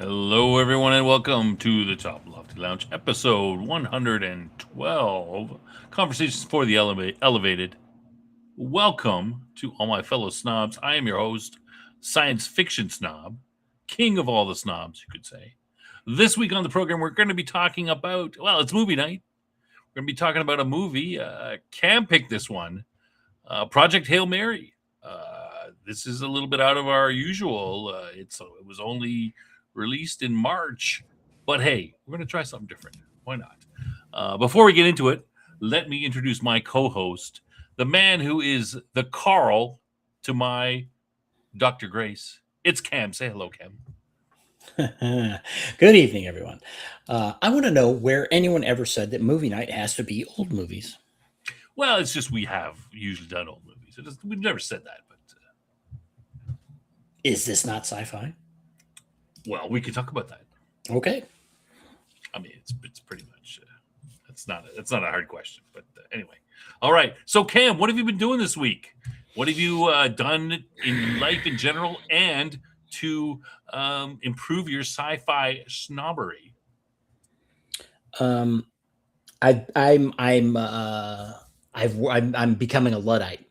Hello, everyone, and welcome to the Toplofty Lounge, episode 112 Conversations for the Elevated. Welcome to all my fellow snobs. I am your host, science fiction snob, king of all the snobs, you could say. This week on the program, we're going to be talking about, well, it's movie night. We're going to be talking about a movie. Cam picked this one, Project Hail Mary. This is a little bit out of our usual. It was only released in March, but hey, we're going to try something different. Why not? Before we get into it, let me introduce my co-host, the man who is the Carl to my Dr. Grace. It's Cam. Say hello, Cam. Good evening, everyone. I want to know where anyone ever said that movie night has to be old movies. Well, it's just we have usually done old movies. We've never said that, but Is this not sci-fi? well, we could talk about that. Okay. I mean, it's pretty much it's not a hard question, but anyway. All right. So, Cam, what have you been doing this week? What have you done in life in general, and to improve your sci-fi snobbery? I'm becoming a Luddite.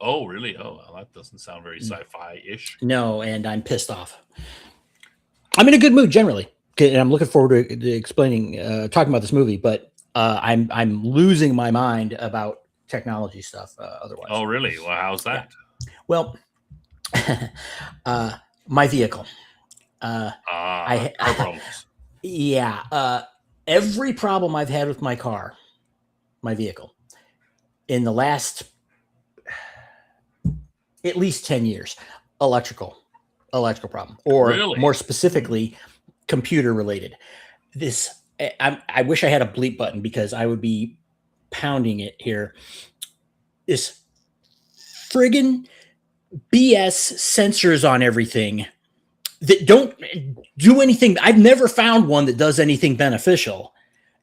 Oh, really? Oh, well, that doesn't sound very sci-fi-ish. No, and I'm pissed off. I'm in a good mood generally, and I'm looking forward to explaining, talking about this movie. But I'm losing my mind about technology stuff. Otherwise. Oh, really? Well, how's that? Well, my vehicle. Car problems. Yeah. Every problem I've had with my vehicle, in the last at least 10 years, electrical problem, or Really? more specifically, computer related. I wish I had a bleep button because I would be pounding it here. This friggin' BS sensors on everything that don't do anything. I've never found one that does anything beneficial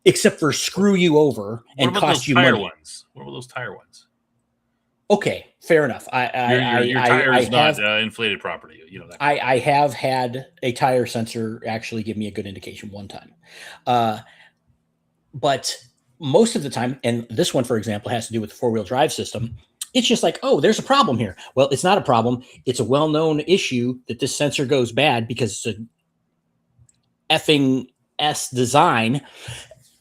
except for screw you over and cost you money. Ones? What were those tire ones? Okay, fair enough. Your tire is not inflated property. You know that. I have had a tire sensor actually give me a good indication one time, but most of the time, and this one, for example, has to do with the four-wheel drive system. It's just like, oh, there's a problem here. Well, it's not a problem. It's a well-known issue that this sensor goes bad because it's a effing S design,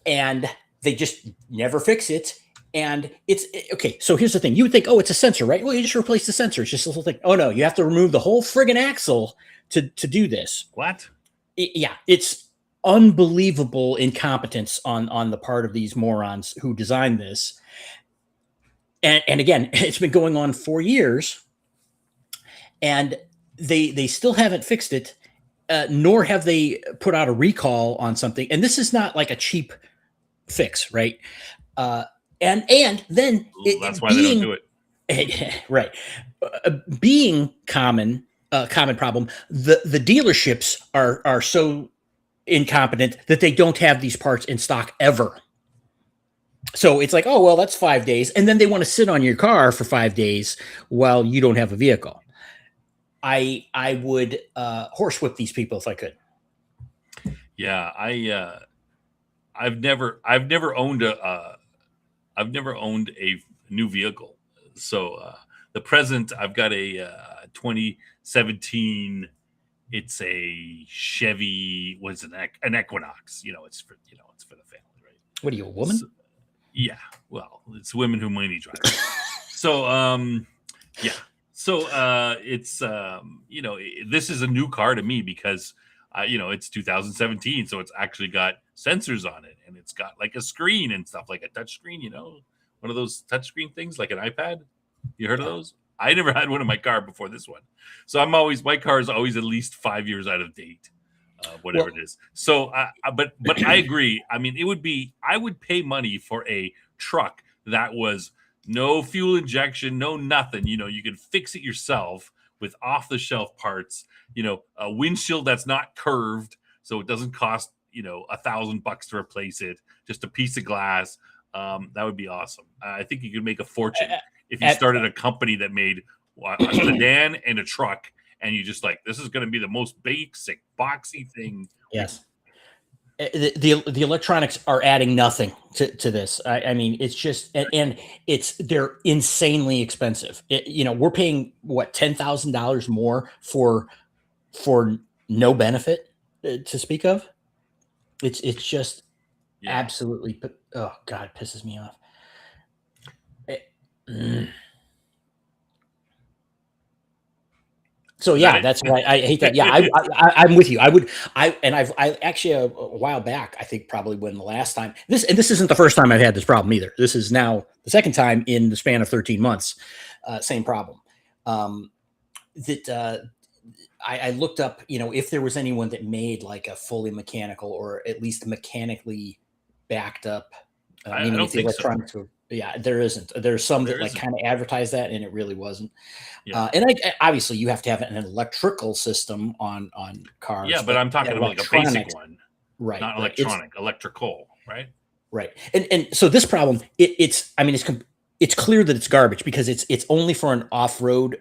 and they just never fix it. And it's okay. So here's the thing. You would think, oh, it's a sensor, right? Well, you just replace the sensor. It's just a little thing. Oh, no, you have to remove the whole friggin' axle to do this. What? Yeah, it's unbelievable incompetence on the part of these morons who designed this. And again, it's been going on for years, and they still haven't fixed it, nor have they put out a recall on something. And this is not like a cheap fix, right? And then that's why they don't do it. Right. Being common problem, the dealerships are so incompetent that they don't have these parts in stock ever. So it's like, oh, well, that's 5 days. And then they want to sit on your car for 5 days while you don't have a vehicle. I would horsewhip these people if I could. Yeah, I've never owned I've never owned a new vehicle. So the present, I've got a 2017. It's a Chevy. What's an Equinox? It's for the family, right? What are you, a woman? So, yeah. Well, it's women who mainly drive. So yeah. So it's this is a new car to me because it's 2017, so it's actually got sensors on it, and it's got like a screen and stuff, like a touch screen, one of those touch screen things like an iPad. You heard of those? I never had one in my car before this one. So my car is always at least 5 years out of date, whatever it is. So, but I agree. I mean, I would pay money for a truck that was no fuel injection, no nothing. You can fix it yourself with off-the-shelf parts. A windshield that's not curved, so it doesn't cost $1,000 to replace it. Just a piece of glass. That would be awesome. I think you could make a fortune if you started a company that made a sedan and a truck, and you just like, this is going to be the most basic boxy thing. Yes. The electronics are adding nothing to this. I mean, it's just, and they're insanely expensive. We're paying what, $10,000 more for no benefit to speak of. It's just absolutely, oh God, it pisses me off. So yeah, that's why I hate that. Yeah, I'm with you. I've actually a while back, I think probably when the last time this isn't the first time I've had this problem either. This is now the second time in the span of 13 months. Same problem. I looked up, if there was anyone that made like a fully mechanical or at least mechanically backed up, I don't think electronics so. Yeah, there isn't. There's some that like kind of advertise that, and it really wasn't. Yeah. And obviously you have to have an electrical system on cars. Yeah, but I'm talking about like a basic one, right? Not electronic, electrical, right? Right. And so this problem, it's clear that it's garbage because it's only for an off-road.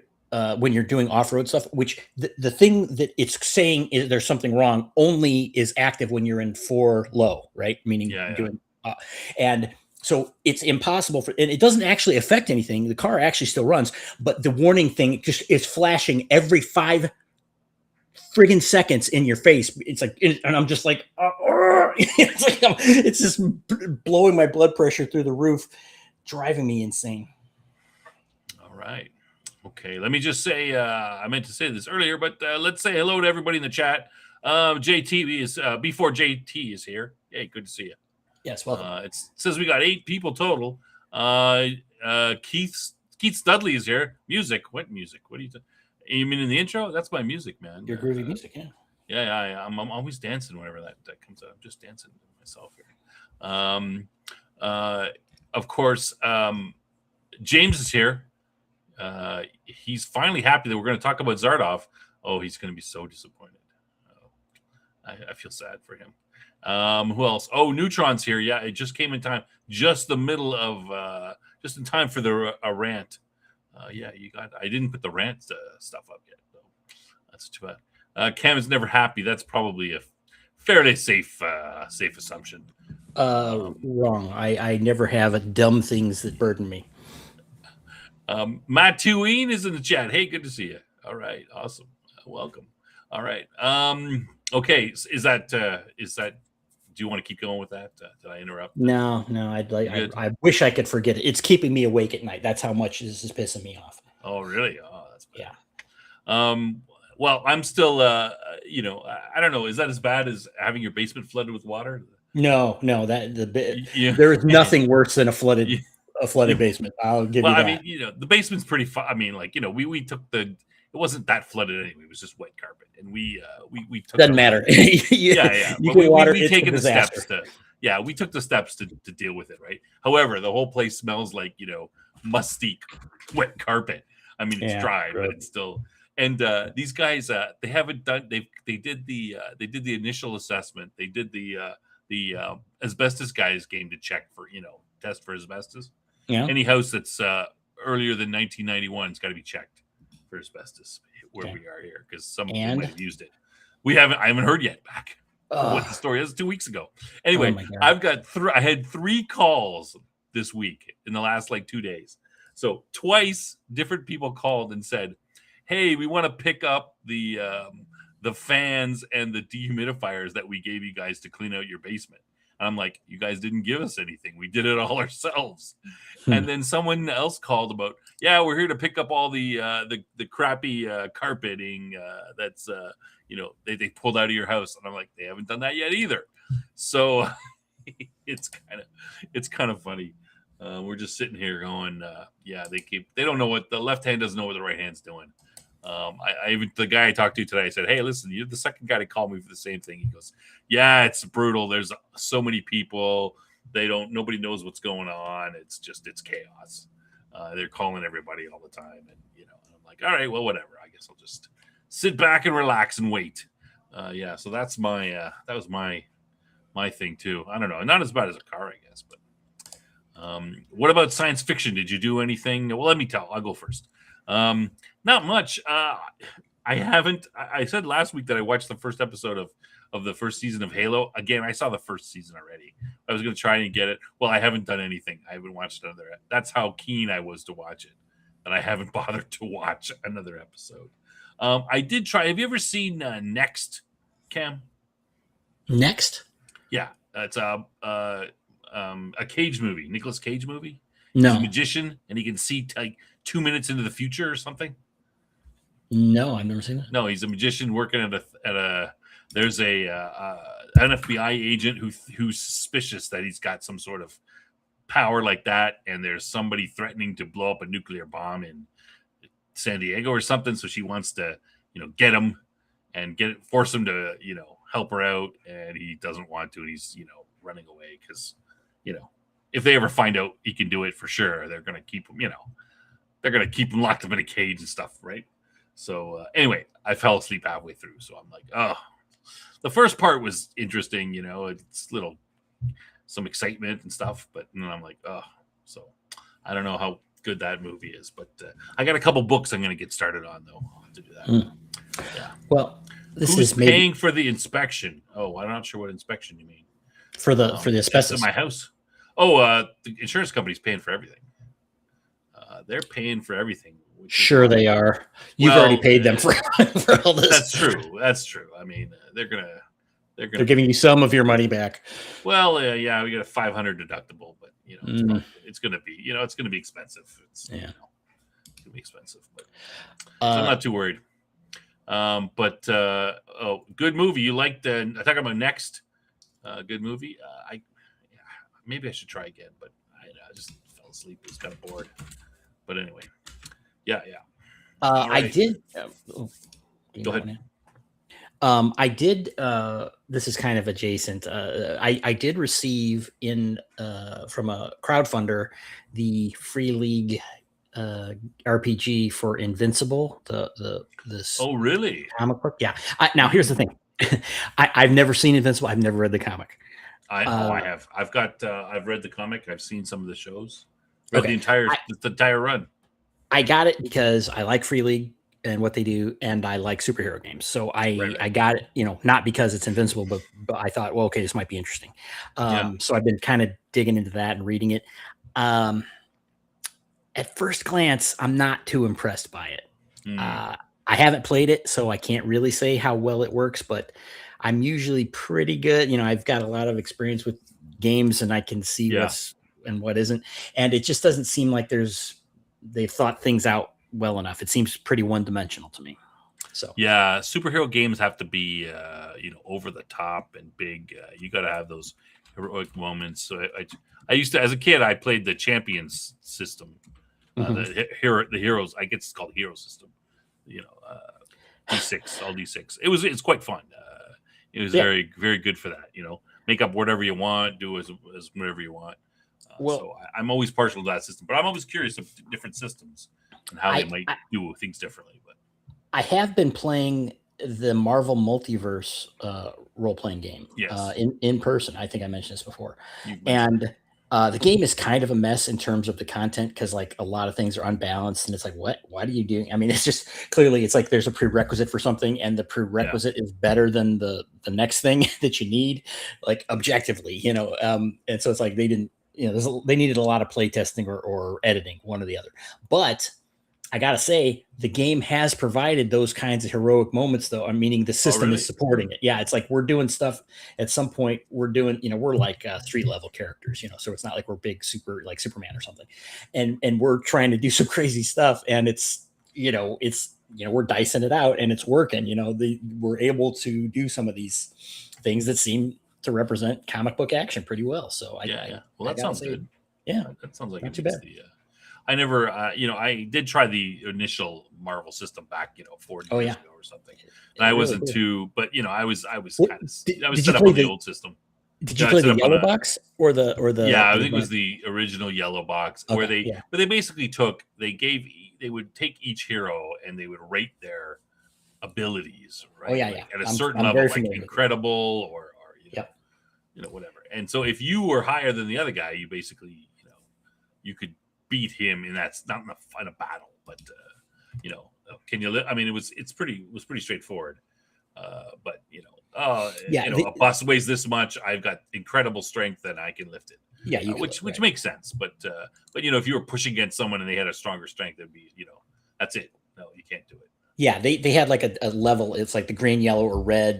When you're doing off-road stuff, which the thing that it's saying is there's something wrong only is active when you're in 4 low, right? Meaning doing, and so it's impossible and it doesn't actually affect anything. The car actually still runs, but the warning thing just is flashing every 5 friggin' seconds in your face. It's like, and I'm just like, it's just blowing my blood pressure through the roof, driving me insane. All right. Okay, let me just say, I meant to say this earlier, but let's say hello to everybody in the chat. JT is before JT is here. Hey, good to see you. Yes, welcome. It says we got 8 people total. Keith Studley is here. Music, what music? What are you mean in the intro? That's my music, man. Your groovy music, yeah. Yeah. I'm always dancing whenever that comes out. I'm just dancing myself here. Of course, James is here. He's finally happy that we're going to talk about Zardov. Oh, he's going to be so disappointed. I feel sad for him. Who else? Oh, Neutron's here. Yeah, it just came in time. Just the middle of, just in time for the rant. Yeah, I didn't put the rant stuff up yet. So that's too bad. Cam is never happy. That's probably a fairly safe assumption. Wrong. I never have dumb things that burden me. Matt Tueen is in the chat. Hey, good to see you. All right, awesome. Welcome. All right. Okay, is that? Do you want to keep going with that? Did I interrupt? No. I wish I could forget it. It's keeping me awake at night. That's how much this is pissing me off. Oh, really? Oh, that's bad. Yeah. Well, I'm still. I don't know. Is that as bad as having your basement flooded with water? No. There is nothing worse than a flooded basement. I'll give you that. I mean, the basement's pretty fun. I mean, we took it wasn't that flooded anyway. It was just wet carpet, and we took. Doesn't matter. Yeah. We taken the steps to. Yeah, we took the steps to deal with it, right? However, the whole place smells like musty, wet carpet. I mean, it's dry, but it's still. And these guys, they haven't done. They did the initial assessment. They did the asbestos guys came to check for test for asbestos. Yeah. Any house that's earlier than 1991 has got to be checked for asbestos where we are here because some people might have used it. I haven't heard yet back what the story is. 2 weeks ago. Anyway, I had 3 calls this week in the last 2 days. So twice different people called and said, "Hey, we want to pick up the fans and the dehumidifiers that we gave you guys to clean out your basement." And I'm like, "You guys didn't give us anything. We did it all ourselves." And then someone else called about, "Yeah, we're here to pick up all the crappy carpeting that's they pulled out of your house." And I'm like, "They haven't done that yet either." So it's kind of funny. We're just sitting here going, they don't know what the left hand doesn't know what the right hand's doing. The guy I talked to today, I said, "Hey, listen, you're the second guy to call me for the same thing." He goes, "Yeah, it's brutal. There's so many people. Nobody knows what's going on. It's chaos. They're calling everybody all the time." And, I'm like, "All right, well, whatever. I guess I'll just sit back and relax and wait." So that's that was my thing too. I don't know. Not as bad as a car, I guess, but what about science fiction? Did you do anything? Well, let me tell. I'll go first. Not much. I haven't. I said last week that I watched the first episode of the first season of Halo. Again, I saw the first season already. I was going to try and get it. Well, I haven't done anything. I haven't watched another. That's how keen I was to watch it, and I haven't bothered to watch another episode. I did try. Have you ever seen Next, Cam? Next? Yeah, it's a Cage movie, Nicolas Cage movie. No. He's a magician, and he can see like 2 minutes into the future or something. No, I've never seen that. No, he's a magician working at a. There's a an FBI agent who's suspicious that he's got some sort of power like that, and there's somebody threatening to blow up a nuclear bomb in San Diego or something. So she wants to, get him and force him to, help her out, and he doesn't want to, and he's, running away because, if they ever find out he can do it for sure, they're gonna keep him, they're gonna keep him locked up in a cage and stuff, right? So anyway, I fell asleep halfway through, so I'm like, oh. The first part was interesting, it's some excitement and stuff, but then I'm like, oh, so I don't know how good that movie is, but I got a couple books I'm going to get started on, though, to do that. Yeah. Well, who's paying for the inspection? Oh, I'm not sure what inspection you mean. For the asbestos in my house. Oh, the insurance company's paying for everything. They're paying for everything. Sure, they are. You've already paid them for all this. That's true. I mean, they're giving you some of your money back. Well, yeah, we got a $500 deductible, but it's going to be, it's going to be expensive. It's going to be expensive, but so I'm not too worried. Good movie. You liked? I talking about Next. Good movie. Maybe I should try again, but I just fell asleep. I was kind of bored. But anyway, yeah. Right. I did. Go ahead. I did. This is kind of adjacent. I did receive from a crowdfunder the Free League RPG for Invincible. This. Oh, really? Comic book. Yeah. Now here's the thing. I've never seen Invincible. I've never read the comic. I have. I've read the comic. I've seen some of the shows. Read the entire run. I got it because I like Free League and what they do, and I like superhero games. So I got it, not because it's Invincible, but I thought, well, okay, this might be interesting. So I've been kind of digging into that and reading it. At first glance, I'm not too impressed by it. I haven't played it, so I can't really say how well it works, but I'm usually pretty good. I've got a lot of experience with games, and I can see what's and what isn't. And it just doesn't seem like they've thought things out well enough. It seems pretty one-dimensional to me. So yeah, superhero games have to be over the top and big. You got to have those heroic moments. So I used to, as a kid, I played the Champions system, the heroes. I guess it's called Hero system. D6, all D6. It's quite fun. It was very, very good for that. Make up whatever you want, do as whatever you want. So I'm always partial to that system, but I'm always curious of different systems and how they might do things differently. But I have been playing the Marvel Multiverse role-playing game in person. I think I mentioned this before. And the game is kind of a mess in terms of the content because like a lot of things are unbalanced and it's like, what are you doing? I mean, it's just clearly it's like there's a prerequisite for something and the prerequisite is better than the next thing that you need, like objectively, and so it's like they didn't, they needed a lot of play testing or editing, one or the other. But I gotta say, the game has provided those kinds of heroic moments, though. I'm meaning the system is supporting it. Yeah, it's like we're doing stuff. At some point, we're doing, we're like 3-level characters, so it's not like we're big super like Superman or something, and we're trying to do some crazy stuff, and it's we're dicing it out, and it's working. We're able to do some of these things that seem to represent comic book action pretty well. So well, that sounds good. Yeah, that sounds like not too bad. I never, I did try the initial Marvel system back, 40 years ago or something. And I wasn't too, but I was set up on the old system. Did you play the yellow box or the? Yeah, I think it was the original yellow box where they basically they would take each hero and they would rate their abilities, right? At a certain level, like incredible or whatever. And so if you were higher than the other guy, you basically, you could beat him, and that's not in a battle, but can you lift? I mean, it's pretty straightforward. But Yeah, a bus weighs this much. I've got incredible strength and I can lift it. yeah, you Which right. makes sense. But if you were pushing against someone and they had a stronger strength, it'd be that's it. No, you can't do it. Yeah, they had like a level. It's like the green, yellow, or red,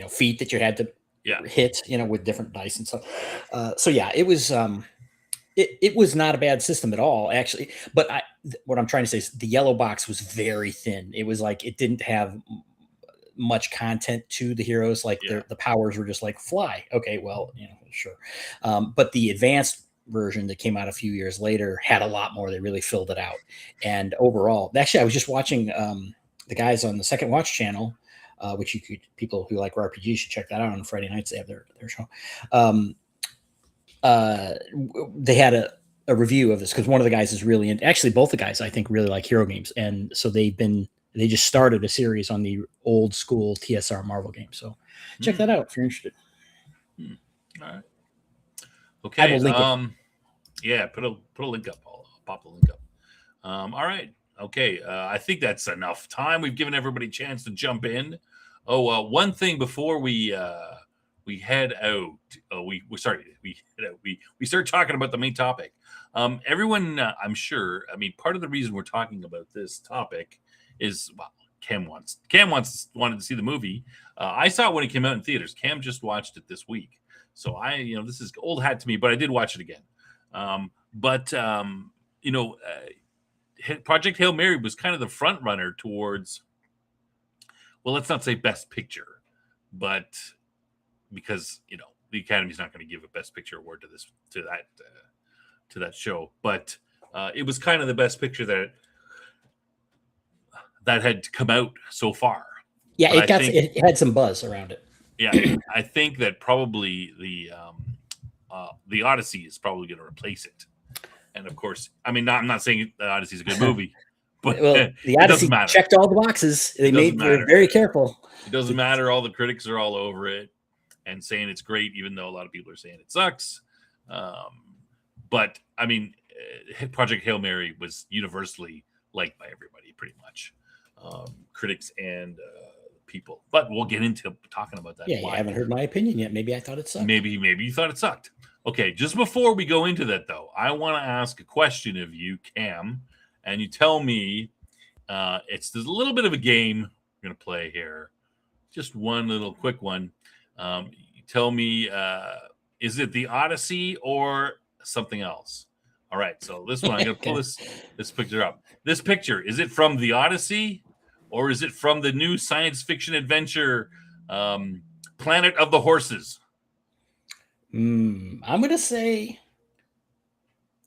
feet that you had to hit, with different dice and stuff. So yeah, it was it was not a bad system at all, actually. But what I'm trying to say is the yellow box was very thin. It was like it didn't have much content to the heroes. Like the powers were just like fly. Okay, well, sure. But the advanced version that came out a few years later had a lot more. They really filled it out. And overall, actually, I was just watching the guys on the Second Watch channel, which people who like RPGs should check that out on Friday nights. They have their show. They had a review of this because one of the guys is really actually both the guys I think really like hero games, and so they just started a series on the old school TSR Marvel game. So check that out if you're interested. All right. Okay. I will link it. Yeah, put a link up. I'll pop the link up. All right. Okay. I think that's enough time. We've given everybody a chance to jump in. One thing before we head out. We start talking about the main topic. Everyone, I'm sure. I mean, part of the reason we're talking about this topic is Cam wanted to see the movie. I saw it when it came out in theaters. Cam just watched it this week, so this is old hat to me, but I did watch it again. Project Hail Mary was kind of the front runner towards. Well, let's not say Best Picture, but because the Academy's not going to give a Best Picture award to that show, but it was kind of the Best Picture that had come out so far. Yeah, it had some buzz around it. Yeah, I think that probably the Odyssey is probably going to replace it. And of course, I mean, I'm not saying the Odyssey is a good movie, but the Odyssey checked all the boxes. They were very careful. It doesn't matter. All the critics are all over it and saying it's great, even though a lot of people are saying it sucks. But I mean, Project Hail Mary was universally liked by everybody, pretty much, critics and people. But we'll get into talking about that. Yeah, you haven't heard my opinion yet. Maybe I thought it sucked. Maybe you thought it sucked. Okay, just before we go into that, though, I want to ask a question of you, Cam, and you tell me. There's a little bit of a game we're going to play here. Just one little quick one. You tell me, is it the Odyssey or something else? All right, so this one, I'm going to pull this picture up. This picture, is it from the Odyssey or is it from the new science fiction adventure Planet of the Horses? I'm going to say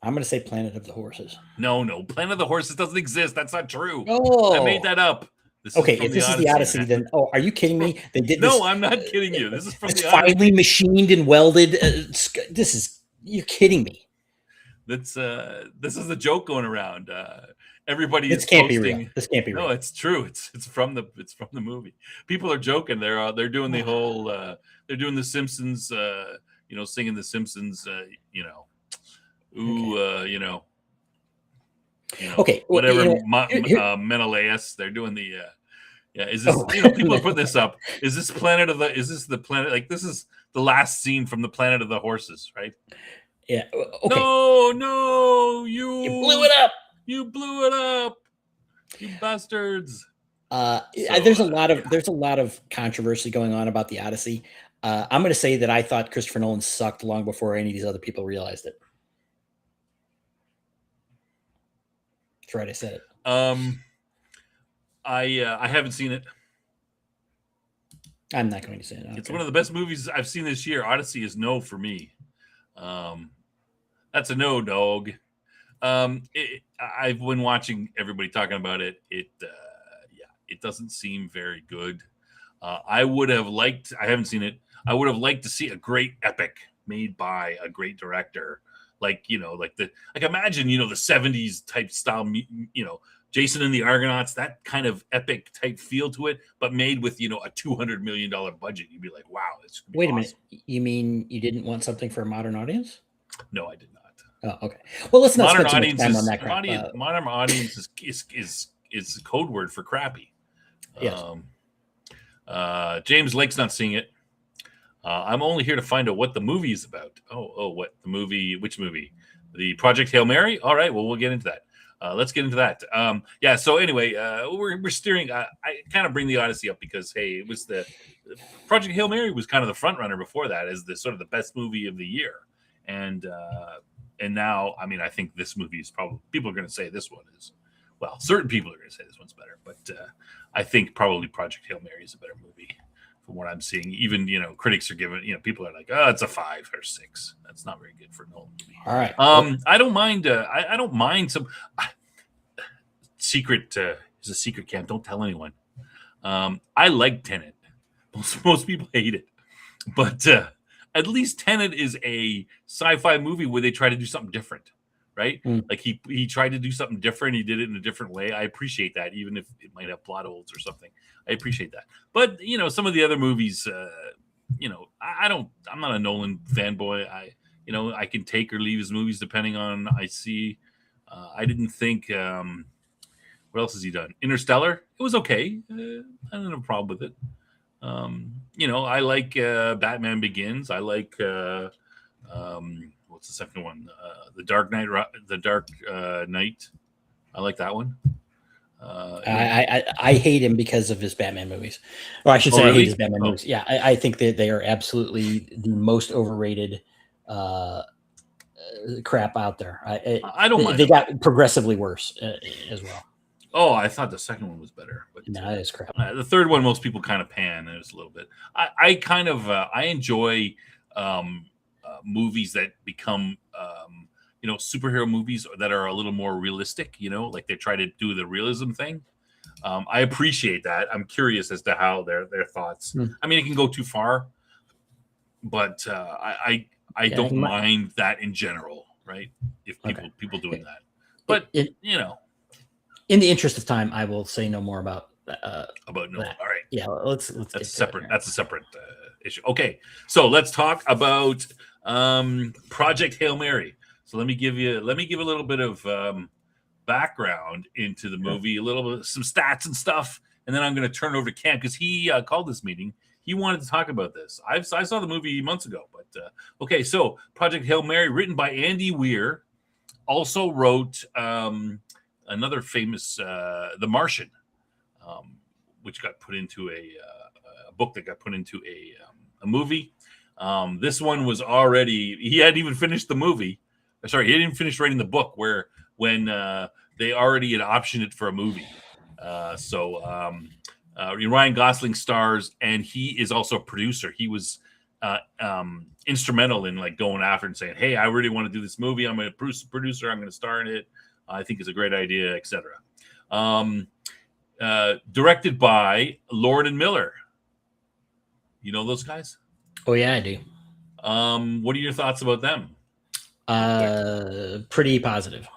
Planet of the Horses. No, Planet of the Horses doesn't exist. That's not true. Oh, I made that up. If this is the Odyssey, then are you kidding me? They did this. No, I'm not kidding you. This is from the finely Odyssey. machined and welded. You're kidding me. This is a joke going around. Everybody this is can't posting. Be real. This can't be real. No, it's true. It's from the movie. People are joking. They're doing the whole. They're doing the Simpsons. Singing the Simpsons. Okay. Whatever. Menelaus. They're doing the. Is this? People are putting this up. Is this Planet of the? Is this the planet? Like this is the last scene from the Planet of the Horses, right? Yeah. Okay. No, you blew it up. You blew it up. You bastards. There's a lot of controversy going on about the Odyssey. I'm going to say that I thought Christopher Nolan sucked long before any of these other people realized it. That's right, I said it. I haven't seen it. I'm not going to say it. It's one of the best movies I've seen this year. Odyssey is no for me. That's a no, dog. I've been watching everybody talking about it. It doesn't seem very good. I haven't seen it. I would have liked to see a great epic made by a great director. Imagine, the 70s type style, Jason and the Argonauts, that kind of epic type feel to it, but made with, a $200 million budget. You'd be like, wow. Wait a minute. You mean you didn't want something for a modern audience? No, I did not. Oh, okay. Well, let's not spend too much time on that crap. Modern audience is code word for crappy. Yes. James Lake's not seeing it. I'm only here to find out what the movie is about. What the movie? Which movie? The Project Hail Mary? All right, well, we'll get into that. Let's get into that. So anyway, we're steering. I kind of bring the Odyssey up because, hey, it was the Project Hail Mary was kind of the front runner before that as the sort of the best movie of the year. And now, I mean, I think this movie is probably, people are going to say this one is, well, certain people are going to say this one's better, but I think probably Project Hail Mary is a better movie. From what I'm seeing, even critics are giving, people are like, oh, it's a 5 or 6. That's not very good for Nolan movie. All right. I don't mind. I don't mind some secret. Is a secret, Cam. Don't tell anyone. I like Tenet. Most people hate it, but at least Tenet is a sci-fi movie where they try to do something different, right? Like he tried to do something different. He did it in a different way. I appreciate that, even if it might have plot holes or something. I appreciate that. But some of the other movies, I'm not a Nolan fanboy. I can take or leave his movies depending on I see. I didn't think. What else has he done? Interstellar. It was okay. I don't have a problem with it. I like Batman Begins. I like what's the second one? The Dark Knight. The Dark Knight. I like that one. I hate him because of his Batman movies, or I should say, really? I hate his Batman movies. Yeah, I think that they are absolutely the most overrated crap out there. I don't mind. They got progressively worse as well. Oh, I thought the second one was better, but no, it is crap. The third one, most people kind of pan. There's a little bit. I kind of I enjoy movies that become superhero movies that are a little more realistic. Like they try to do the realism thing. I appreciate that. I'm curious as to how their thoughts. I mean, it can go too far, but I don't mind that in general, right? If people doing that, but in the interest of time, I will say no more about Nolan. that. All right. Yeah, let's. That's separate. That's a separate issue. Okay, so let's talk about Project Hail Mary. So let me give a little bit of background into the movie, a little bit, some stats and stuff, and then I'm going to turn it over to Cam because he called this meeting. He wanted to talk about this. I saw the movie months ago, but okay. So Project Hail Mary, written by Andy Weir, also wrote another famous, The Martian, which got put into a book that got put into a movie. This one was already, he hadn't even finished the movie. Sorry, he hadn't even finished writing the book when they already had optioned it for a movie. Ryan Gosling stars, and he is also a producer. He was instrumental in like going after and saying, hey, I really want to do this movie. I'm a producer. I'm going to star in it. I think it's a great idea, etc. Directed by Lord and Miller. You know those guys? Oh yeah, I do. What are your thoughts about them? Pretty positive.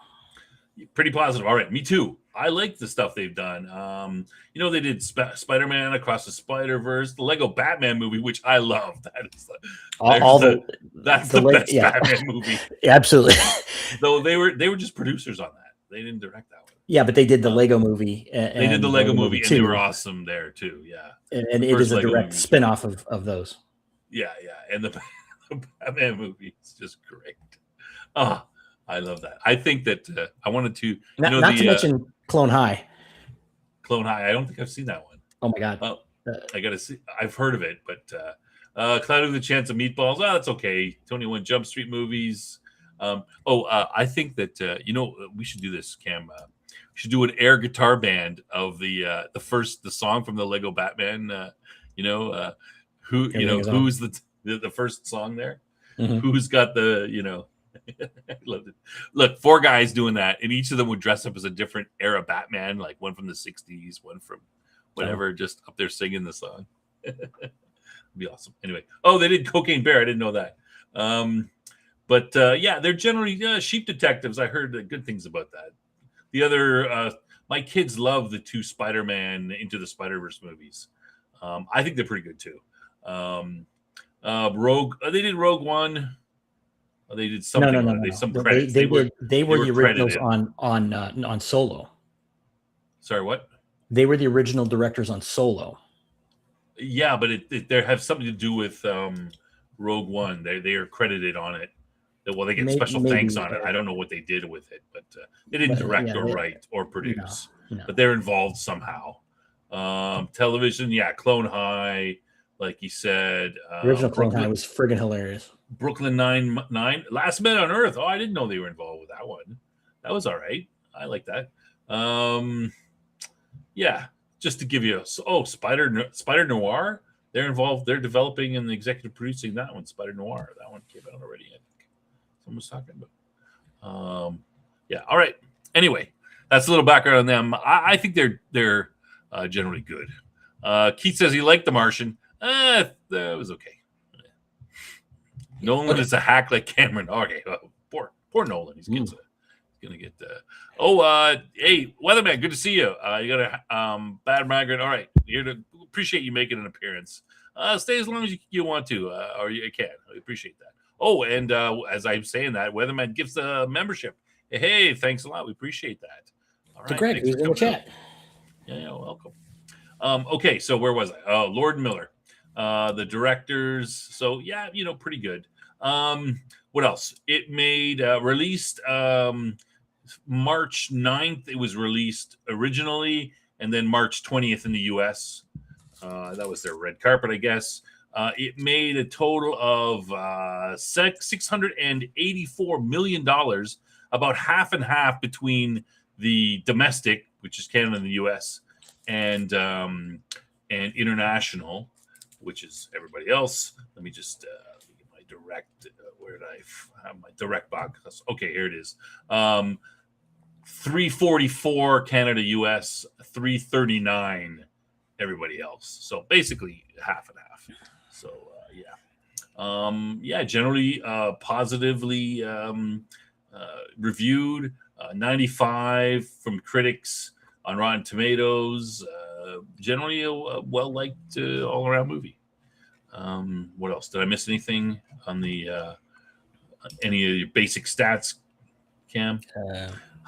Pretty positive. All right, me too. I like the stuff they've done. They did Spider-Man Across the Spider-Verse, the Lego Batman movie, which I love. That is that's the best Batman movie. Absolutely. Though they were just producers on that. They didn't direct that one. Yeah, but they did the Lego movie. They did the Lego movie, and they were awesome there too. Yeah, and it is a direct spin-off of those. Yeah, and the Batman movie is just great. Oh, I love that. I think that I wanted to not to mention Clone High. Clone High. I don't think I've seen that one. Oh my god. Oh, I gotta see. I've heard of it, but Cloud with a Chance of Meatballs. Oh, that's okay. 21 Jump Street movies. I think that we should do this, Cam. We should do an air guitar band of the song from the Lego Batman. Who's the first song there? Mm-hmm. Who's got the I loved it. Look, 4 guys doing that, and each of them would dress up as a different era Batman, like one from the 60s, one from whatever, just up there singing the song. It'd be awesome. Anyway, they did Cocaine Bear. I didn't know that. But they're generally sheep detectives. I heard good things about that. The other, my kids love the 2 Spider-Man Into the Spider-Verse movies. I think they're pretty good too. Rogue, they did Rogue One. They did something. No. Some credits. They were the originals credited on Solo. Sorry, what? They were the original directors on Solo. Yeah, but they have something to do with Rogue One. They are credited on it. Well, they get special thanks on it. I don't know what they did with it, but they didn't direct or write or produce. No. But they're involved somehow. Television, yeah, Clone High, like you said. The original Clone High was friggin' hilarious. Brooklyn Nine, Last Men on Earth. Oh, I didn't know they were involved with that one. That was all right. I like that. Yeah, just to give you Spider Noir. They're involved. They're developing and executive producing that one. Spider Noir. That one came out already. I think someone was talking about. Yeah. All right. Anyway, that's a little background on them. I think they're generally good. Keith says he liked The Martian. That was okay. Nolan is a hack like Cameron. Okay, poor Nolan. He's gonna get hey, Weatherman, good to see you. You got a bad migraine. All right, here to appreciate you making an appearance. Stay as long as you want to, or you can. I appreciate that. Oh, and as I'm saying that, Weatherman gives a membership. Hey, thanks a lot. We appreciate that. All right, Greg, who's in the chat. Yeah, welcome. Okay, so where was I? Lord Miller. The directors. So yeah, pretty good. What else? It made released March 9th. It was released originally, and then March 20th in the US. That was their red carpet, I guess. It made a total of $684 million, about half and half between the domestic, which is Canada and the US, and international, which is everybody else. Let me just get my direct. Where did I have my direct box? Okay, here it is. 344 Canada, US, 339 everybody else. So basically half and half. So yeah, generally positively reviewed. 95 from critics on Rotten Tomatoes. Generally a well-liked all-around movie. What else? Did I miss anything on the any of your basic stats, Cam?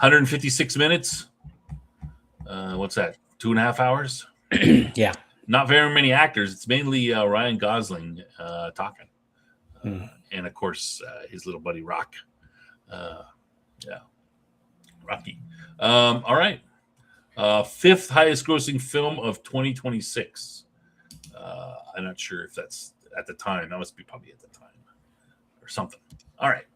156 minutes. What's that? 2.5 hours? Yeah. Not very many actors. It's mainly Ryan Gosling talking. And, of course, his little buddy Rock. Yeah. Rocky. All right. Fifth highest grossing film of 2026. I'm not sure if that's at the time. That must be probably at the time or something. All right.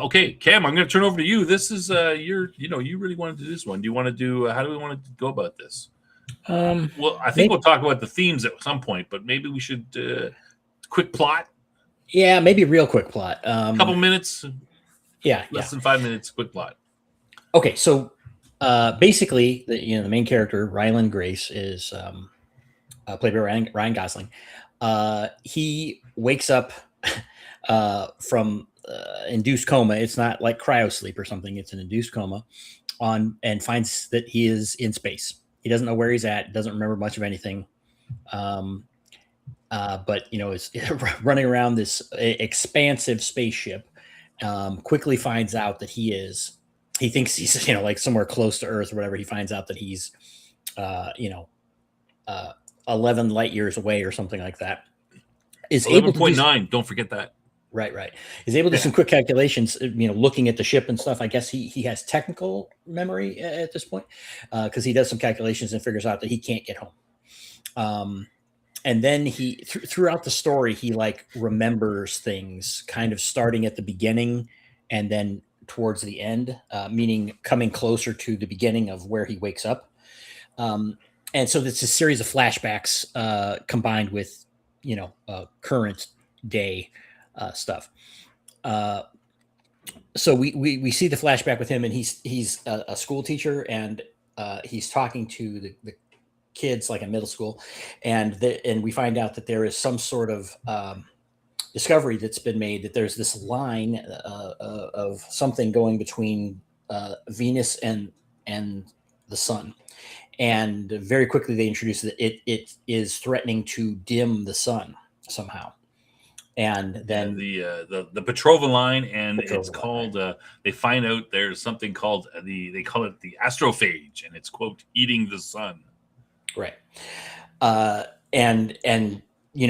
Okay, Cam, I'm going to turn over to you. This is you really wanted to do this one. Do you want to do? How do we want to go about this? Well, I think we'll talk about the themes at some point, but maybe we should quick plot. Yeah, maybe real quick plot. Couple minutes. Yeah, less than 5 minutes. Quick plot. Okay, so basically, the main character Ryland Grace is played by Ryan Gosling. He wakes up from induced coma. It's not like cryosleep or something. It's an induced coma and finds that he is in space. He doesn't know where he's at. Doesn't remember much of anything. But is running around this expansive spaceship. Quickly finds out that he thinks he's like somewhere close to Earth or whatever. He finds out that he's 11 light years away or something like that. Is 11.9. Don't forget that. Right. Is able to do some quick calculations, looking at the ship and stuff. I guess he has technical memory at this point because he does some calculations and figures out that he can't get home. And then he throughout the story, he remembers things kind of starting at the beginning and then towards the end, meaning coming closer to the beginning of where he wakes up. And so it's a series of flashbacks combined with, current day stuff. So we see the flashback with him, and he's a school teacher, and he's talking to the kids like in middle school, and we find out that there is some sort of discovery that's been made that there's this line of something going between Venus and the sun. And very quickly they introduce that it is threatening to dim the sun somehow. And then the Petrova line, and Petrova it's line, called. They find out there's something called they call it the astrophage, and it's quote eating the sun. right. And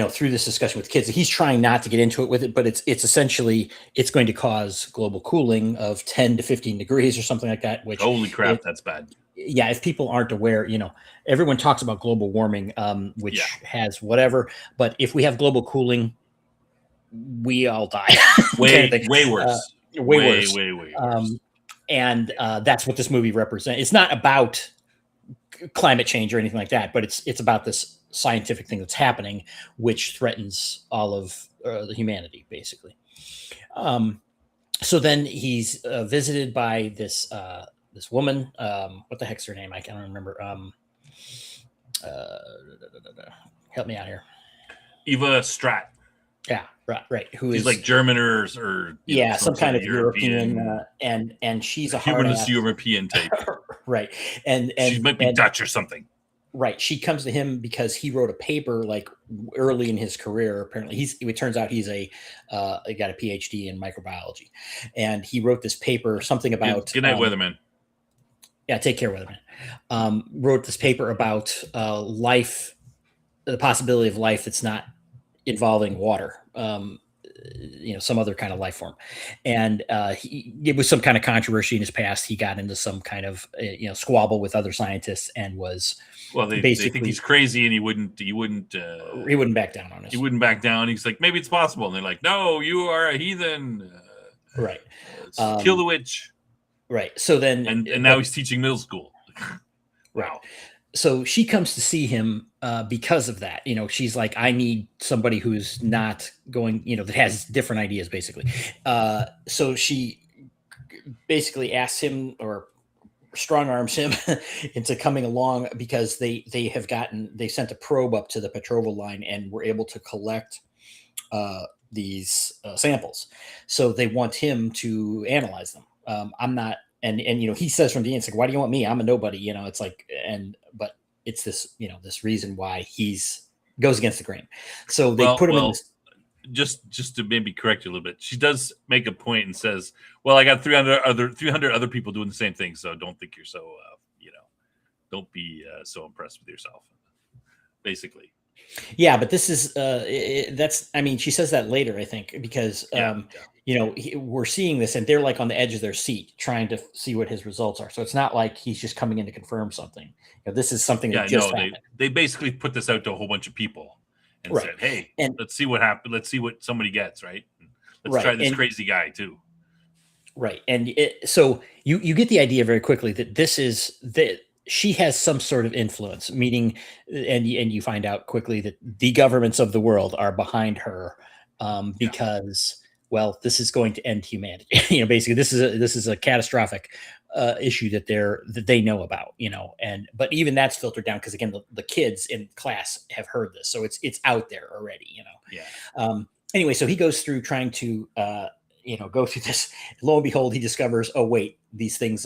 through this discussion with kids, he's trying not to get into it with it, but it's essentially it's going to cause global cooling of 10 to 15 degrees or something like that. Which holy crap, that's bad. Yeah, if people aren't aware, everyone talks about global warming, which has whatever, but if we have global cooling, we all die. Way worse. Way worse. Way worse. And that's what this movie represents. It's not about climate change or anything like that, but it's about this scientific thing that's happening, which threatens all of the humanity, basically. So then he's visited by this woman. What the heck's her name? I can't remember. Help me out here. Eva Stratt. Yeah, right. She's like German or some kind of European, and she's a humanist European type. Right, and she might be Dutch or something. Right, she comes to him because he wrote a paper like early in his career. Apparently, it turns out he's he got a PhD in microbiology, and he wrote this paper, something about. Good night, Weatherman. Yeah, take care, Weatherman. Wrote this paper about life, the possibility of life that's not involving water, some other kind of life form. And it was some kind of controversy in his past. He got into some kind of squabble with other scientists and was they think he's crazy, and he wouldn't back down on us. He wouldn't back down. He's like, maybe it's possible, and they're like, no, you are a heathen. Right. Kill the witch. Right. So then, and now he's teaching middle school. Wow. So she comes to see him because of that. She's like, I need somebody who's not going, that has different ideas, basically. So she basically asks him or strong arms him into coming along because they sent a probe up to the Petrova line and were able to collect these samples. So they want him to analyze them. I'm not. And he says from the end, it's like, why do you want me? I'm a nobody. It's like, but it's this, this reason why goes against the grain. So they put him in this. Just to maybe correct you a little bit, she does make a point and says, well, I got 300 other people doing the same thing. So don't think you're so, don't be so impressed with yourself, basically. Yeah, but this is she says that later, I think, because we're seeing this and they're like on the edge of their seat trying to see what his results are. So it's not like he's just coming in to confirm something. This is something that just happened. They basically put this out to a whole bunch of people and said, hey, let's see what happens. Let's see what somebody gets, right? Let's try this crazy guy too. Right. And so you get the idea very quickly that she has some sort of influence, meaning, and you find out quickly that the governments of the world are behind her because, well, this is going to end humanity. Basically, this is a catastrophic issue that they know about. But even that's filtered down because again, the kids in class have heard this, so it's out there already. Anyway, so he goes through trying to go through this. Lo and behold, he discovers, oh wait, these things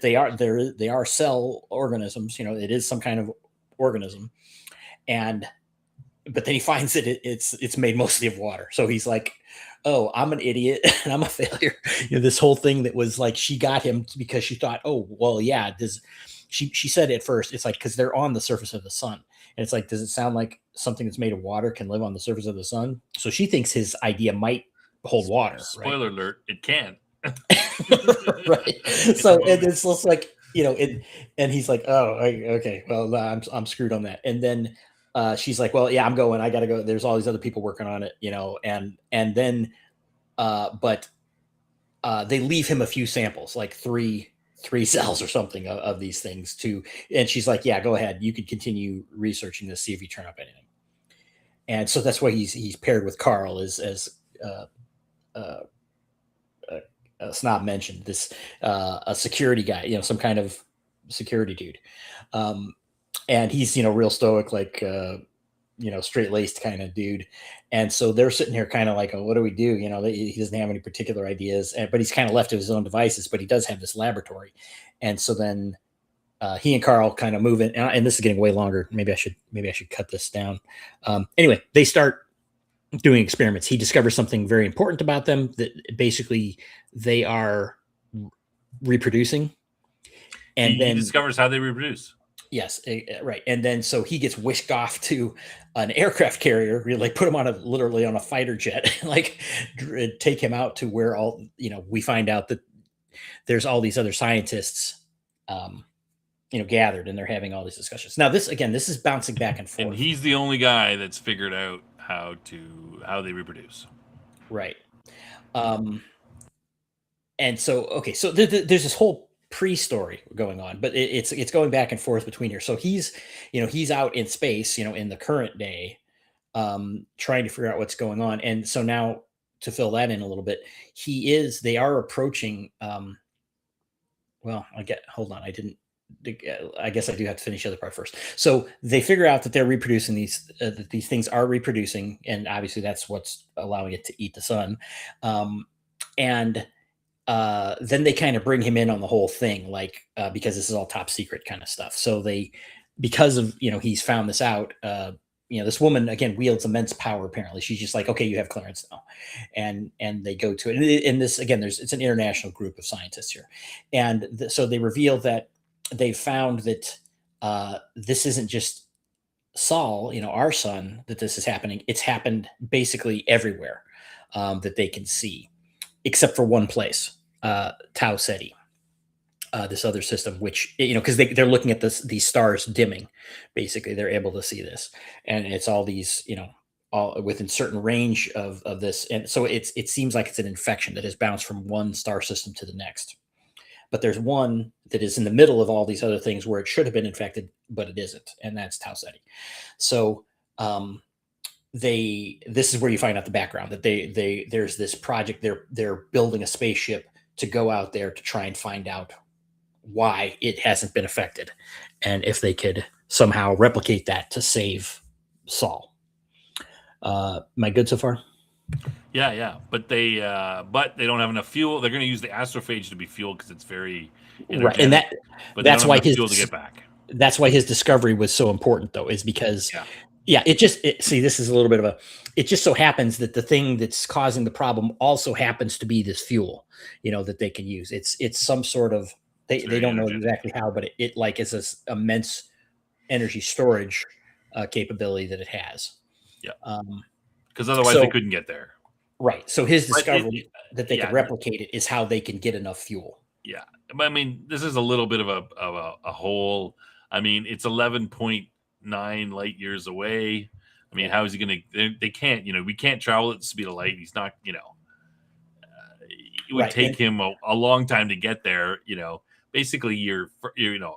they are cell organisms. It is some kind of organism, but then he finds that it's made mostly of water. So he's like, oh, I'm an idiot and I'm a failure. This whole thing that was like, she got him because she thought, oh, well, yeah, she said at first, it's like, because they're on the surface of the sun. And it's like, does it sound like something that's made of water can live on the surface of the sun? So she thinks his idea might hold water. Spoiler alert, it can. Right. So it's just like, and he's like, oh, okay, well, I'm screwed on that. And then she's like, well, yeah, I'm going, I gotta go. There's all these other people working on it, and then but they leave him a few samples, like three cells or something of these things and she's like, yeah, go ahead, you could continue researching this, see if you turn up anything. And so that's why he's paired with Carl, as Snob mentioned, this a security guy, some kind of security dude, and he's real stoic, like straight-laced kind of dude. And so they're sitting here kind of like, oh, what do we do? He doesn't have any particular ideas, but he's kind of left to his own devices, but he does have this laboratory. And so then he and Carl kind of move in, and this is getting way longer. Maybe I should cut this down. Anyway, they start doing experiments. He discovers something very important about them, that basically they are reproducing. And He then, discovers how they reproduce. yes, right. And then so he gets whisked off to an aircraft carrier, really, like put him on literally on a fighter jet, like take him out to where all, we find out that there's all these other scientists, um, gathered, and they're having all these discussions. Now, this is bouncing back and And forth. he's the only guy that's figured out how they reproduce. Right. Um, and so, okay, so there's this whole pre-story going on, but it's going back and forth between here. So he's out in space, in the current day, trying to figure out what's going on. And so now, to fill that in a little bit, they are approaching. Well, hold on, I guess I do have to finish the other part first. So they figure out that they're reproducing that these things are reproducing, and obviously that's what's allowing it to eat the sun. And then they kind of bring him in on the whole thing, like, because this is all top secret kind of stuff. So because of, he's found this out. This woman again wields immense power. Apparently, she's just like, okay, you have clearance now, and they go to it. And this again, it's an international group of scientists here, and so they reveal that they found that this isn't just Saul, our son, that this is happening. It's happened basically everywhere that they can see, except for one place, Tau Ceti, this other system, which, because they're looking at these stars dimming. Basically, they're able to see this, and it's all these, all within certain range of this, and so it seems like it's an infection that has bounced from one star system to the next. But there's one that is in the middle of all these other things where it should have been infected, but it isn't, and that's Tau Ceti. So this is where you find out the background, that there's this project, they're building a spaceship to go out there to try and find out why it hasn't been affected, and if they could somehow replicate that to save Saul. Am I good so far? Yeah, but they don't have enough fuel. They're going to use the astrophage to be fuel because it's very energetic. Right, and that's why fuel to get back. That's why his discovery was so important, though, is because see, this is a little bit of it just so happens that the thing that's causing the problem also happens to be this fuel, that they can use. It's some sort of, they don't know exactly how, but it like is this immense energy storage capability that it has. Yeah. Because otherwise they couldn't get there. Right. So his discovery that they could replicate it is how they can get enough fuel. Yeah. But I mean, this is a little bit of a hole. I mean, it's 11.9 light years away. I mean, how is he going to, they can't, we can't travel at the speed of light. He's not, it would take him a long time to get there. Basically you're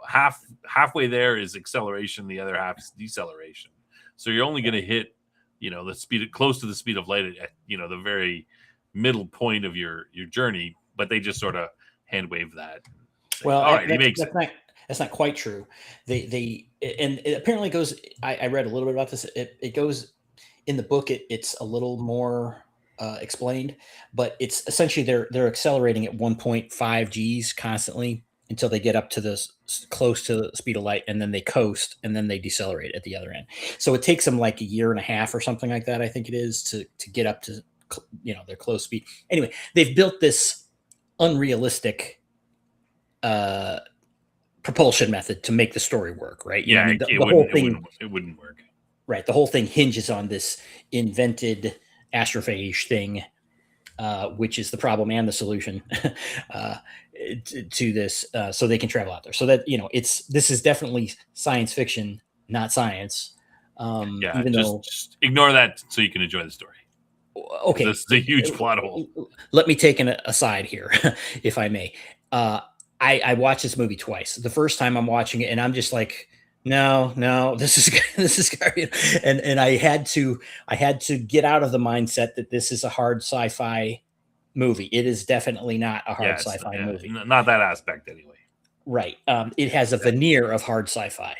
halfway there is acceleration. The other half is deceleration. So you're only going to hit, the speed close to the speed of light at the very middle point of your journey, but they just sort of hand wave that. Well, all right, that's not quite true. They and it apparently goes. I read a little bit about this. It goes in the book. It's a little more explained, but it's essentially they're accelerating at 1.5 Gs constantly until they get up to this close to the speed of light, and then they coast, and then they decelerate at the other end. So it takes them like a year and a half or something like that, I think it is, to get up to their close speed. Anyway, they've built this unrealistic propulsion method to make the story work, right? The whole thing, it wouldn't work. Right, the whole thing hinges on this invented astrophage thing, which is the problem and the solution to this, so they can travel out there. So that this is definitely science fiction, not science. Even just ignore that so you can enjoy the story. Okay, this is a huge plot hole. Let me take an aside here, if I may. I watched this movie twice. The first time I'm watching it, and I'm just like, no, this is and I had to get out of the mindset that this is a hard sci-fi movie. It is definitely not a hard sci-fi movie. Not that aspect anyway. Right. It has a veneer of hard sci-fi,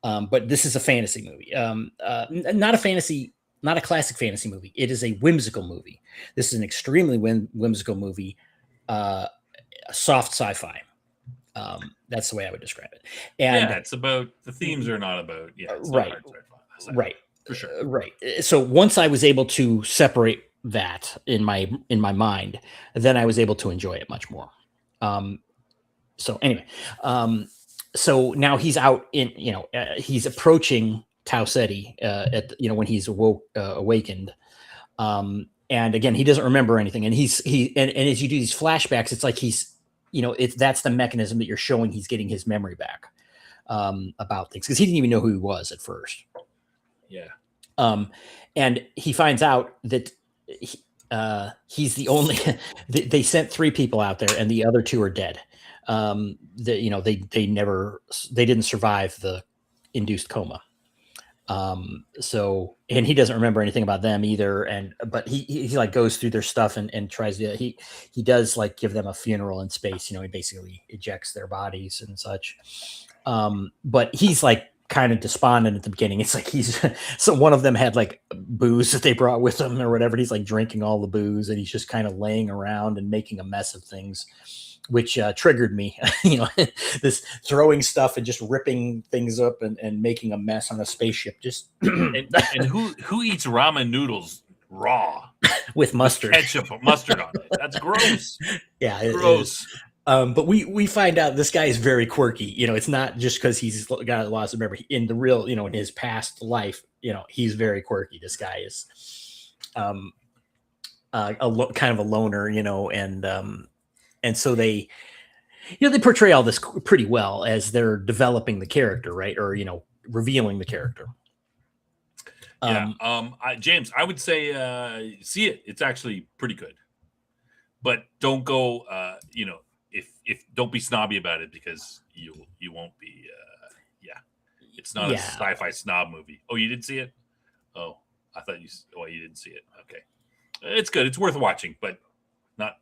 but this is a fantasy movie. Not a classic fantasy movie. It is a whimsical movie. This is an extremely whimsical movie, soft sci-fi. That's the way I would describe it. And it's about, the themes are not about, right. for sure. Right. So once I was able to separate that in my mind, then I was able to enjoy it much more. Um, so anyway, um, so now he's out in, he's approaching Tau Ceti when he's awakened. And again, he doesn't remember anything. And and as you do these flashbacks, it's like that's the mechanism that you're showing he's getting his memory back about things, because he didn't even know who he was at first. Yeah. And he finds out that he's the only. They sent 3 people out there, and the other 2 are dead. They didn't survive the induced coma. And he doesn't remember anything about them either. But he like goes through their stuff and tries to, he does like give them a funeral in space. He basically ejects their bodies and such. But he's like kind of despondent at the beginning. It's like so one of them had like booze that they brought with them or whatever. And he's like drinking all the booze, and he's just kind of laying around and making a mess of things, which triggered me. This throwing stuff and just ripping things up and making a mess on a spaceship. Just and who eats ramen noodles raw with mustard, ketchup, mustard on it? That's gross. Yeah, gross. But we find out this guy is very quirky. It's not just because he's got a loss of memory. In the real, in his past life, he's very quirky. This guy is kind of a loner, and so they portray all this pretty well as they're developing the character, right? Or revealing the character. James, I would say see it. It's actually pretty good, but don't go. If don't be snobby about it, because you won't be. It's not a sci-fi snob movie. Oh, you didn't see it? Oh, I thought you didn't see it. Okay, it's good. It's worth watching, but not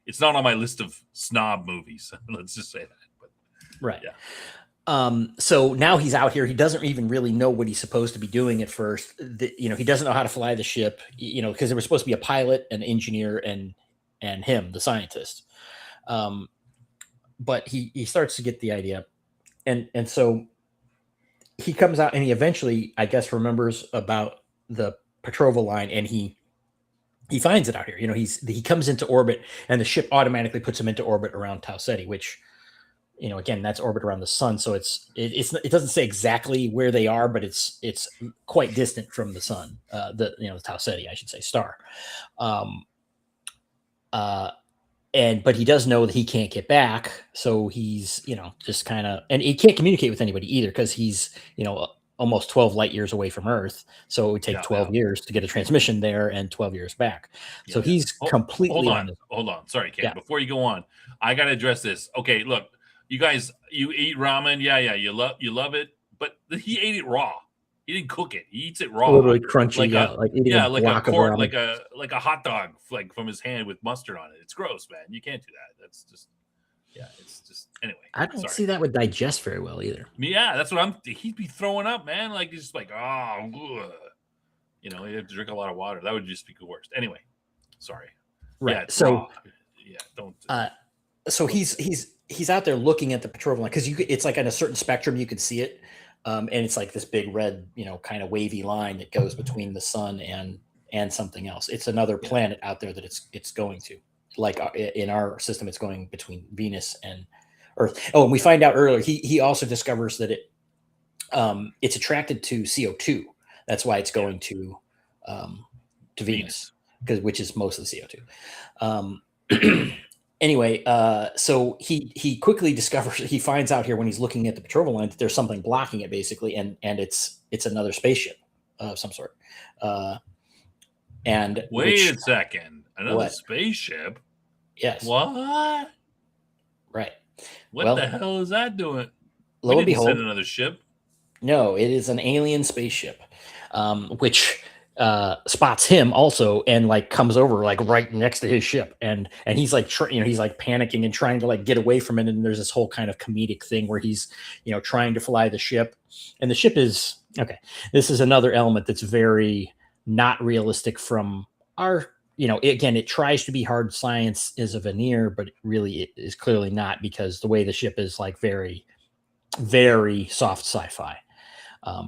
it's not on my list of snob movies. Let's just say that. But right. Yeah. So now he's out here. He doesn't even really know what he's supposed to be doing at first. He doesn't know how to fly the ship. Because there was supposed to be a pilot, an engineer, and him, the scientist. But he starts to get the idea, and so he comes out, and he eventually, I guess, remembers about the Petrova line, and he finds it out here. He comes into orbit, and the ship automatically puts him into orbit around Tau Ceti, which, again, that's orbit around the sun. So it doesn't say exactly where they are, but it's quite distant from the sun. The Tau Ceti, I should say, star. But he does know that he can't get back. So he's, just kind of, and he can't communicate with anybody either, because he's, almost 12 light years away from Earth. So it would take 12 years to get a transmission there and 12 years back. So he's completely hold on. Sorry, Ken. Yeah. Before you go on, I got to address this. Okay, look, you guys, you eat ramen. Yeah. You love it, but he ate it raw. He didn't cook it. He eats it raw. A little bit crunchy. Like a hot dog, like from his hand with mustard on it. It's gross, man. You can't do that. That's just, it's just, anyway. I don't see that would digest very well either. Yeah, that's what he'd be throwing up, man. Like, he's just like, he'd have to drink a lot of water. That would just be the worst. Anyway, sorry. Right. Yeah, so, don't. So he's out there looking at the Petrova line, because it's like on a certain spectrum, you could see it. And it's like this big red, kind of wavy line that goes between the sun and something else. It's another planet out there that it's going to. Like in our system, it's going between Venus and Earth. Oh, and we find out earlier, he also discovers that it's attracted to CO2. That's why it's going to Venus, which is most of the CO2. Anyway, so he quickly discovers, he finds out here when he's looking at the Petrova line that there's something blocking it, basically, and it's another spaceship of some sort. And wait a second, another spaceship? Yes. What? Right. What the hell is that doing? Lo and behold, send another ship. No, it is an alien spaceship, which spots him also, and like comes over like right next to his ship, and he's like he's like panicking and trying to like get away from it, and there's this whole kind of comedic thing where he's trying to fly the ship, and the ship is okay. This is another element that's very not realistic from our. Again, it tries to be hard science as a veneer, but really it is clearly not, because the way the ship is like very, very soft sci-fi,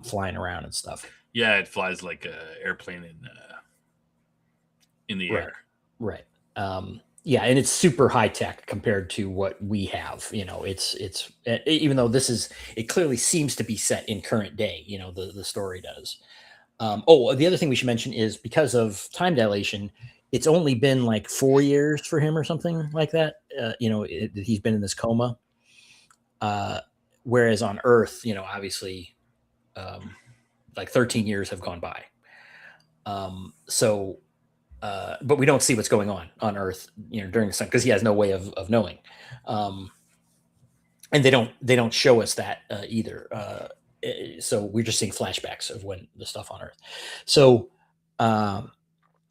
flying around and stuff. Yeah, it flies like a airplane in the Right. air. Right. Yeah, and it's super high tech compared to what we have. Even though it clearly seems to be set in current day. The story does. The other thing we should mention is because of time dilation, it's only been like 4 years for him or something like that. He's been in this coma. Uh, Whereas on Earth, obviously, um, like 13 years have gone by. But we don't see what's going on Earth, during this time because he has no way of knowing. Um, and they don't show us that either. So we're just seeing flashbacks of when the stuff on Earth. So, um,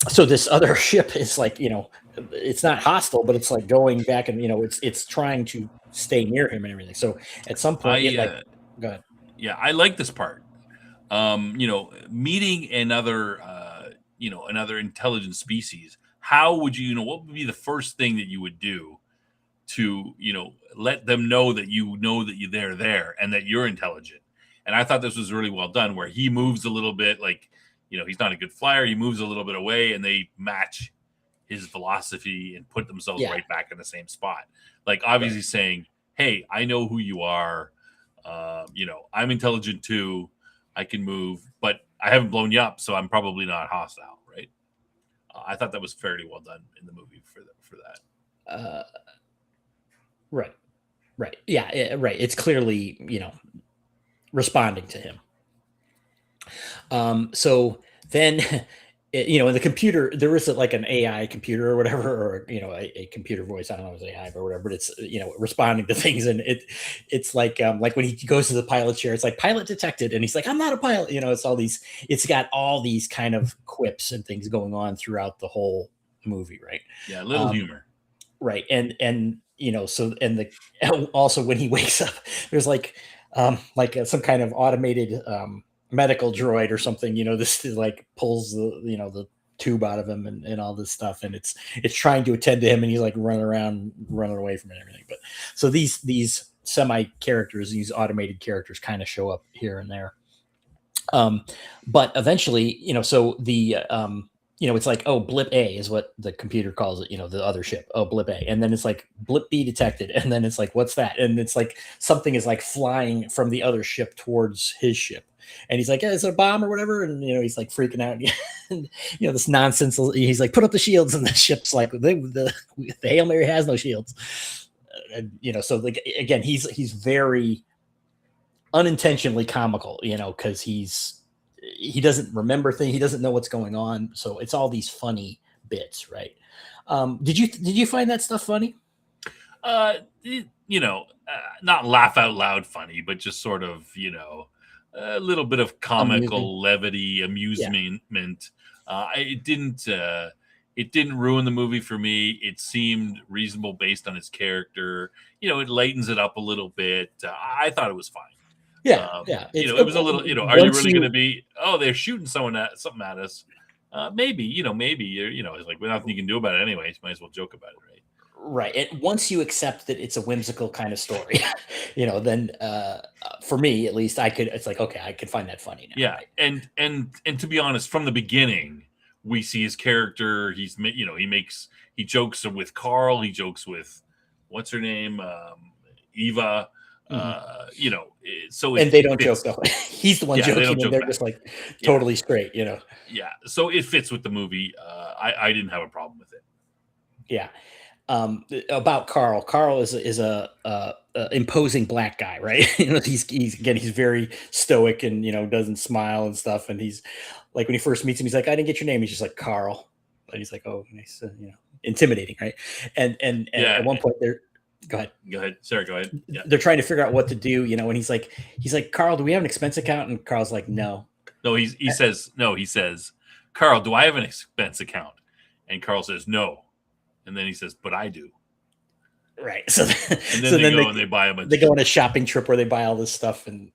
so this other ship is like, it's not hostile, but it's like going back and it's trying to stay near him and everything. So at some point, it I like, go ahead. Yeah, I like this part. Meeting another intelligent species. How would what would be the first thing that you would do to, let them know that they're there and that you're intelligent? And I thought this was really well done, where he moves a little bit, like, he's not a good flyer. He moves a little bit away, and they match his velocity and put themselves Yeah. right back in the same spot. Like, Right. obviously saying, "Hey, I know who you are. I'm intelligent too. I can move, but I haven't blown you up, so I'm probably not hostile." Right? I thought that was fairly well done in the movie for that. Uh, right. Right. Yeah. Right. It's clearly, responding to him. So then, in the computer, there is like an AI computer or whatever, or a computer voice. I don't know if it's AI or whatever, but it's responding to things, and it's like when he goes to the pilot chair, it's like pilot detected, and he's like, I'm not a pilot. It's got all these kind of quips and things going on throughout the whole movie, right? Yeah, a little humor. Right, and so and the also when he wakes up, there's some kind of automated medical droid or something. This like pulls the tube out of him and all this stuff, and it's trying to attend to him, and he's like running around, running away from it and everything. But so these semi characters, these automated characters, kind of show up here and there. But eventually, so it's like, oh, blip A is what the computer calls it, the other ship. Oh, blip A. And then it's like blip B detected. And then it's like, what's that? And it's like something is like flying from the other ship towards his ship. And he's like, yeah, is it a bomb or whatever? And, he's like freaking out. And, this nonsense. He's like, put up the shields. And the ship's like, the Hail Mary has no shields. So like, again, he's very unintentionally comical, because he doesn't remember things, he doesn't know what's going on, so it's all these funny bits, right? Did you find that stuff funny? Not laugh out loud funny, but just sort of, a little bit of comical Amusing. levity, Yeah. amusement. It didn't ruin the movie for me. It seemed reasonable based on his character. It lightens it up a little bit. I thought it was fine. Yeah. It was a little, are you Once really going to you be, oh, they're shooting something at us. Maybe you're, it's like, well, nothing you can do about it anyways. Might as well joke about it. Right. Right. And once you accept that it's a whimsical kind of story, then for me at least, it's like, okay, I could find that funny now. Yeah. Right? And to be honest, from the beginning, we see his character. He jokes with Carl. He jokes with, what's her name? Eva. So and they don't joke though. He's the one joking, and they're back. just like totally straight, Yeah. So it fits with the movie. I didn't have a problem with it. Yeah. About Carl. Carl is a imposing black guy, right? He's very stoic and doesn't smile and stuff. And he's like, when he first meets him, he's like, I didn't get your name. He's just like, Carl, and he's like, oh, nice, intimidating, right? And at one point they're go ahead. Sarah, go ahead. Yeah. They're trying to figure out what to do, and he's like, Carl, do we have an expense account? And Carl's like, no. No, he says, Carl, do I have an expense account? And Carl says, no. And then he says, but I do. Right. So and then they buy a bunch. They go on a shopping trip where they buy all this stuff and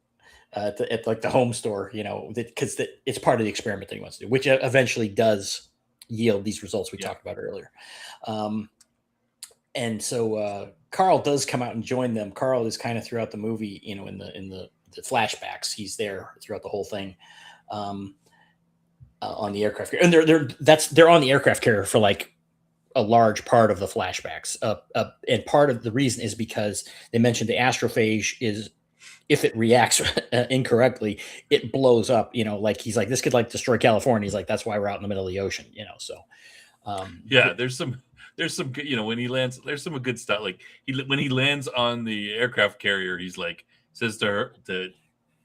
at like the home store, because it's part of the experiment that he wants to do, which eventually does yield these results we talked about earlier. And so Carl does come out and join them. Carl is kind of throughout the movie, in the flashbacks, he's there throughout the whole thing. on the aircraft carrier. And they're on the aircraft carrier for like a large part of the flashbacks. And part of the reason is because they mentioned the astrophage is, if it reacts incorrectly, it blows up. Like he's like, this could like destroy California. He's like, that's why we're out in the middle of the ocean. So there's some when he lands, there's some good stuff. Like when he lands on the aircraft carrier, he's like, says to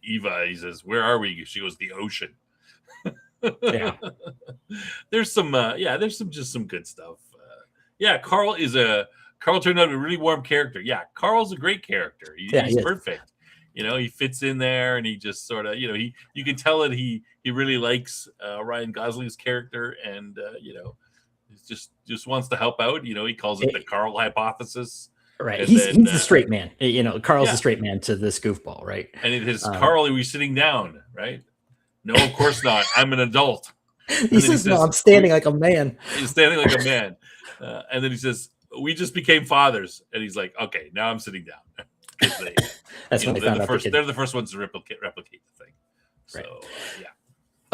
Eva, he says, "Where are we?" She goes, "The ocean." Yeah. There's some just some good stuff. Carl turned out a really warm character. Yeah, Carl's a great character. He's perfect. He fits in there, and he just sort of, you can tell that he really likes Ryan Gosling's character, and he just wants to help out. He calls it the Carl hypothesis. Right. He's the straight man. Carl's the straight man to this goofball, right? And it is, Carl, are we sitting down? Right? No, of course not. I'm an adult. He says, "No, I'm standing like a man." He's standing like a man. And then he says, "We just became fathers." And he's like, "Okay, now I'm sitting down." That's when they're the first ones to replicate the thing. So, right.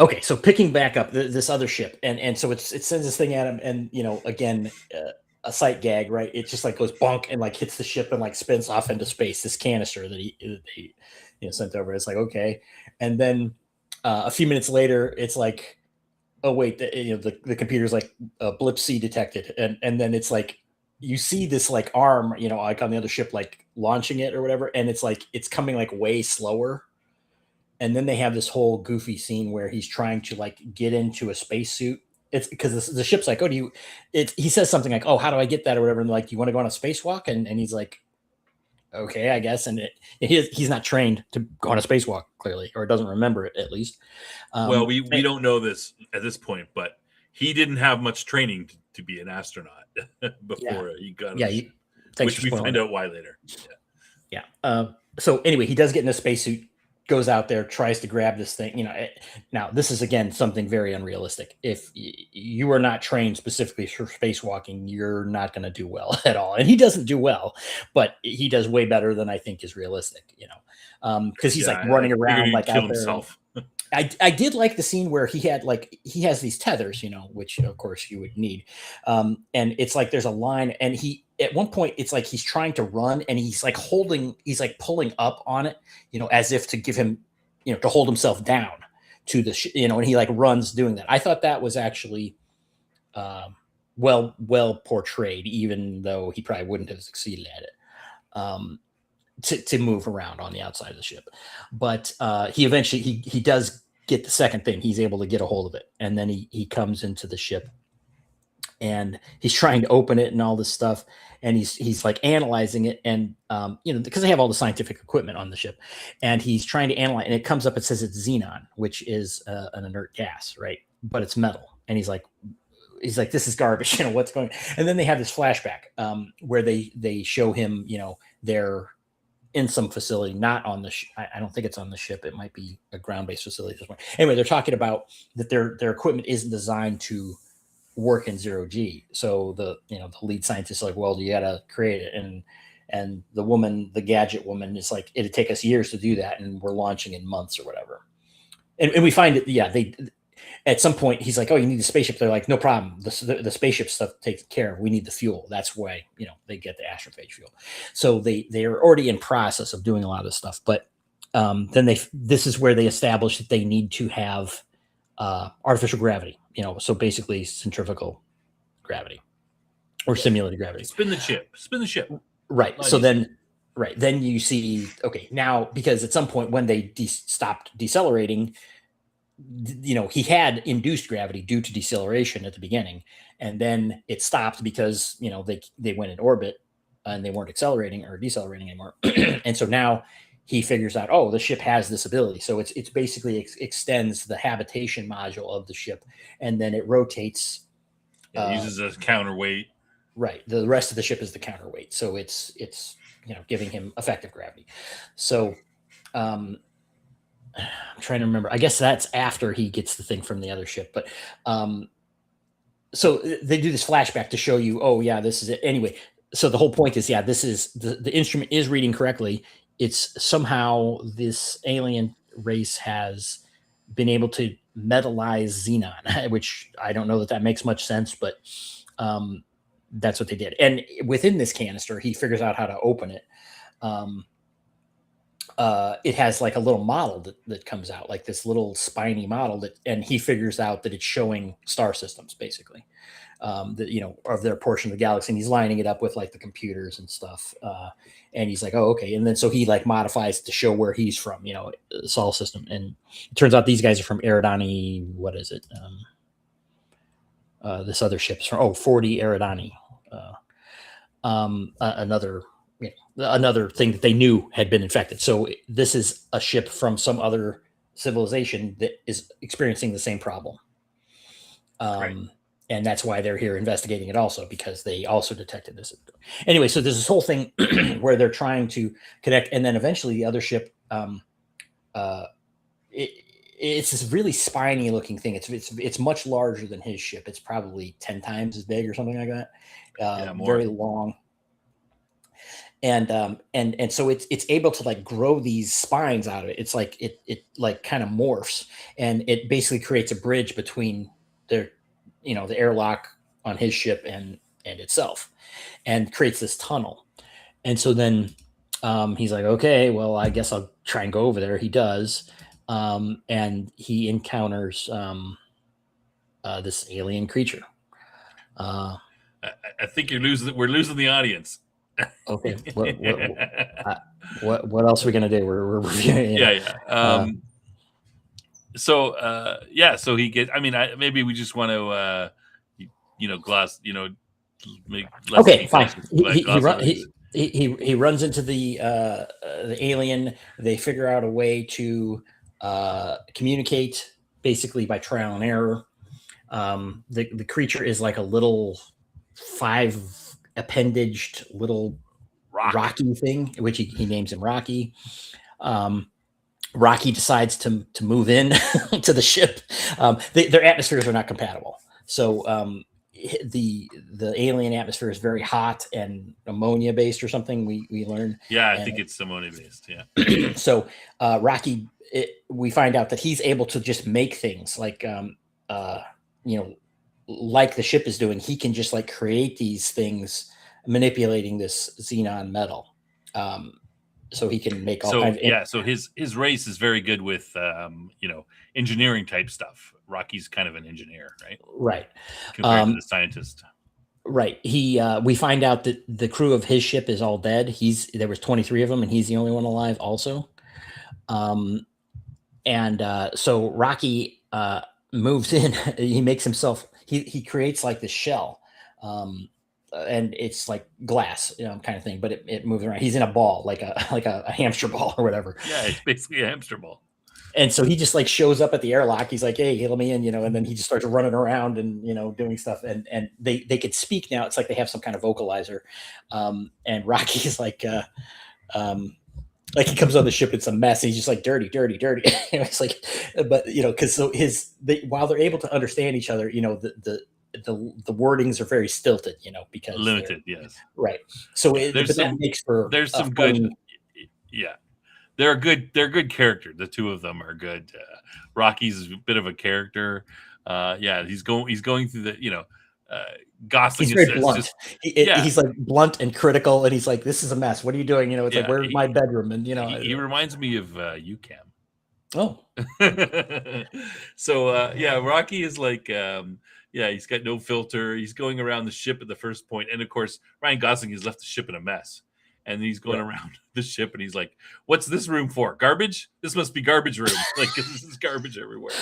Okay, so picking back up this other ship, and so it sends this thing at him, and again, a sight gag, right? It just like goes bonk and like hits the ship and like spins off into space. This canister that he sent over. It's like, okay, and then a few minutes later, it's like, oh wait, the computer's like blip C detected, and then it's like you see this like arm, like on the other ship, like launching it or whatever, and it's like it's coming like way slower. And then they have this whole goofy scene where he's trying to like get into a spacesuit. It's because the ship's like, "Oh, he says something like, 'Oh, how do I get that?' or whatever." And like, "You want to go on a spacewalk?" And he's like, "Okay, I guess." And he's not trained to go on a spacewalk, clearly, or doesn't remember it at least. Well, we don't know this at this point, but he didn't have much training to be an astronaut before he got on which we find out why later. Yeah. So anyway, he does get in a spacesuit, goes out there, tries to grab this thing. Now this is again something very unrealistic. If you are not trained specifically for spacewalking, you're not going to do well at all. And he doesn't do well, but he does way better than I think is realistic. Because he's like running around like out there. Himself. I did like the scene where he has these tethers, which of course you would need. And it's like there's a line, and at one point it's like he's trying to run, and he's like pulling up on it, as if to give him, to hold himself down to the, and he like runs doing that. I thought that was actually well portrayed, even though he probably wouldn't have succeeded at it. To move around on the outside of the ship, but he eventually he does get the second thing. He's able to get a hold of it, and then he comes into the ship, and he's trying to open it and all this stuff, and he's like analyzing it, and because they have all the scientific equipment on the ship, and he's trying to analyze, and it comes up, it says it's xenon, which is an inert gas, right? But it's metal, and he's like, this is garbage, what's going on? And then they have this flashback where they show him, they're in some facility, not on the I don't think it's on the ship. It might be a ground-based facility at this point. Anyway, they're talking about that their equipment isn't designed to work in 0G. So the lead scientist is like, well, you got to create it. And the gadget woman is like, it'd take us years to do that, and we're launching in months or whatever. And we find it, they at some point he's like, "Oh, you need the spaceship." They're like, "No problem. The spaceship stuff takes care of. We need the fuel." That's why they get the astrophage fuel. So they are already in process of doing a lot of stuff. But then this is where they establish that they need to have artificial gravity. So basically centrifugal gravity or simulated gravity. Spin the ship. Right. So then you see, okay, now because at some point when they stopped decelerating, he had induced gravity due to deceleration at the beginning, and then it stopped because they went in orbit and they weren't accelerating or decelerating anymore. And so now he figures out, oh, the ship has this ability. So it's basically extends the habitation module of the ship, and then it rotates. It uses a counterweight. Right. The rest of the ship is the counterweight. So it's giving him effective gravity. So I'm trying to remember. I guess that's after he gets the thing from the other ship. But so they do this flashback to show you, oh, yeah, this is it. Anyway, so the whole point is, this is the instrument is reading correctly. It's somehow this alien race has been able to metallize xenon, which I don't know that makes much sense, but that's what they did. And within this canister, he figures out how to open it. It has like a little model that comes out, like this little spiny model and he figures out that it's showing star systems, basically, that, of their portion of the galaxy. And he's lining it up with like the computers and stuff. And he's like, oh, okay. And then so he like modifies to show where he's from, the Sol system. And it turns out these guys are from Eridani. What is it? This other ship's from 40 Eridani. Another thing that they knew had been infected. So this is a ship from some other civilization that is experiencing the same problem. Right. And that's why they're here investigating it also, because they also detected this. Anyway, so there's this whole thing where they're trying to connect. And then eventually the other ship, it's this really spiny looking thing. It's much larger than his ship. It's probably 10 times as big or something like that. Very long. And so it's able to like grow these spines out of it. It's like it like kind of morphs, and it basically creates a bridge between the airlock on his ship and itself, and creates this tunnel. And so then he's like, okay, well, I guess I'll try and go over there. He does, and he encounters this alien creature. I think we're losing the audience. Okay. What else are we gonna do? We're reviewing. Yeah. So he gets. I mean, maybe we just want to, gloss. Make less. Okay, fine. He runs into the alien. They figure out a way to communicate basically by trial and error. The creature is like a little 5 appendaged little Rocky thing, which he names him Rocky. Rocky decides to move in to the ship. Their atmospheres are not compatible. So the alien atmosphere is very hot and ammonia based or something. We learned. Yeah, I think it's ammonia based. Yeah. So Rocky, we find out that he's able to just make things like like the ship is doing. He can just like create these things, manipulating this xenon metal. So he can make all kinds of. So his race is very good with engineering type stuff. Rocky's kind of an engineer, right? Right. Compared to the scientist. Right. We find out that the crew of his ship is all dead. There was 23 of them, and he's the only one alive also. So Rocky moves in. He makes himself. He creates like this shell, and it's like glass, kind of thing, but it moves around. He's in a ball, like a hamster ball or whatever. Yeah, it's basically a hamster ball. And so he just like shows up at the airlock. He's like, "Hey, let me in," and then he just starts running around and doing stuff. And they could speak now. It's like they have some kind of vocalizer. And Rocky is like he comes on the ship, it's a mess. He's just like dirty. It's like, but because while they're able to understand each other, the wordings are very stilted, because limited. Yes, right. So that makes for some good. Yeah, they're good character. The two of them are good. Rocky's a bit of a character. He's going through the Gosling. He's very blunt. He's like blunt and critical, and he's like, "This is a mess. What are you doing?" It's like, "Where's my bedroom?" And he reminds me of UCAM. Oh, so Rocky is like, he's got no filter. He's going around the ship at the first point, and of course, Ryan Gosling has left the ship in a mess, and he's going around the ship, and he's like, "What's this room for? Garbage? This must be garbage room. Like this is garbage everywhere."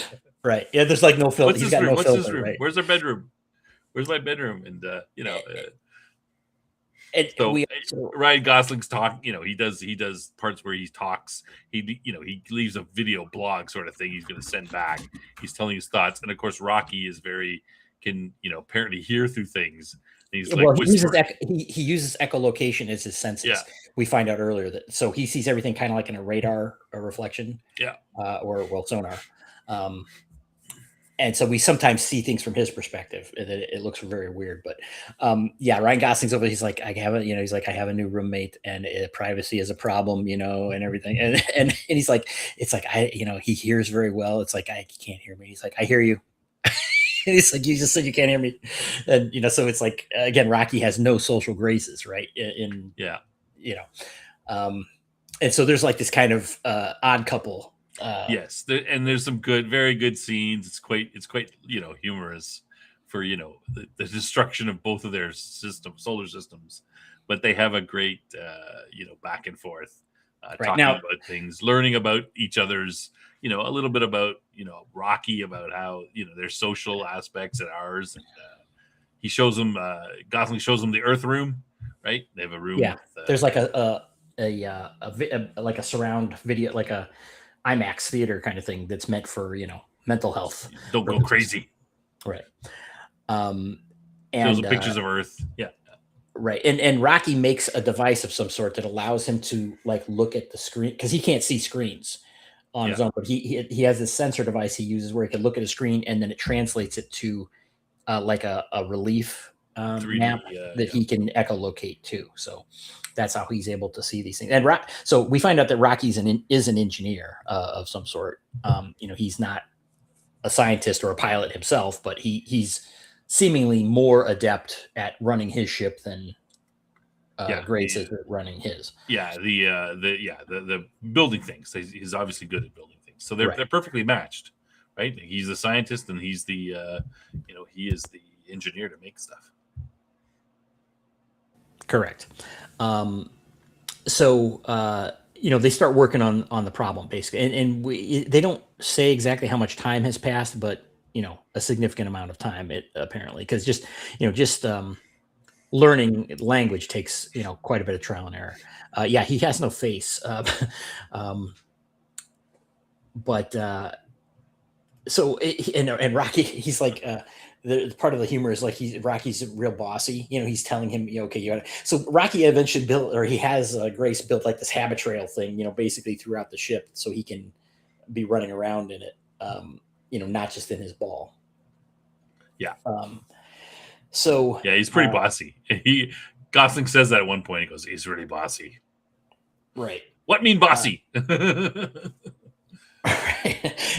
Right? Yeah, there's like no filter. What's this room? Right? Where's our bedroom? Where's my bedroom? And Ryan Gosling's talking. He does parts where he talks. He leaves a video blog sort of thing. He's going to send back. He's telling his thoughts, and of course, Rocky is can apparently hear through things. And he's he uses echolocation as his senses. Yeah. We find out earlier that so he sees everything kind of like in a radar or reflection. Yeah. Or sonar. and so we sometimes see things from his perspective. It looks very weird, but yeah, Ryan Gosling's over. He's like, I have a, he's like, I have a new roommate, and privacy is a problem, and everything. And he's like, it's like he hears very well. It's like he can't hear me. He's like, I hear you. And he's like, you just said you can't hear me, and so it's like again, Rocky has no social graces, right? Yeah, and so there's like this kind of odd couple. Yes, and there's some very good scenes. It's quite humorous for the destruction of both of their solar systems, but they have a great back and forth talking about things, learning about each other's a little bit about Rocky, about how their social aspects and ours, and he shows them Gosling shows them the Earth room, right? They have a room. Yeah, there's like like a surround video, like a IMAX theater kind of thing that's meant for mental health. Don't go crazy, right? And shows pictures of Earth, yeah, right. And Rocky makes a device of some sort that allows him to like look at the screen because he can't see screens on his own, but he has this sensor device he uses where he can look at a screen and then it translates it to like a relief 3D, map that he can echolocate too. So that's how he's able to see these things. And so we find out that Rocky's is an engineer of some sort. He's not a scientist or a pilot himself, but he's seemingly more adept at running his ship than Grace is at running his. Yeah, the building things. He's obviously good at building things. So they're perfectly matched, right? He's a scientist and he's the he is the engineer to make stuff. Correct. So they start working on the problem basically, and they don't say exactly how much time has passed, but a significant amount of time apparently, because just learning language takes quite a bit of trial and error. He has no face, but and Rocky, he's like. The part of the humor is like Rocky's real bossy. He's telling him, okay, you got to. So Rocky eventually he has Grace built like this habit trail thing, basically throughout the ship, so he can be running around in it, not just in his ball. Yeah. So yeah, he's pretty bossy. Gosling says that at one point. He goes, "He's really bossy." Right. What mean bossy?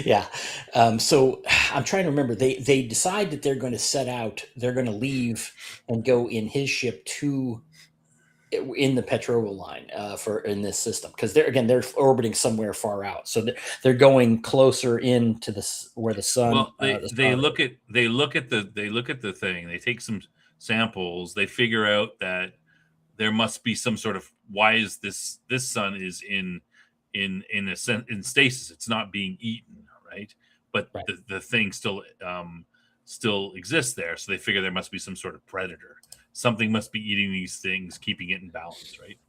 Yeah. So I'm trying to remember. They decide that they're going to set out. They're going to leave and go in his ship in the Petrova line in this system, because they're orbiting somewhere far out. So they're going closer into where the sun. Well, they look at the thing. They take some samples. They figure out that there must be some sort of why is this sun is in stasis. It's not being eaten, right? But the thing still exists there. So they figure there must be some sort of predator. Something must be eating these things, keeping it in balance, right?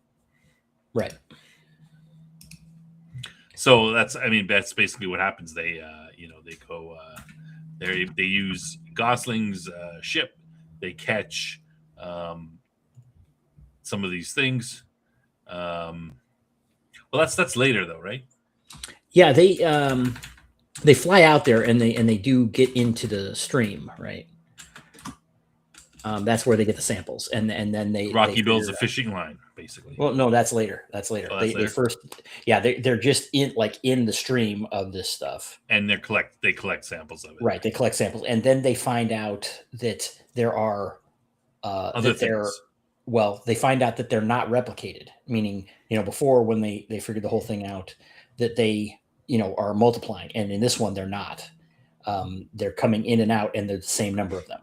Right. So that's basically what happens. They go they use Gosling's ship. They catch some of these things. Well, that's later though, right? Yeah, they fly out there and they do get into the stream, right? That's where they get the samples, and then Rocky builds a fishing line, basically. Well, no, that's later. Oh, they first, they're just in the stream of this stuff, and they collect samples of it. Right, they collect samples, and then they find out that there are other things. They find out that they're not replicated, meaning, before when they figured the whole thing out, that they, are multiplying. And in this one, they're not. They're coming in and out, and they're the same number of them.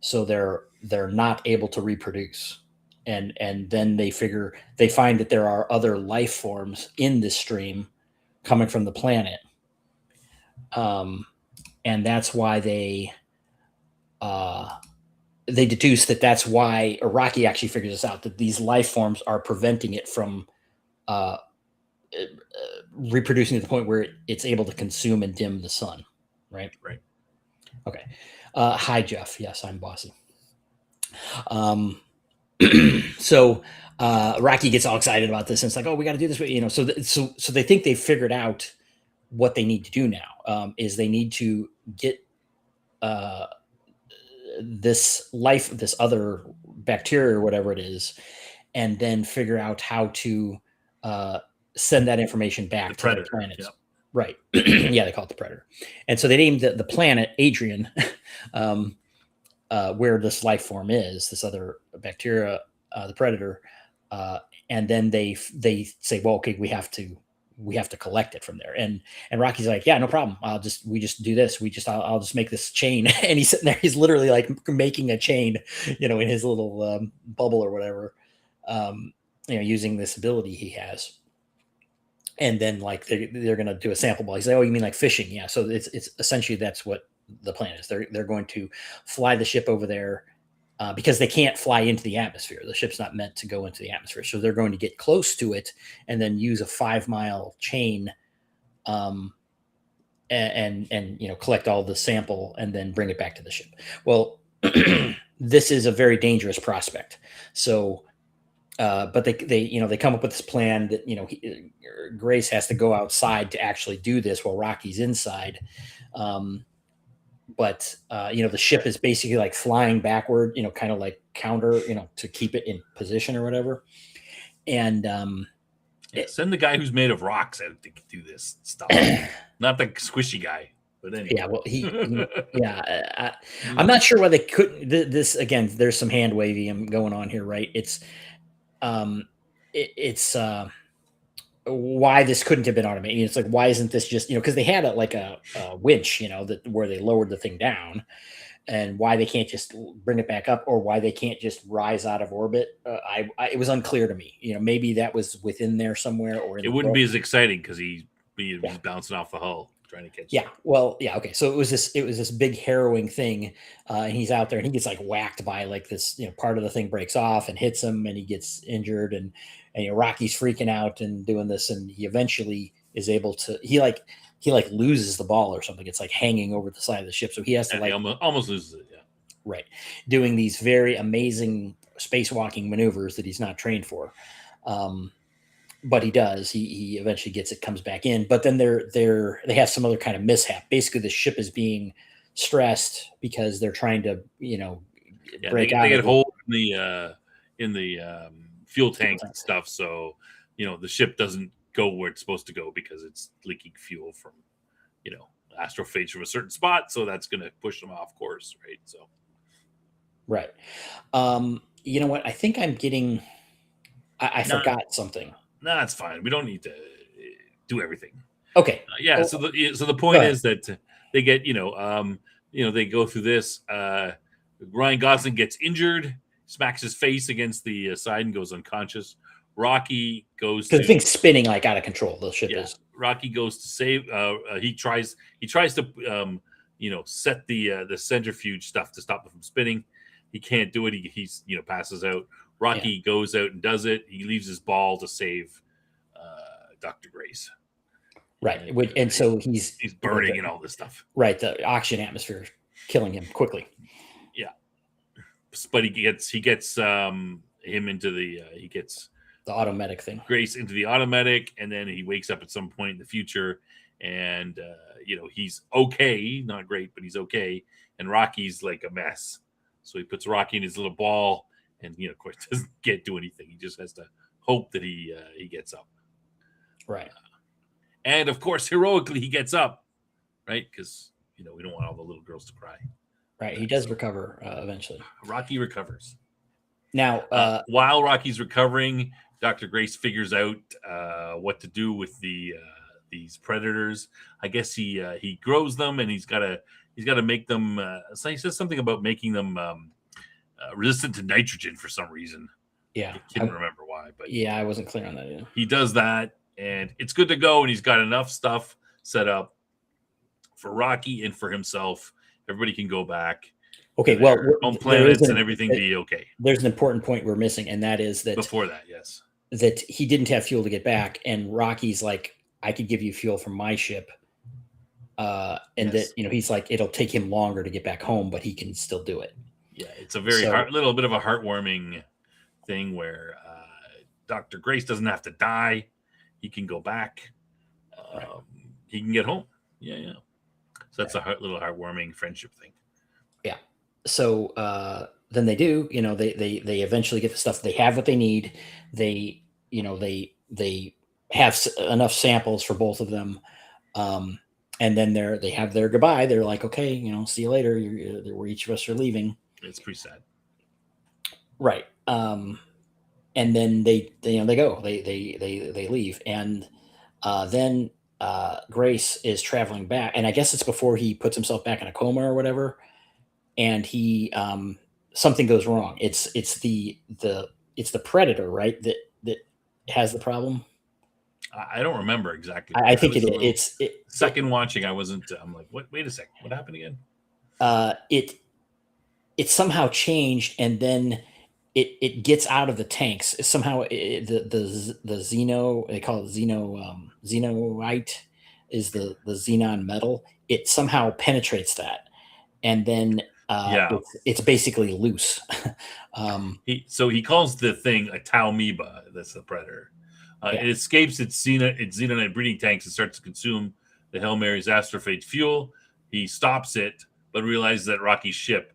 So they're not able to reproduce. And then they find that there are other life forms in this stream coming from the planet. And that's why they deduce that's why Rocky actually figures this out, that these life forms are preventing it from reproducing to the point where it's able to consume and dim the sun. Right. Okay. Hi, Jeff. Yes, I'm bossy. So Rocky gets all excited about this, and it's like, oh, we got to do this. So they think they've figured out what they need to do now. Is they need to get this other bacteria or whatever it is, and then figure out how to send that information back The to their Predator. planets. Yep. Right. Yeah, they call it the Predator. And so they named the planet Adrian, where this life form is, this other bacteria, the Predator. And then they say, well, okay, we have to collect it from there. And Rocky's like, yeah, no problem. We just do this. I'll just make this chain. And he's sitting there, he's literally like making a chain, in his little bubble or whatever, using this ability he has. And then like they're going to do a sample ball. He's like, oh, you mean like fishing? Yeah. So it's essentially that's what the plan is. They're going to fly the ship over there because they can't fly into the atmosphere. The ship's not meant to go into the atmosphere. So they're going to get close to it and then use a 5-mile chain and collect all the sample and then bring it back to the ship. Well, this is a very dangerous prospect. So but they come up with this plan that Grace has to go outside to actually do this while Rocky's inside. But the ship is basically like flying backward, kind of like counter, to keep it in position or whatever. And send the guy who's made of rocks out to do this stuff, not the squishy guy. But anyway. Yeah, well, I'm not sure why they couldn't. This again, there's some hand waving going on here, right? It's why this couldn't have been automated. It's like, why isn't this just, because they had a winch, where they lowered the thing down, and why they can't just bring it back up, or why they can't just rise out of orbit. It was unclear to me. Maybe that was within there somewhere, or it wouldn't be as exciting because he's bouncing off the hull trying to catch. Yeah. Well, yeah. Okay. So it was this big harrowing thing, and he's out there and he gets like whacked by like this, part of the thing breaks off and hits him and he gets injured, and Rocky's freaking out and doing this, and he eventually is able to, he loses the ball or something. It's like hanging over the side of the ship. So he has to he almost loses it. Yeah. Right. Doing these very amazing spacewalking maneuvers that he's not trained for. But he does. He eventually gets it, comes back in. But then they have some other kind of mishap. Basically, the ship is being stressed because they're trying to, break out. They get hold in the fuel tank and stuff. So, the ship doesn't go where it's supposed to go because it's leaking fuel from, astrophage from a certain spot. So that's going to push them off course, right? So, right. You know what? I think I'm getting. I forgot something. No, that's fine. We don't need to do everything. Okay. So the point is that they get, they go through this. Ryan Gosling gets injured, smacks his face against the side and goes unconscious. Rocky goes because the thing's spinning like out of control. The ship is. Rocky goes to save. He tries to set the centrifuge stuff to stop it from spinning. He can't do it. He's passes out. Rocky goes out and does it. He leaves his ball to save Dr. Grace. Right. And so he's burning and all this stuff. Right. The oxygen atmosphere killing him quickly. Yeah. But he gets him into he gets the automatic thing. Grace into the automatic, and then he wakes up at some point in the future, and he's okay, not great, but he's okay. And Rocky's like a mess. So he puts Rocky in his little ball. And of course, can't do anything. He just has to hope that he gets up. Right. And of course, heroically, he gets up. Right, because we don't want all the little girls to cry. Right. He does recover eventually. Rocky recovers. Now, while Rocky's recovering, Dr. Grace figures out what to do with these predators. I guess he grows them, and he's got to make them. So he says something about making them. Resistant to nitrogen for some reason. Yeah. I can't remember why, but yeah, I wasn't clear on that either. He does that, and it's good to go, and he's got enough stuff set up for Rocky and for himself. Everybody can go back. Okay, well, on planets and everything be okay. There's an important point we're missing, and that is that before that, yes, that he didn't have fuel to get back, and Rocky's like, I could give you fuel from my ship. And that he's like, it'll take him longer to get back home, but he can still do it. Yeah, it's a very little bit of a heartwarming thing where Dr. Grace doesn't have to die. He can go back. He can get home. Yeah. So that's a little heartwarming friendship thing. Yeah. So then they do, they eventually get the stuff. They have what they need. They have enough samples for both of them. And then they have their goodbye. They're like, okay, see you later. Where each of us are leaving. It's pretty sad. Right. And then they go, they leave. And then Grace is traveling back. And I guess it's before he puts himself back in a coma or whatever. And he something goes wrong. It's the predator, right? That has the problem. I don't remember exactly. I think it's second watching. I wasn't. I'm like, what? Wait a second. What happened again? It somehow changed, and then it gets out of the tanks. Somehow the Xeno, they call it Xenoite, is the xenon metal. It somehow penetrates that, and then it's basically loose. He calls the thing a Taumoeba. That's the predator. It escapes its xenonite breeding tanks and starts to consume the Hail Mary's astrophage fuel. He stops it, but realizes that Rocky's ship,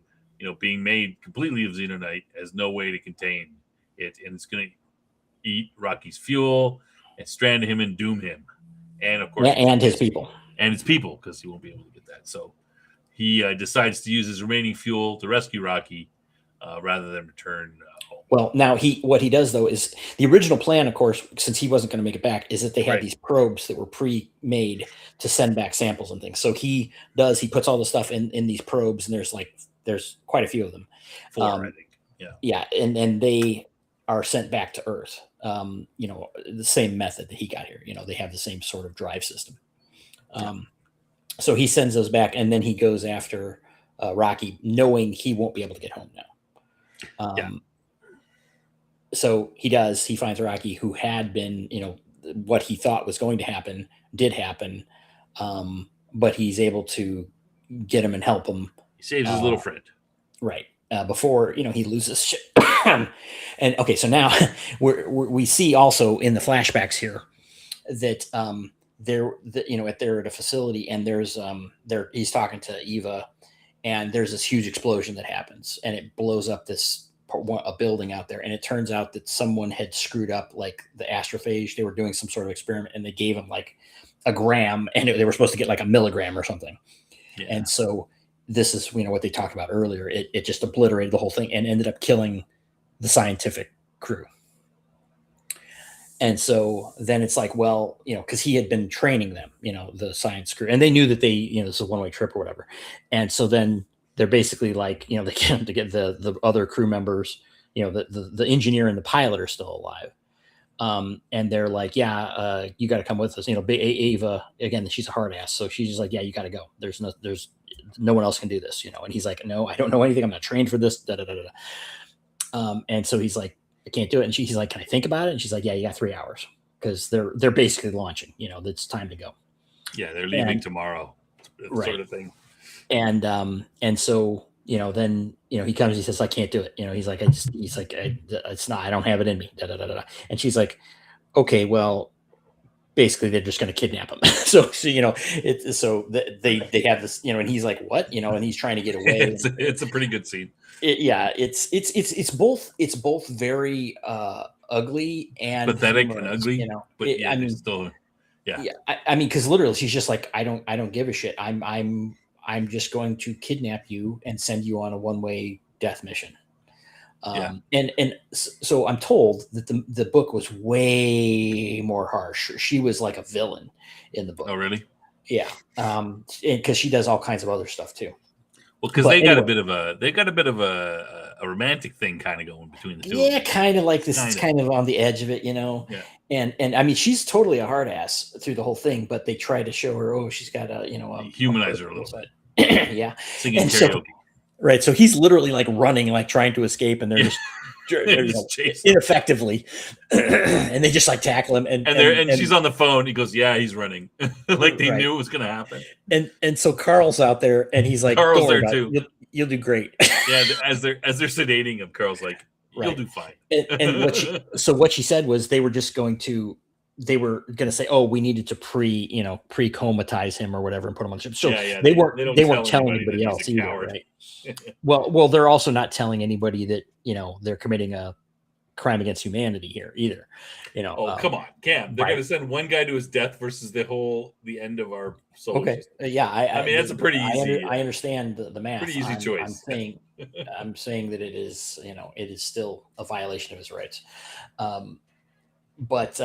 being made completely of xenonite, has no way to contain it, and it's going to eat Rocky's fuel and strand him and doom him, and of course, and his people, because he won't be able to get that. So he decides to use his remaining fuel to rescue Rocky rather than return home. Well, now what he does though is the original plan, of course, since he wasn't going to make it back, is that they had these probes that were pre-made to send back samples and things. So he puts all the stuff in these probes, and there's quite a few of them. 4, I think. Yeah. Yeah, and they are sent back to Earth. The same method that he got here. They have the same sort of drive system. So he sends those back, and then he goes after Rocky, knowing he won't be able to get home now. So he does. He finds Rocky, who had been, what he thought was going to happen did happen, but he's able to get him and help him. He saves his little friend. Right. Before, he loses shit. And okay, so now we see also in the flashbacks here that they're at a facility, and he's talking to Eva, and there's this huge explosion that happens, and it blows up a building out there, and it turns out that someone had screwed up like the astrophage. They were doing some sort of experiment, and they gave him like a gram, and they were supposed to get like a milligram or something. Yeah. And so this is what they talked about earlier. It just obliterated the whole thing and ended up killing the scientific crew. And so then it's like, well, because he had been training them, the science crew, and they knew that this is a one-way trip or whatever. And so then they're basically like, they get him to get the other crew members, the engineer and the pilot are still alive. And they're like, yeah, you got to come with us. Ava, again, she's a hard ass. So she's just like, yeah, you got to go. There's no one else can do this, and he's like, no, I don't know anything. I'm not trained for this. And so he's like, I can't do it. And he's like, can I think about it? And she's like, yeah, you got 3 hours, because they're basically launching, it's time to go. Yeah. They're leaving tomorrow, sort of thing. And so, then, he comes, he says, I can't do it. He's like, it's not, I don't have it in me. And she's like, okay, well, basically they're just going to kidnap him. so they have this, and he's like, what, and he's trying to get away. It's a pretty good scene. It's both very ugly and pathetic humorous, and ugly, but still, I mean, because literally she's just like, I don't give a shit. I'm just going to kidnap you and send you on a one-way death mission. And so I'm told that the book was way more harsh. She was like a villain in the book. Oh, really? Yeah. Because she does all kinds of other stuff too. Well, because they got a bit of a romantic thing kind of going between the two. Yeah, kind of like this. It's kind of on the edge of it, Yeah. And I mean, she's totally a hard ass through the whole thing, but they try to show her, she's got humanize her a little bit. Yeah. Singing karaoke. Right. So he's literally like running, like trying to escape, and they're just ineffectively, and they just like tackle him. And she's on the phone. He goes, yeah, he's running. Like they knew it was going to happen. And so Carl's out there, and he's like, Carl's there too. You'll do great. Yeah. As they're sedating him, Carl's like, you'll do fine. And what she said was they were just going to they were going to say, oh, we needed to pre-comatize him or whatever and put him on the ship. So Yeah. they don't weren't telling anybody anybody that else he's a either, coward. right? Well, they're also not telling anybody that, they're committing a crime against humanity here either. Oh, come on, Cam. They're right. going to send one guy to his death versus the end of our solar Okay. system. Yeah. I mean, that's a pretty easy. I understand the math. Pretty easy choice. I'm saying that it is, it is still a violation of his rights. But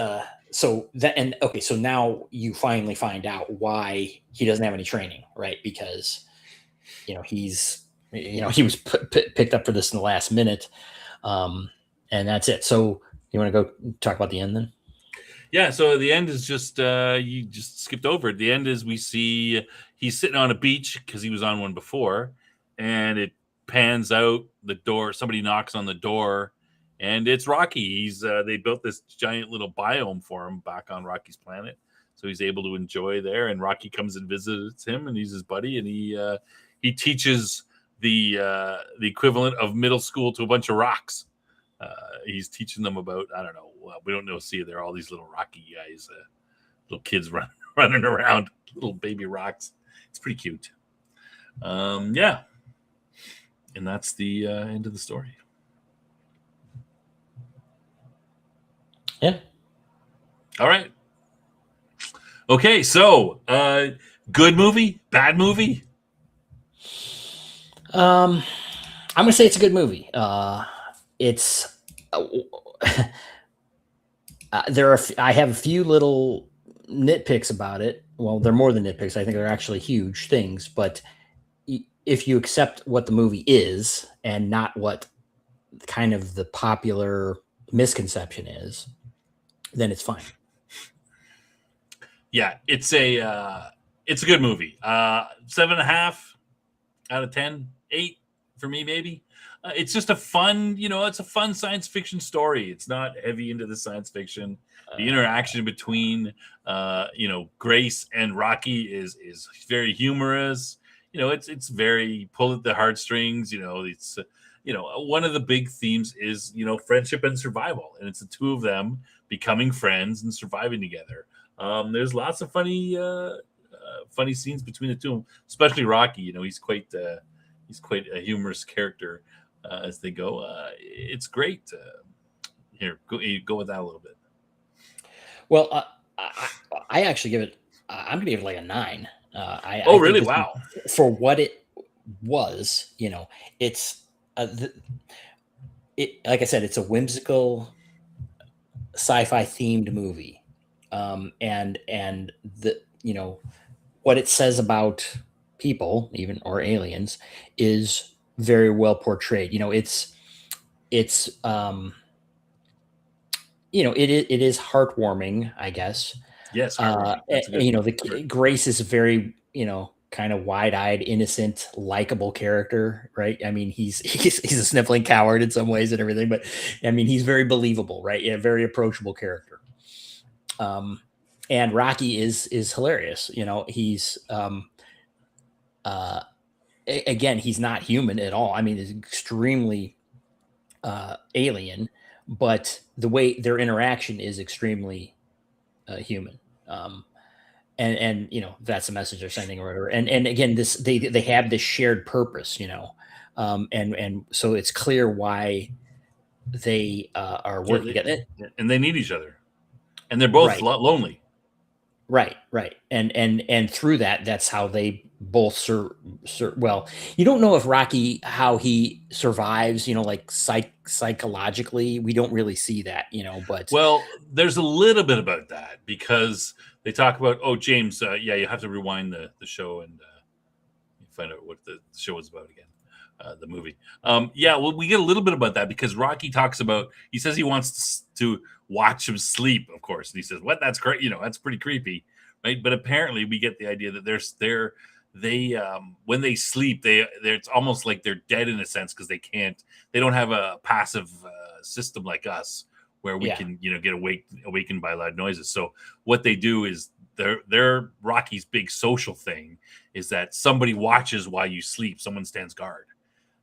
so that, and okay, so now you finally find out why he doesn't have any training, right? Because he was picked up for this in the last minute, and that's it. So you want to go talk about the end then? Yeah, so the end is just you just skipped over it. The end is we see he's sitting on a beach because he was on one before, and it pans out the door. Somebody knocks on the door, and it's Rocky. He's they built this giant little biome for him back on Rocky's planet, so he's able to enjoy there. And Rocky comes and visits him, and he's his buddy, and he teaches the equivalent of middle school to a bunch of rocks. He's teaching them about, I don't know, we don't know. See, there are all these little Rocky guys, little kids running around, little baby rocks. It's pretty cute. Yeah, and that's the end of the story. Yeah. All right. Okay, so good movie, bad movie. I'm gonna say it's a good movie. It's I have a few little nitpicks about it. Well, they're more than nitpicks. I think they're actually huge things. But if you accept what the movie is and not what kind of the popular misconception is, then it's fine. Yeah, it's a good movie. 7.5 out of 10, 8 for me, maybe. It's just a fun, it's a fun science fiction story. It's not heavy into the science fiction. The interaction between, Grace and Rocky is very humorous. It's very pull at the heartstrings. It's, one of the big themes is, friendship and survival. And it's the two of them becoming friends and surviving together. There's lots of funny scenes between the two of them, especially Rocky. He's quite a humorous character. As they go, it's great. Here, go with that a little bit. Well, I actually give it. I'm going to give it like a 9. Really? Wow! For what it was, it's like I said, it's a whimsical sci-fi themed movie, and the what it says about people, even or aliens, is very well portrayed. It is heartwarming, I guess. Yes. Grace is a very, kind of wide-eyed, innocent, likable character, right? I mean, he's a sniffling coward in some ways and everything, but I mean, he's very believable, right? Yeah, very approachable character. And Rocky is hilarious. He's again, he's not human at all. I mean, he's extremely alien, but the way their interaction is extremely human. And that's the message they're sending or whatever. And again, they have this shared purpose, and so it's clear why they are working together. And they need each other, and they're both lonely. Right. And through that's how they both well, you don't know if Rocky, how he survives, like psychologically, we don't really see that, but well, there's a little bit about that because they talk about, James, you have to rewind the show and find out what the show is about again. The movie. Well, we get a little bit about that because Rocky talks about, he says he wants to watch him sleep, of course. And he says, what? That's great. That's pretty creepy. Right. But apparently we get the idea that they when they sleep, it's almost like they're dead in a sense because they don't have a passive system like us where we can, get awakened by loud noises. So what they do is their Rocky's big social thing is that somebody watches while you sleep. Someone stands guard.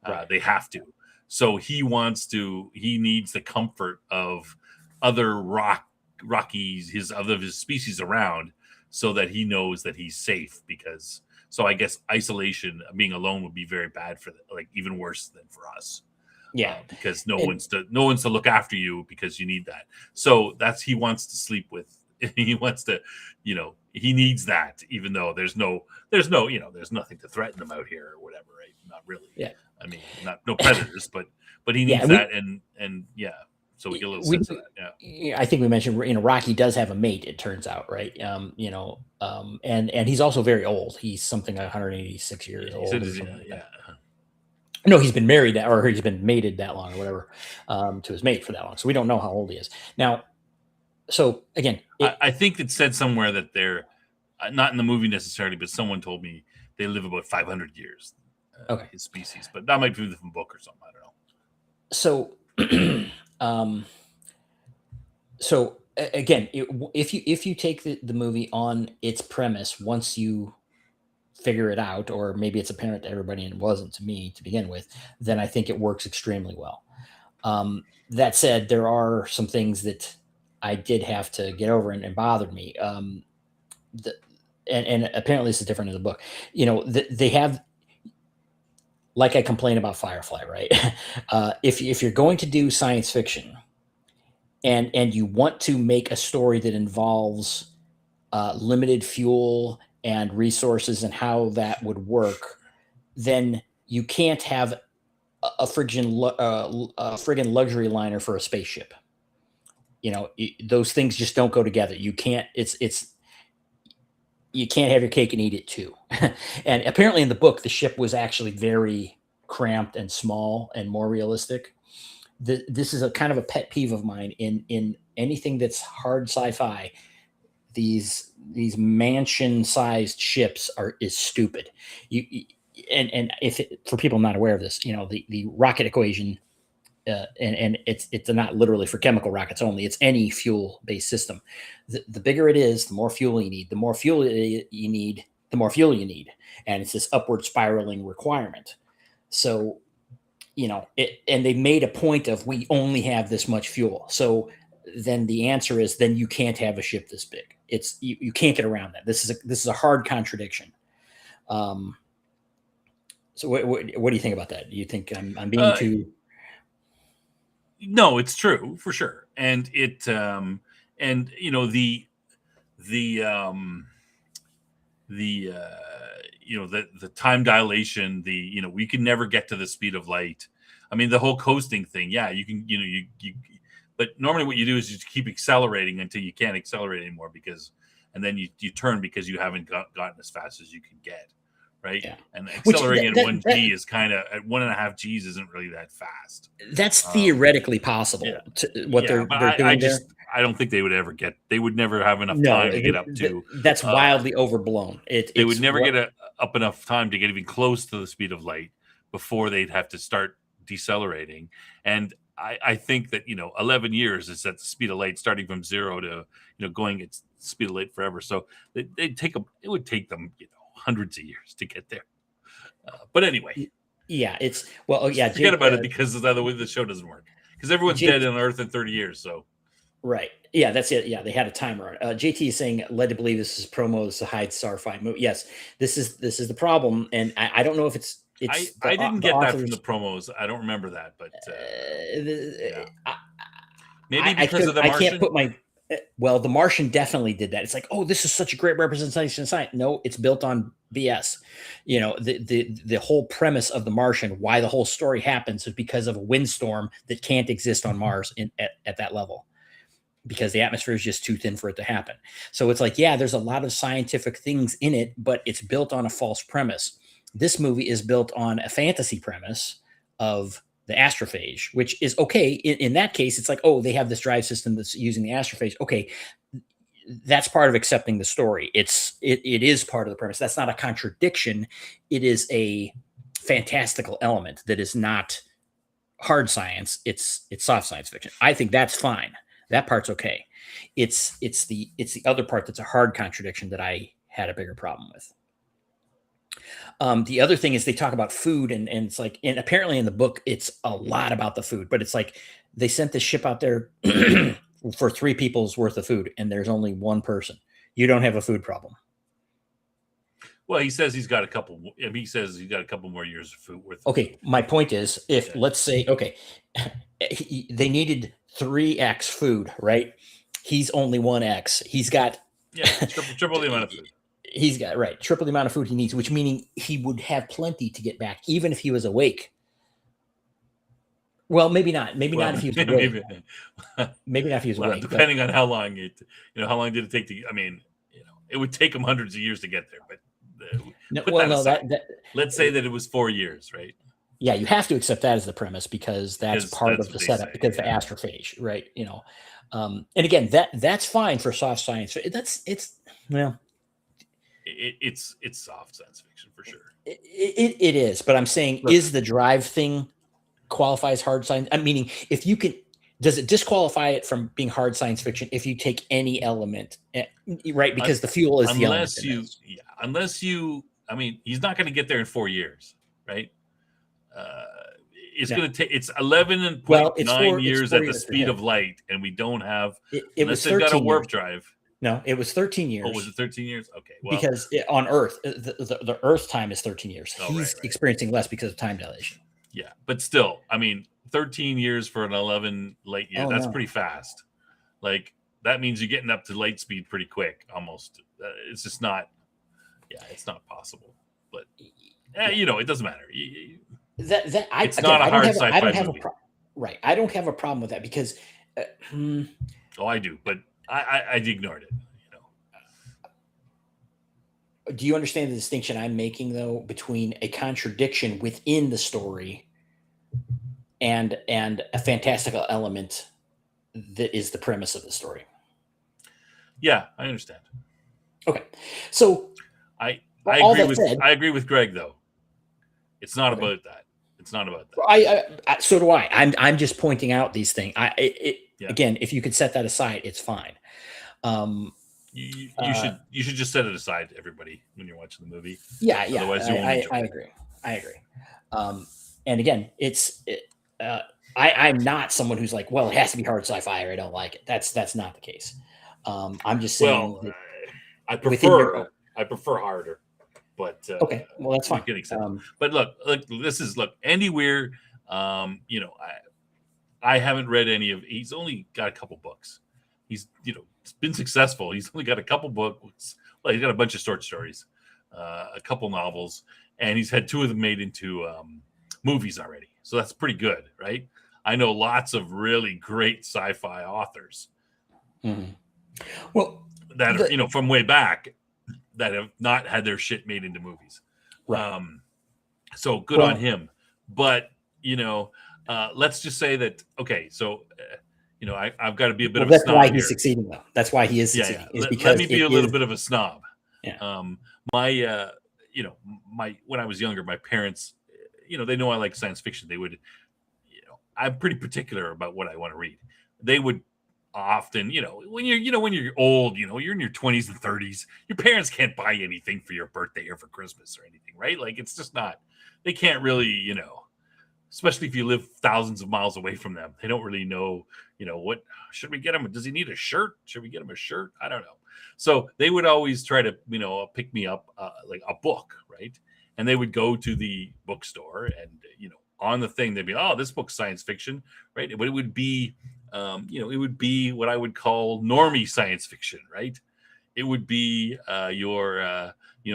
Right. They have to. So he needs the comfort of other rock Rocky's his other of his species around, so that he knows that he's safe. Because so I guess isolation, being alone, would be very bad for like even worse than for us. Yeah, because no one's to look after you, because you need that. So he wants to sleep with. He wants to, he needs that, even though there's no, there's nothing to threaten him out here or whatever, right? Not really. Yeah. I mean, no predators, but he needs that, and yeah. So we get a little sense of that. Yeah. I think we mentioned, Rocky does have a mate, it turns out, right? And he's also very old. He's something like 186 years old. Yeah. No, he's been married or he's been mated that long or whatever, to his mate for that long. So we don't know how old he is now. So again, I think it said somewhere that they're not in the movie necessarily, but someone told me they live about 500 years. Okay, his species, but that might be from a book or something. I don't So, know. so again, if you take the movie on its premise, once you figure it out, or maybe it's apparent to everybody and it wasn't to me to begin with, then I think it works extremely well. That said, there are some things that I did have to get over and bothered me. And apparently this is different in the book. They have, like I complain about Firefly, right? If you're going to do science fiction and you want to make a story that involves limited fuel and resources and how that would work, then you can't have a friggin' luxury liner for a spaceship. Those things just don't go together. You can't. You can't have your cake and eat it too. And apparently in the book, the ship was actually very cramped and small and more realistic. This is a kind of a pet peeve of mine in anything that's hard sci-fi. These mansion-sized ships is stupid. And for people not aware of this, the rocket equation, and it's not literally for chemical rockets only. It's any fuel-based system. The bigger it is, the more fuel you need. The more fuel you need, the more fuel you need, and it's this upward spiraling requirement. So, and they made a point of, we only have this much fuel. So then the answer is, then you can't have a ship this big. It's you can't get around that. This is a hard contradiction. So what do you think about that? Do you think I'm being too? No, it's true for sure, and it the time dilation, we can never get to the speed of light. I mean, the whole coasting thing, yeah, you can, but normally what you do is you keep accelerating until you can't accelerate anymore, and then you turn because you haven't gotten as fast as you can get. Right. Yeah. And accelerating at 1G is kind of at 1.5 Gs isn't really that fast. That's theoretically possible. Yeah. They're doing there. I don't think they would never have enough time to get up to. That's wildly overblown. They would never get up enough time to get even close to the speed of light before they'd have to start decelerating. And I think that, 11 years is at the speed of light, starting from zero to, going at speed of light forever. So it would take them, hundreds of years to get there. But anyway. Yeah, forget about it, because the other way the show doesn't work. Because everyone's dead on Earth in 30 years. So. Right. Yeah, that's it. Yeah, they had a timer. JT is saying, led to believe this is promos to hide sci-fi movie. Yes, this is the problem. And I don't know if it's I didn't get that from the promos. I don't remember that, but maybe because of the Martian. I can't put my. Well, the Martian definitely did that. It's like, oh, this is such a great representation of science. No, it's built on BS. The whole premise of the Martian, why the whole story happens, is because of a windstorm that can't exist on Mars at that level, because the atmosphere is just too thin for it to happen. So it's like, yeah, there's a lot of scientific things in it, but it's built on a false premise. This movie is built on a fantasy premise of the astrophage, which is okay. In that case, it's like, oh, they have this drive system that's using the astrophage. Okay, that's part of accepting the story. It is part of the premise. That's not a contradiction. It is a fantastical element that is not hard science. It's soft science fiction. I think that's fine. That part's okay. It's the other part that's a hard contradiction that I had a bigger problem with. The other thing is they talk about food, and it's like, and apparently in the book it's a lot about the food, but it's like they sent this ship out there for 3 people's worth of food, and there's only one person. You don't have a food problem. Well, he says he's got a couple. I mean, he says he's got a couple more years of food worth. Okay, my point is, if let's say, okay, they needed 3x food, right? He's only 1x. He's got triple the amount of food. He's got triple the amount of food he needs, which meaning he would have plenty to get back, even if he was awake. Well, maybe not. Maybe not if he was awake. Maybe not if he was awake. Depending on how long how long did it take to? I mean, it would take him hundreds of years to get there, but. Let's say that it was 4 years, right? Yeah, you have to accept that as the premise because that's part of the setup. Because the astrophage, right? And again, that's fine for soft science. It's soft science fiction for sure. It is, but I'm saying, is the drive thing qualify as hard science? I'm meaning, if you can. Does it disqualify it from being hard science fiction if you take any element, right? Because the fuel is the element. Unless you, I mean, he's not going to get there in 4 years, right? It's going to take. It's 11.9 years at the speed of light, and we don't have. Unless they've got a warp drive. No, it was 13 years. Oh, was it 13 years? Okay, because on Earth, the Earth time is 13 years. He's experiencing less because of time dilation. Yeah, but still, I mean. 13 years for an 11 light year. That's pretty fast. Like, that means you're getting up to light speed pretty quick, almost. It's just not, it's not possible. But, it doesn't matter. It's not a hard sci-fi movie. Right. I don't have a problem with that because. Oh, I do, but I ignored it. Do you understand the distinction I'm making, though, between a contradiction within the story and a fantastical element that is the premise of the story? Yeah, I understand. Okay, so I agree with Greg, though. It's not about that. It's not about that. So do I. I'm just pointing out these things. Again, if you could set that aside, it's fine. You should just set it aside, everybody, when you're watching the movie. Yeah. Otherwise, you won't enjoy it. I agree. And again, I'm not someone who's like, well, it has to be hard sci-fi or I don't like it. That's not the case. I'm just saying. Well, I prefer harder, but okay. Well, that's fine. But look, Andy Weir. I haven't read any of. He's only got a couple books. He's been successful. He's only got a couple books. Well, he's got a bunch of short stories, a couple novels, and he's had 2 of them made into movies already. So that's pretty good, right? I know lots of really great sci-fi authors. Mm-hmm. Well, that are, from way back that have not had their shit made into movies. Right. So good on him. But, let's just say that, okay, so, I've got to be a bit of a snob. That's why he's succeeding, though. That's why he is succeeding. Yeah. Let me be a little bit of a snob. Yeah. When I was younger, my parents, they know I like science fiction. They would, I'm pretty particular about what I want to read. They would often, when you're old, you're in your 20s and 30s, your parents can't buy anything for your birthday or for Christmas or anything, right? Like, it's just not, they can't really, especially if you live thousands of miles away from them. They don't really know, what should we get him? Does he need a shirt? Should we get him a shirt? I don't know. So they would always try to, pick me up like a book, right? And they would go to the bookstore and, on the thing, they'd be, oh, this book's science fiction, right? But it would be, it would be what I would call normie science fiction, right? It would be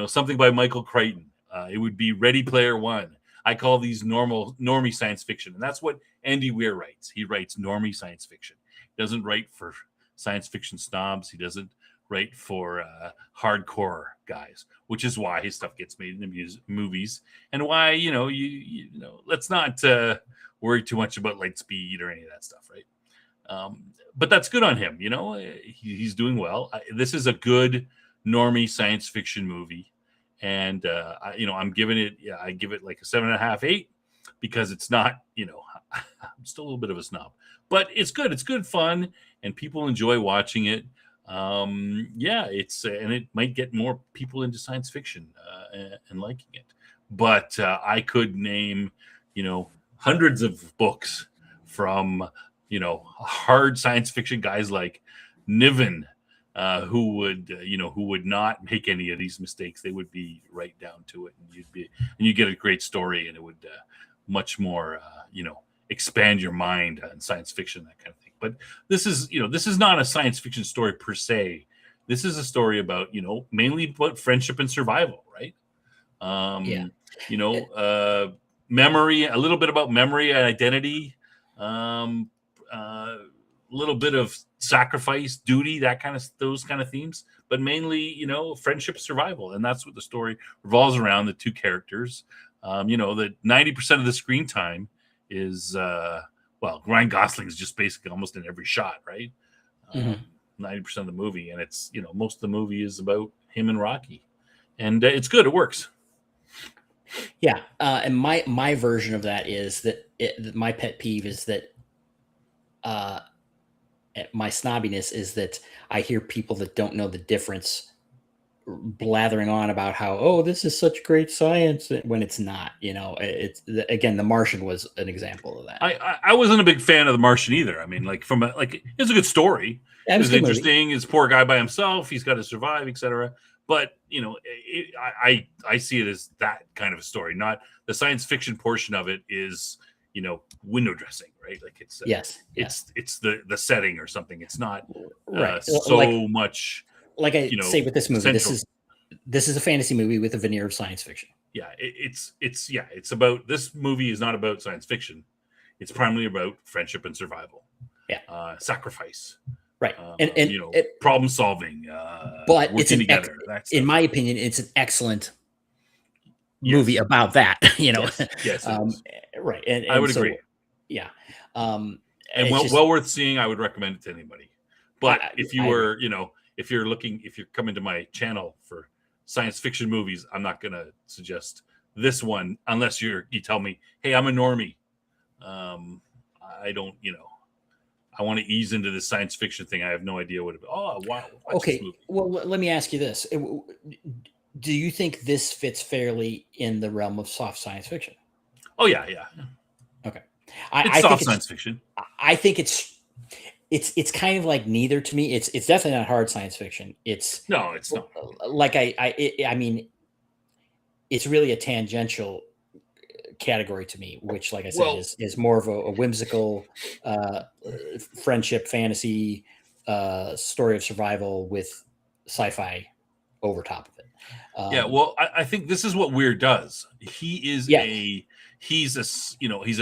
something by Michael Crichton. It would be Ready Player One. I call these normie science fiction. And that's what Andy Weir writes. He writes normie science fiction. He doesn't write for science fiction snobs. He doesn't write for hardcore guys, which is why his stuff gets made into movies and why, let's not worry too much about light speed or any of that stuff, right? But that's good on him. He's doing well. This is a good normie science fiction movie. And, I'm giving it, I give it like a 7.5, 8, because it's not, I'm still a little bit of a snob, but it's good. It's good fun and people enjoy watching it. It's, and it might get more people into science fiction, and liking it, but, I could name, hundreds of books from, hard science fiction guys like Niven, who would not make any of these mistakes. They would be right down to it, and you get a great story, and it would much more expand your mind on science fiction, that kind of thing. But this is not a science fiction story per se. This is a story about mainly about friendship and survival, right? Yeah. Memory, a little bit about memory and identity, a little bit of sacrifice, duty, those kind of themes, but mainly, friendship, survival. And that's what the story revolves around, the two characters. That 90% of the screen time is, Ryan Gosling is just basically almost in every shot, right? 90% of the movie. And it's, most of the movie is about him and Rocky. And it's good. It works. Yeah, and my version of that is that my pet peeve is that my snobbiness is that I hear people that don't know the difference blathering on about how this is such great science when it's not. It's again, The Martian was an example of that. I wasn't a big fan of The Martian either. I mean, it's a good story. It was interesting. It's a poor guy by himself. He's got to survive, etc. But I see it as that kind of a story. Not the science fiction portion of it is window dressing, right? Like it's it's the setting or something. It's not right. so much. Like I say with this movie, central. this is a fantasy movie with a veneer of science fiction. Yeah, it's about, this movie is not about science fiction. It's primarily about friendship and survival. Yeah, sacrifice. Right, and problem solving, but working together. In my opinion, it's an excellent movie about that. Yes, right, and I would agree. Yeah, and well worth seeing. I would recommend it to anybody. But if you're coming to my channel for science fiction movies, I'm not going to suggest this one unless you tell me, hey, I'm a normie. I don't, I want to ease into this science fiction thing. I have no idea what it is. Oh, wow. Okay. Well, let me ask you this. Do you think this fits fairly in the realm of soft science fiction? Oh, yeah. Okay. I soft science fiction. I think it's kind of like neither to me. It's definitely not hard science fiction. No, it's not. Like I mean, it's really a tangential category to me, which, like I said, is more of a whimsical friendship fantasy story of survival with sci-fi over top of it. I think this is what Weir does. He's a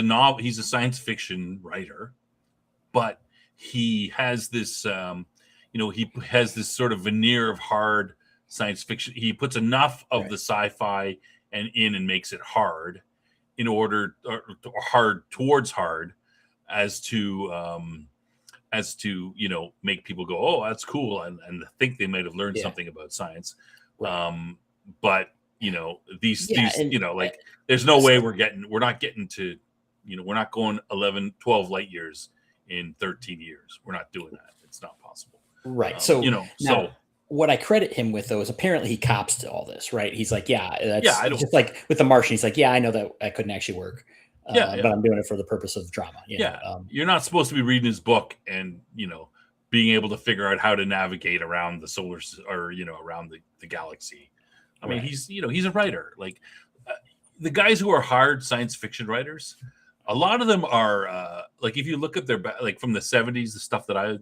novel, he's a science fiction writer, but he has this he has this sort of veneer of hard science fiction. He puts enough of the sci-fi and makes it hard in order, or hard towards hard, as to make people go, oh, that's cool, and think they might have learned something about science. But there's no way we're not getting to, we're not going 11, 12 light years in 13 years. We're not doing that. It's not possible. Right. So what I credit him with, though, is apparently he cops to all this, right? He's like, just like with The Martian, he's like, I know that couldn't actually work. But I'm doing it for the purpose of drama. You're not supposed to be reading his book and, being able to figure out how to navigate around the solar, or, around the galaxy. I mean, he's a writer. Like the guys who are hard science fiction writers, a lot of them are like, if you look at their, like from the 70s, the stuff that I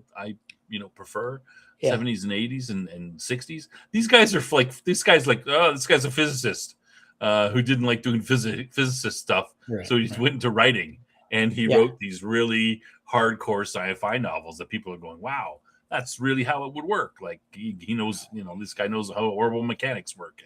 prefer, 70s and 80s and 60s, these guys are like, this guy's a physicist who didn't like doing physicist stuff. Right, so he went into writing, and he wrote these really hardcore sci-fi novels that people are going, wow, that's really how it would work. Like he knows, this guy knows how orbital mechanics work,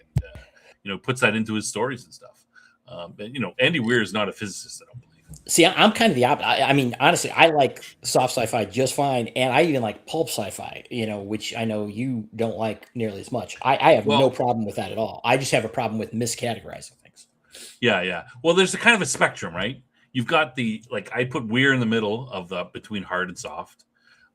and puts that into his stories and stuff. But Andy Weir is not a physicist, I don't believe. See, I'm kind of the opposite. I mean, honestly, I like soft sci-fi just fine, and I even like pulp sci-fi, which I know you don't like nearly as much. I have no problem with that at all. I just have a problem with miscategorizing things. Yeah. Well, there's a kind of a spectrum, right? You've got I put Weir in the middle of between hard and soft.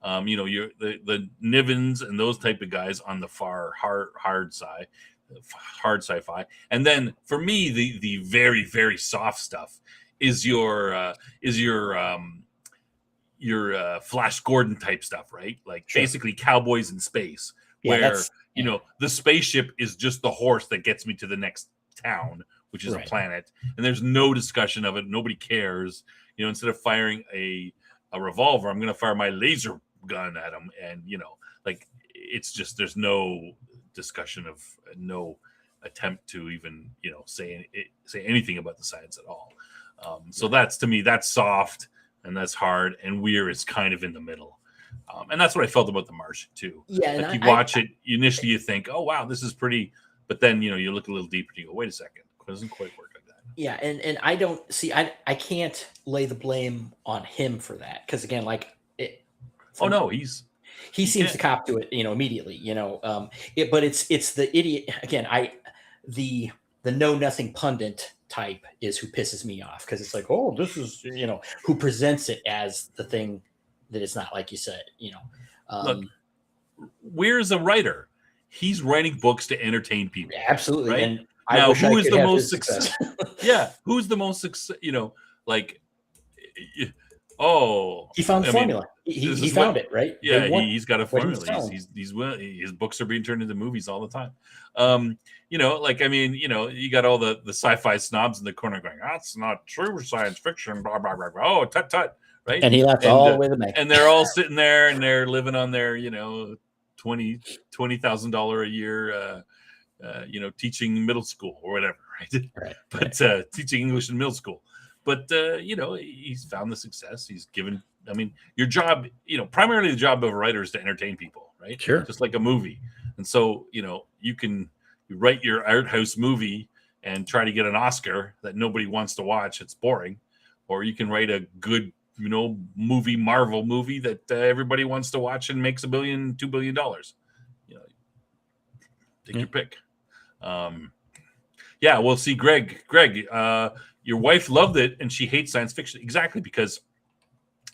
You're the Nivens and those type of guys on the far hard sci-fi, and then for me, the very, very soft stuff is your Flash Gordon type stuff, right? Like Sure. basically cowboys in space, Yeah, where that's you know the spaceship is just the horse that gets me to the next town, which is a right. planet, and there's no discussion of it. Nobody cares. You know, instead of firing a revolver, I'm going to fire my laser gun at him, and you know, like it's just there's no discussion of no attempt to even say anything about the science at all. So that's, to me, that's soft and that's hard, and Weir is kind of in the middle. And that's what I felt about The Martian too. Yeah, like you watch it, initially you think, oh wow, this is pretty, but then you look a little deeper and you go, wait a second, it doesn't quite work like that. Yeah, and I don't see, I can't lay the blame on him for that, because again, like Oh no, he you seems can't. to cop to it, immediately, but it's the idiot again. The know nothing pundit type is who pisses me off, because it's like, oh, this is who presents it as the thing that it's not, like you said. Look, Weir's a writer. He's writing books to entertain people. Absolutely. Right? And now, who is the most success? Yeah, who's the most success? Like, he found the formula. He found it, right? Yeah, he's got a formula. His books are being turned into movies all the time. You got all the sci-fi snobs in the corner going, "That's not true science fiction." Blah blah blah. Blah. Oh, tut tut. Right? And he left all the way to the bank. And they're all sitting there and they're living on their $20,000 a year. Teaching middle school or whatever, right? But teaching English in middle school. But he's found the success. He's given. I mean, your job, primarily the job of a writer is to entertain people, right? Sure. Just like a movie. And so, you can write your art house movie and try to get an Oscar that nobody wants to watch. It's boring. Or you can write a good, Marvel movie that everybody wants to watch and makes $1 billion, $2 billion. Take your pick. Well, see, Greg, your wife loved it and she hates science fiction. Exactly, because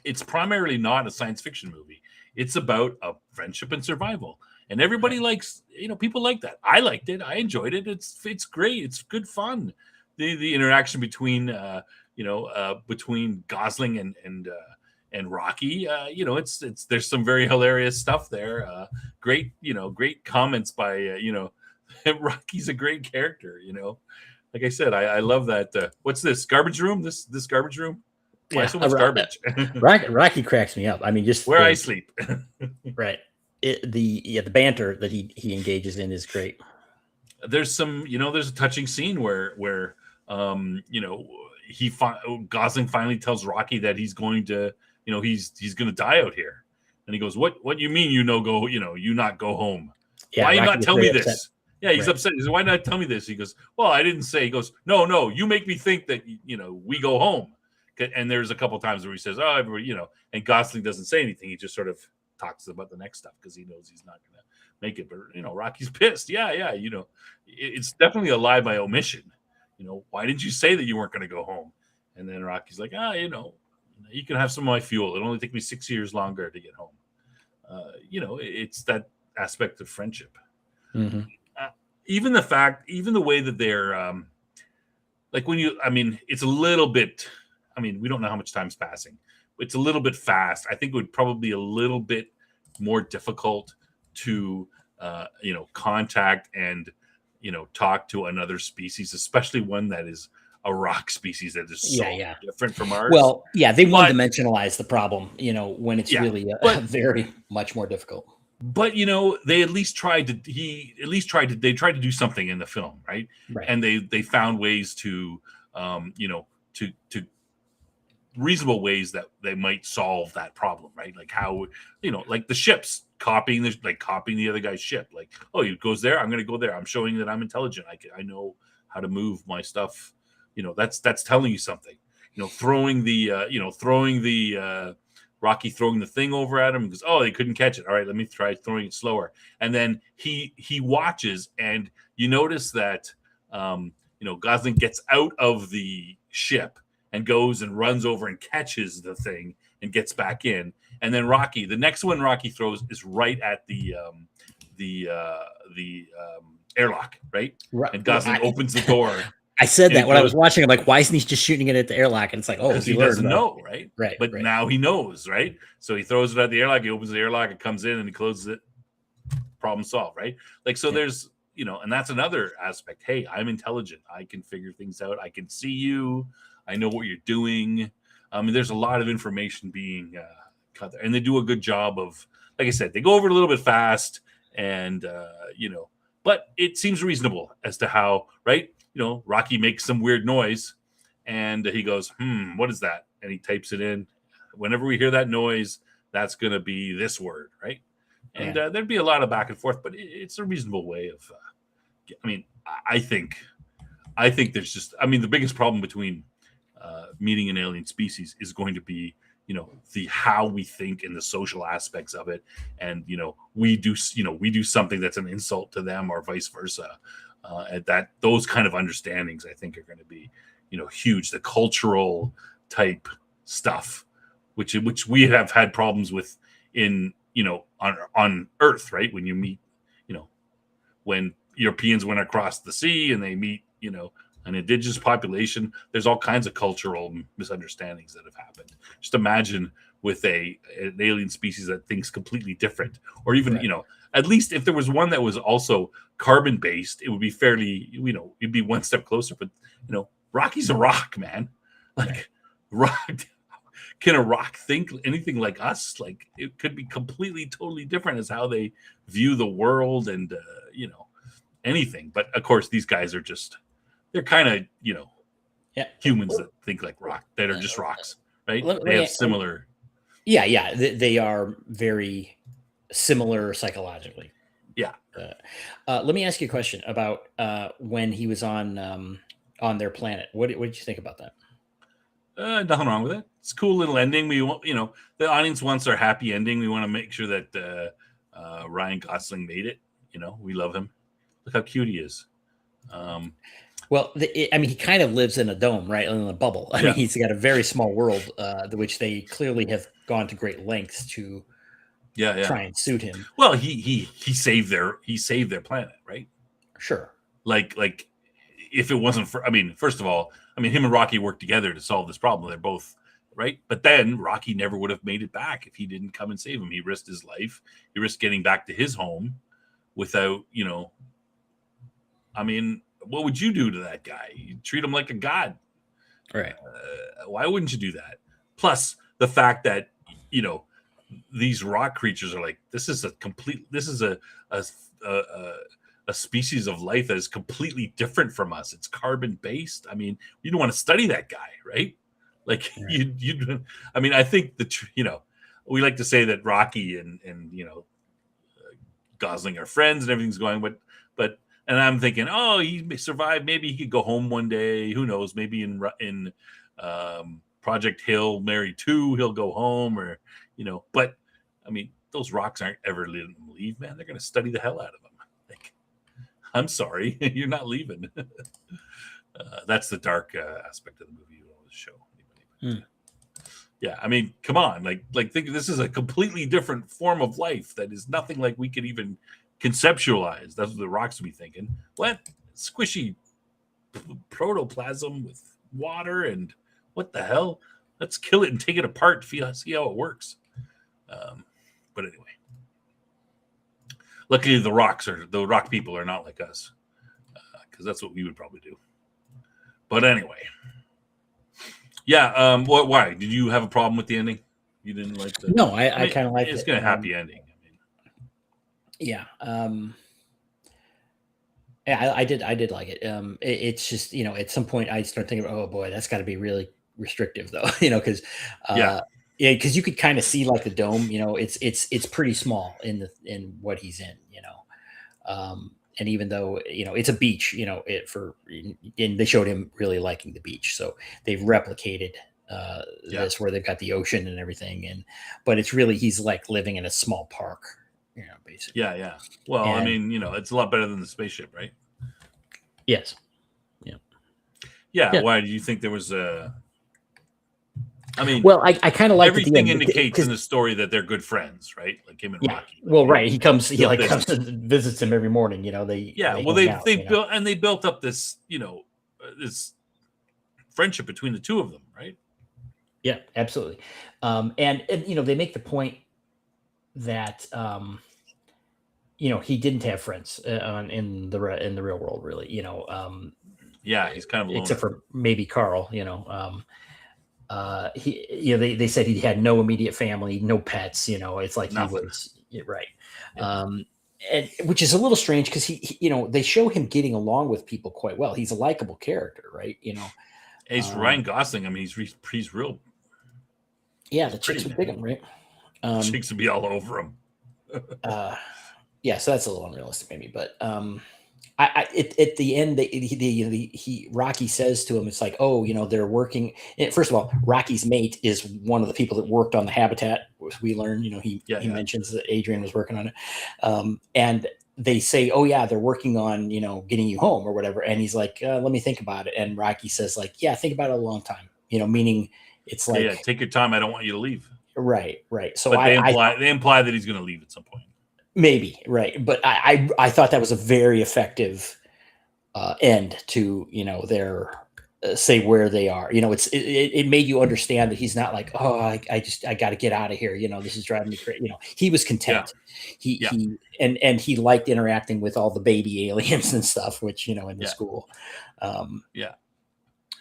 it's primarily not a science fiction movie. It's about a friendship and survival. And everybody likes, people like that. I liked it. I enjoyed it. It's great. It's good fun. The interaction between between Gosling and Rocky, there's some very hilarious stuff there. Great comments by Rocky's a great character. Like I said, I love that. What's this garbage room? This garbage room? Why so much garbage? Rocky cracks me up. I mean, just where I sleep. Right. The banter that he engages in is great. There's some, there's a touching scene where Gosling finally tells Rocky that he's going to, he's going to die out here, and he goes, "What you mean you not go home? Yeah, why you not tell me this?" Upset. Yeah, he's upset. He says, "Why not tell me this?" He goes, "Well, I didn't say." He goes, "No, you make me think that we go home." And there's a couple times where he says, "Oh, everybody," and Gosling doesn't say anything. He just sort of talks about the next stuff because he knows he's not going to make it. But Rocky's pissed. Yeah, it's definitely a lie by omission. Why didn't you say that you weren't going to go home? And then Rocky's like, you can have some of my fuel. It'll only take me 6 years longer to get home. It's that aspect of friendship. Mm-hmm. Even the way that they're it's a little bit, we don't know how much time's passing. It's a little bit fast. I think it would probably be a little bit more difficult to, contact and, talk to another species, especially one that is a rock species that is so different from ours. Well, yeah, they one-dimensionalize the problem, when it's really very much more difficult. But they at least tried to. They tried to do something in the film, right? And they found ways to, to reasonable ways that they might solve that problem, right? Like how, like the ships copying the other guy's ship. Like, oh, he goes there, I'm going to go there. I'm showing that I'm intelligent. I know how to move my stuff. That's telling you something. Throwing the Rocky throwing the thing over at him because, oh, they couldn't catch it. All right, let me try throwing it slower. And then he watches, and you notice that Gosling gets out of the ship and goes and runs over and catches the thing and gets back in. And then the next one Rocky throws is right at the airlock, right? And Gosling opens the door I said And that he when I was throws, watching. I'm like, why isn't he just shooting it at the airlock? And it's like, oh, because he learned, doesn't know, right? Right, But right. now he knows, right? So he throws it at the airlock. He opens the airlock. It comes in, and he closes it. Problem solved, right? Like, so Yeah. there's, and that's another aspect. Hey, I'm intelligent. I can figure things out. I can see you. I know what you're doing. I mean, there's a lot of information being cut there, and they do a good job of, like I said, they go over it a little bit fast, and but it seems reasonable as to how, right? Rocky makes some weird noise, and he goes, what is that? And he types it in. Whenever we hear that noise, that's going to be this word, right? And there'd be a lot of back and forth, but it's a reasonable way of. I mean, I think there's just. I mean, the biggest problem between meeting an alien species is going to be, the how we think and the social aspects of it, and we do something that's an insult to them or vice versa. And that those kind of understandings, I think, are going to be, huge. The cultural type stuff, which we have had problems with in. On Earth, right? When you meet, when Europeans went across the sea and they meet, an indigenous population, there's all kinds of cultural misunderstandings that have happened. Just imagine with an alien species that thinks completely different, or even, right. At least if there was one that was also carbon based, it would be fairly, it'd be one step closer. But, Rocky's a rock, man. Like, rock. Can a rock think anything like us? Like, it could be completely, totally different as how they view the world and, anything. But of course, these guys are they're kind of, humans that think like rock, that are just rocks, right? They have similar. Yeah. They are very similar psychologically. Yeah. Let me ask you a question about when he was on their planet. What did you think about that? Nothing wrong with it. It's a cool little ending. We want, the audience wants our happy ending. We want to make sure that Ryan Gosling made it. We love him. Look how cute he is. Well, he kind of lives in a dome, right? In a bubble. I mean, he's got a very small world, which they clearly have gone to great lengths to try and suit him. Well, he saved their planet, right? Sure. Like if it wasn't for, first of all, him and Rocky worked together to solve this problem. They're both right, but then Rocky never would have made it back if he didn't come and save him. He risked his life. He risked getting back to his home without, what would you do to that guy? You treat him like a god, right? Why wouldn't you do that? Plus the fact that these rock creatures are like, this is a species of life that is completely different from us. It's carbon based. You don't want to study that guy, right? Like you. I think we like to say that Rocky and Gosling are friends and everything's going, but and I'm thinking, oh, he may survive. Maybe he could go home one day. Who knows? Maybe in Project Hail Mary 2, he'll go home, or But those rocks aren't ever letting them leave, man. They're going to study the hell out of them. Like, I'm sorry, you're not leaving. That's the dark aspect of the movie. You don't want to show anybody. Yeah, come on. Like think this is a completely different form of life that is nothing like we could even conceptualize. That's what the rocks would be thinking. What? Squishy protoplasm with water, and what the hell? Let's kill it and take it apart to see how it works. But anyway, luckily the rock people are not like us, because that's what we would probably do. But anyway, yeah. Why did you have a problem with the ending? You didn't like the? No, I kind of like it. It's a happy ending. Yeah. Yeah, I did like it. It's just, at some point I start thinking, oh boy, that's got to be really restrictive though, because because you could kind of see like the dome, it's pretty small in what he's in, and even though it's a beach, and they showed him really liking the beach, so they've replicated this where they've got the ocean and everything, but it's really he's like living in a small park. Basically. Yeah. Well, it's a lot better than the spaceship, right? Yes. Yeah. Why do you think there was a? Well, I kind of like everything indicates in the story that they're good friends, right? Like him and Rocky. Well, right. He comes and visits him every morning. They built up this, this friendship between the two of them, right? Yeah, absolutely. And they make the point that he didn't have friends in the real world, really. Yeah, he's kind of a Except loner. for maybe Carl. They said he had no immediate family, no pets. It's like he Nothing. was right. Yeah. And which is a little strange because they show him getting along with people quite well. He's a likable character, right? He's Ryan Gosling. I mean, he's real. Yeah, He's the pretty, chicks would man. dig him, right? Chicks would be all over him. Yeah, so that's a little unrealistic, maybe. But at the end, Rocky says to him, "It's like, oh, they're working." First of all, Rocky's mate is one of the people that worked on the habitat. We learn, he mentions that Adrian was working on it, and they say, "Oh yeah, they're working on getting you home or whatever." And he's like, "Let me think about it." And Rocky says, "Like, yeah, think about it a long time." Meaning it's like, yeah, take your time. I don't want you to leave. Right. So but they imply that he's going to leave at some point. Maybe, right. But I thought that was a very effective end to their say where they are. It made you understand that he's not like, oh, I got to get out of here. This is driving me crazy. He was content. Yeah. He he liked interacting with all the baby aliens and stuff, which in the school. Yeah.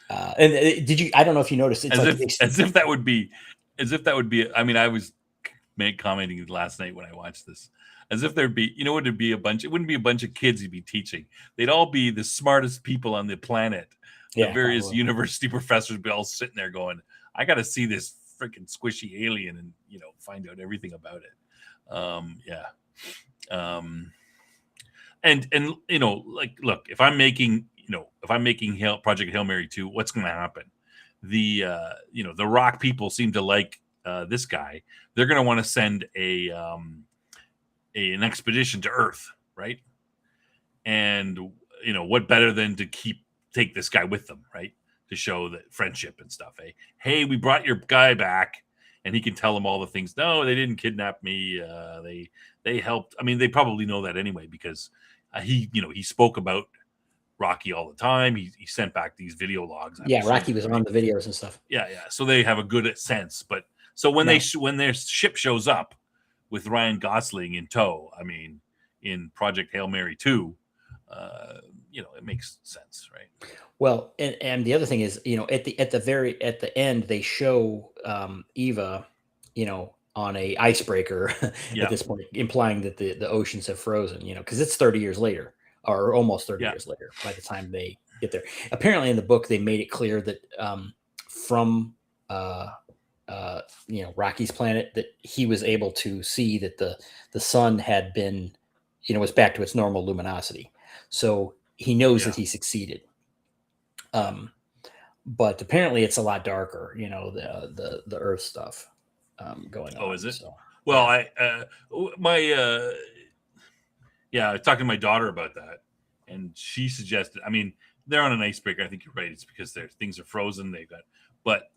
And did you? I don't know if you noticed. It's as if that would be. I mean, I was commenting last night when I watched this. As if there'd be, it wouldn't be a bunch of kids he'd be teaching. They'd all be the smartest people on the planet. The various university professors would be all sitting there going, I got to see this freaking squishy alien and, find out everything about it. And like, look, if I'm making Project Hail Mary 2, what's going to happen? The Rock people seem to like this guy. They're going to want to send an expedition to Earth, right? And what better than to take this guy with them, right? To show that friendship and stuff. Hey, we brought your guy back, and he can tell them all the things. No, they didn't kidnap me. They helped. I mean, they probably know that anyway because he spoke about Rocky all the time. He sent back these video logs. Rocky was on the videos and stuff. Yeah. So they have a good sense. But so when when their ship shows up with Ryan Gosling in tow, I mean, in Project Hail Mary 2, it makes sense, right? Well, and the other thing is, at the end, they show Eva, on a icebreaker at this point, implying that the oceans have frozen, because it's 30 years later or almost 30 years later by the time they get there. Apparently in the book, they made it clear that from Rocky's planet, that he was able to see that the sun had been, was back to its normal luminosity. So he knows that he succeeded. But apparently it's a lot darker, the Earth stuff going on. Oh, is it? So, well, I was talking to my daughter about that, and she suggested, I mean, they're on an icebreaker. I think you're right. It's because things are frozen. But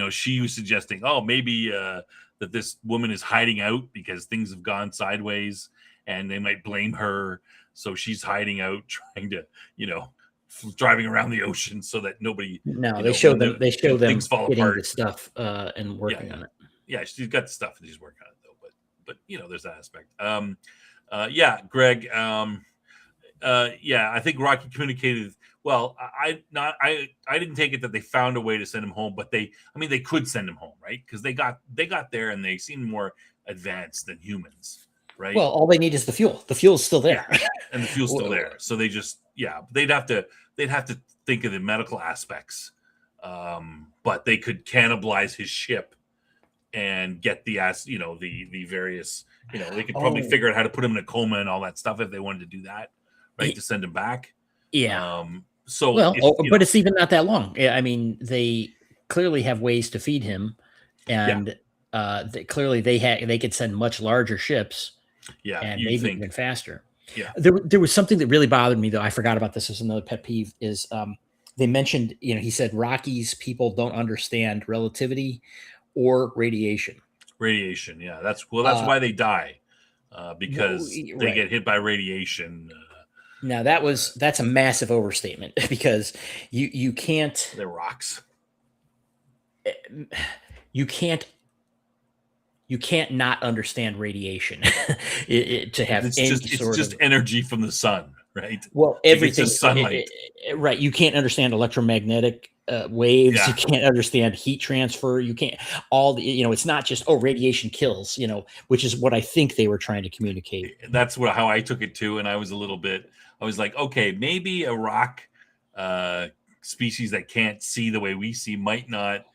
she was suggesting, oh, maybe that this woman is hiding out because things have gone sideways and they might blame her. So she's hiding out, trying to, driving around the ocean so that nobody. No, they show them things fall getting apart. The stuff and working on it. Yeah, she's got the stuff and she's working on it though. But there's that aspect. Greg. I think Rocky communicated well. I didn't take it that they found a way to send him home, but they could send him home, right? Because they got there and they seemed more advanced than humans, right? Well, all they need is the fuel. The fuel's still there, and the fuel's still there. So they just they'd have to think of the medical aspects, but they could cannibalize his ship and get the various they could probably figure out how to put him in a coma and all that stuff if they wanted to do that. Right, to send him back. Yeah. But it's even not that long. I mean, they clearly have ways to feed him, and they could send much larger ships. Yeah, and maybe even faster. Yeah. There was something that really bothered me, though. I forgot about this. This is another pet peeve. Is they mentioned, he said Rocky's people don't understand relativity or radiation. Radiation, yeah. That's why they die. Because they get hit by radiation. Now that's a massive overstatement because you can't They're rocks. you can't you can't not understand radiation to have any It's sort just of energy from the sun, right? well Like it's everything just sunlight. right. You can't understand electromagnetic waves. You Yeah, can't understand heat transfer. You can't all the it's not just radiation kills. Which is what I think they were trying to communicate. that's how I took it too. And I was like, okay, maybe a rock uh, species that can't see the way we see might not,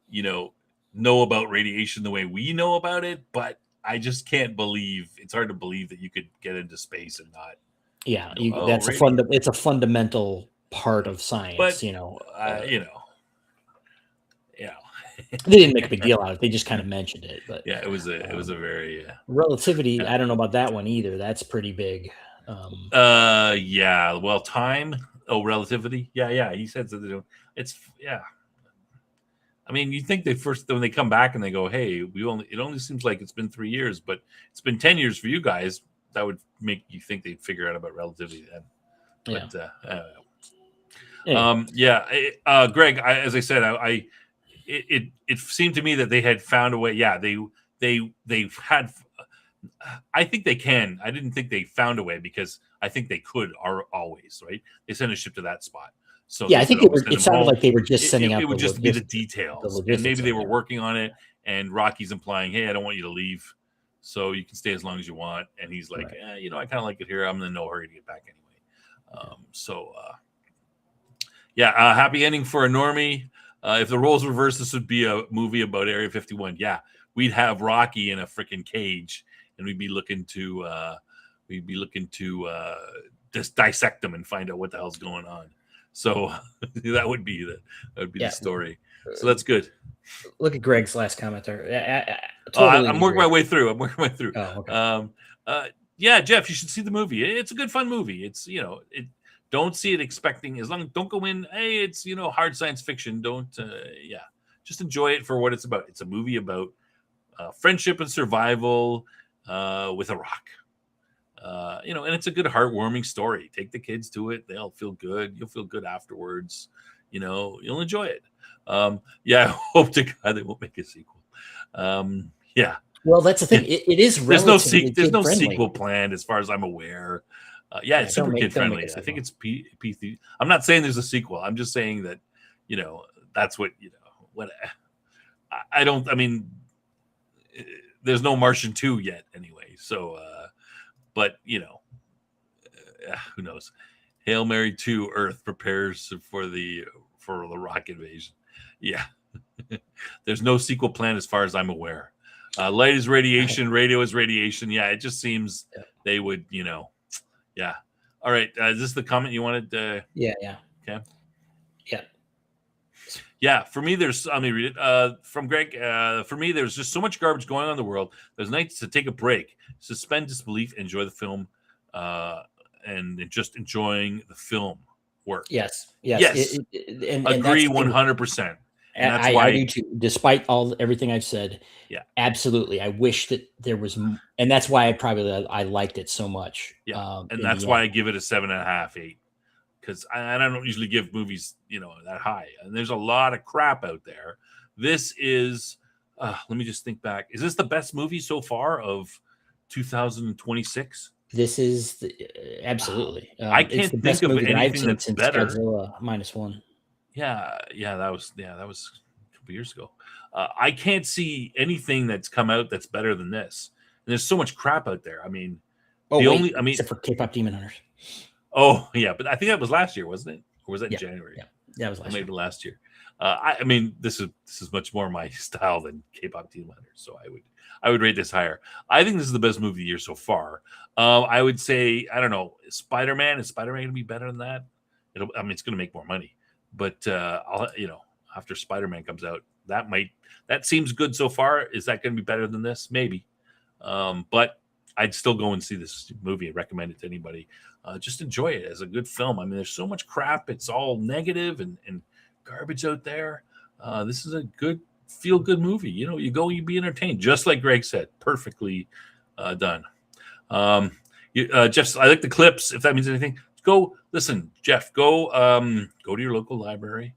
you know about radiation the way we know about it. But I just can't believe it's hard to believe that you could get into space and not Yeah, know. Oh, that's radio. it's a fundamental part of science. But you know, you know, They didn't make a big deal out of it. They just kind of mentioned it, but yeah, it was a very relativity, yeah. I don't know about that one either. That's pretty big. Yeah. Well, time. Oh, relativity. Yeah. He said that it's yeah. I mean, you think they first when they come back and they go, "Hey, it only seems like it's been 3 years, but it's been 10 years for you guys." That would make you think they'd figure out about relativity then. Yeah. But I don't know. Anyway, Yeah, Greg. As I said, it seemed to me that they had found a way. Yeah, they had. I think they can. I didn't think they found a way because I think they could are always right. They sent a ship to that spot, so yeah, they I could think they always were. send It them sounded home. like they were just sending It out would just be the the details, and logistics maybe of they it. were Yeah. working on it. And Rocky's implying, "Hey, I don't want you to leave, so you can stay as long as you want." And he's like, Right. I kind of like it here. I'm in no hurry to get back anyway." Yeah, happy ending for a normie. If the roles reversed, this would be a movie about Area 51. Yeah, we'd have Rocky in a freaking cage, and we'd be looking to just dissect them and find out what the hell's going on. So that would be the Yeah. story. So that's good. Look at Greg's last comment there. Totally I'm working my agree. way through. I'm working my way through. Oh, okay. Yeah, Jeff, you should see the movie. It's a good fun movie. It. Don't see it expecting don't go in. Hey, it's hard science fiction. Don't just enjoy it for what it's about. It's a movie about friendship and survival with a rock. And it's a good heartwarming story. Take the kids to it. They'll feel good. You'll feel good afterwards. You'll enjoy it. Yeah, I hope to God they won't make a sequel. Yeah. Well, that's the thing. It is relatively There's no kid-friendly. sequel planned as far as I'm aware. Yeah, it's super don't kid make friendly. a I think sequel. it's PC. I'm not saying there's a sequel. I'm just saying that that's what what I don't. I mean, there's no Martian 2 yet anyway. So, but who knows? Hail Mary 2, Earth prepares for the rock invasion. Yeah, there's no sequel plan as far as I'm aware. Light is radiation, radio is radiation. Yeah, it just seems they would, yeah. All right, is this the comment you wanted? Yeah. Okay. Yeah. Yeah, for me, let me read it from Greg. For me, there's just so much garbage going on in the world. There's nights to take a break, suspend disbelief, enjoy the film, and just enjoying the film work. Yes. And agree that's 100%. And that's I why do too. Despite everything I've said, yeah, absolutely. I wish that there was, and that's why I liked it so much. Yeah, and that's why I give it a 7.5, 8. Because I don't usually give movies, that high. And there's a lot of crap out there. This is, let me just think back. Is this the best movie so far of 2026? This is absolutely. I can't think of anything that's better. Godzilla -1. Yeah, that was a couple years ago. I can't see anything that's come out that's better than this. And there's so much crap out there. I mean, except for K-pop Demon Hunters. Oh yeah, but I think that was last year, wasn't it? Or was that in January? Yeah, it was maybe last year. I mean, this is much more my style than K-pop Demon Hunters, so I would rate this higher. I think this is the best movie of the year so far. I would say, I don't know, Spider-Man. Is Spider-Man going to be better than that? It's going to make more money, but after Spider-Man comes out, that seems good so far. Is that going to be better than this? Maybe, but I'd still go and see this movie and recommend it to anybody. Just enjoy it as a good film. I mean, there's so much crap. It's all negative and garbage out there. This is a good, feel-good movie. You go, you be entertained. Just like Greg said, perfectly done. Jeff, I like the clips. If that means anything, Go listen, Jeff. Go to your local library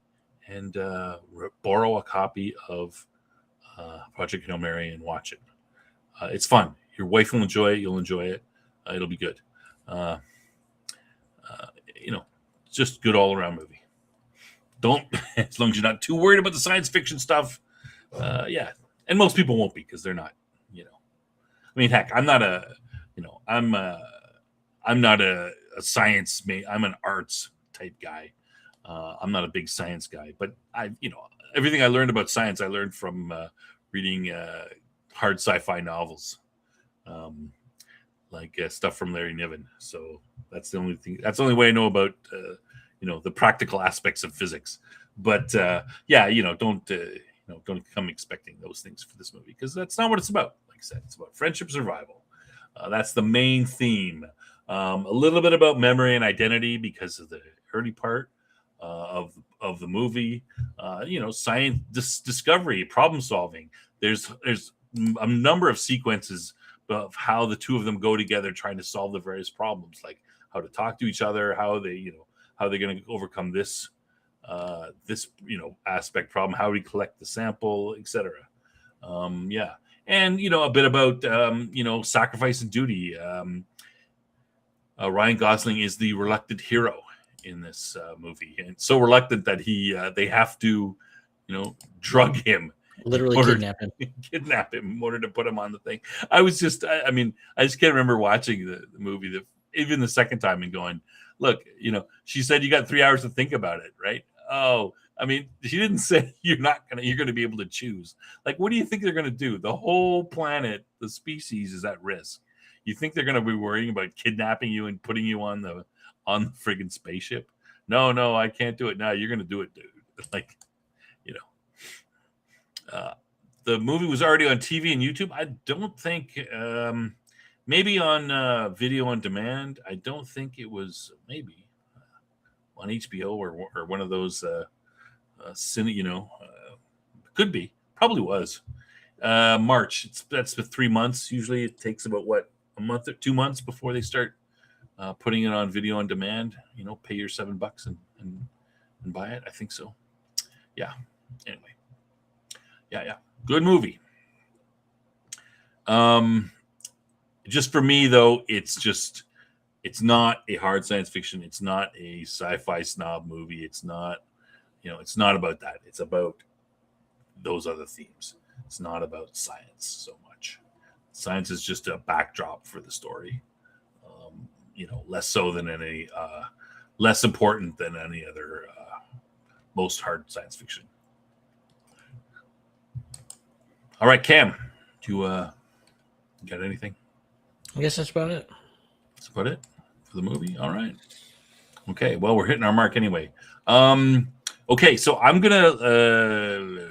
and borrow a copy of Project Hail Mary and watch it. It's fun. Your wife will enjoy it. You'll enjoy it. It'll be good. Just good all around movie. Don't, as long as you're not too worried about the science fiction stuff. Yeah, and most people won't be because they're not. I mean, heck, I'm not a science mate. I'm an arts type guy. I'm not a big science guy, but everything I learned about science, I learned from reading hard sci-fi novels, like stuff from Larry Niven. So that's the only thing. That's the only way I know about the practical aspects of physics. But don't come expecting those things for this movie because that's not what it's about. Like I said, it's about friendship survival. That's the main theme. A little bit about memory and identity because of the early part of the movie. Science discovery, problem solving. There's a number of sequences of how the two of them go together trying to solve the various problems, like how to talk to each other, how they're going to overcome this aspect problem, how we collect the sample, etc. And a bit about sacrifice and duty. Ryan Gosling is the reluctant hero in this movie, and so reluctant that they have to drug him, literally kidnap him in order to put him on the thing. I just can't remember watching the movie even the second time and going, look, she said you got 3 hours to think about it, right? Oh, I mean, she didn't say you're going to be able to choose. Like, what do you think they're going to do? The whole planet, the species is at risk. You think they're going to be worrying about kidnapping you and putting you on the friggin' spaceship? No, I can't do it. No, you're going to do it, dude. Like, the movie was already on TV and YouTube. I don't think, maybe on video on demand. I don't think it was maybe on HBO or one of those could be, probably was. March. That's for 3 months. Usually it takes about a month or 2 months before they start putting it on video on demand. Pay your $7 and buy it. I think so. Yeah. Anyway. Yeah. Good movie. Just for me though, it's not a hard science fiction. It's not a sci-fi snob movie. It's not, it's not about that. It's about those other themes. It's not about science so much. Science is just a backdrop for the story. Less so than any, less important than any other most hard science fiction. All right, Cam, do you got anything? I guess that's about it. That's about it for the movie. All right. Okay. Well, we're hitting our mark anyway. Okay. So I'm gonna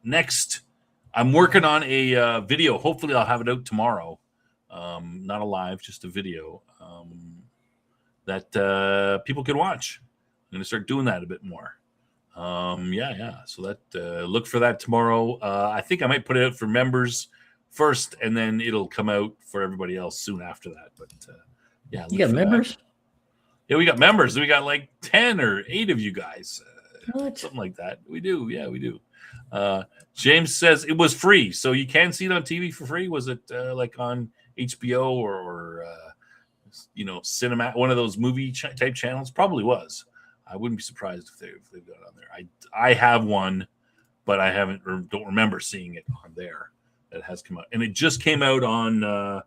next. I'm working on a video. Hopefully, I'll have it out tomorrow. Not a live, just a video that people can watch. I'm gonna start doing that a bit more. So that look for that tomorrow. I think I might put it out for members first, and then it'll come out for everybody else soon after that. But you got members? That. Yeah, we got members. We got like 10 or 8 of you guys, something like that. We do. Yeah, we do. James says it was free, so you can see it on TV for free. Was it like on HBO or cinema, one of those movie type channels? Probably was. I wouldn't be surprised if they've got it on there. I have one, but I haven't or don't remember seeing it on there. That has come out, and it just came out on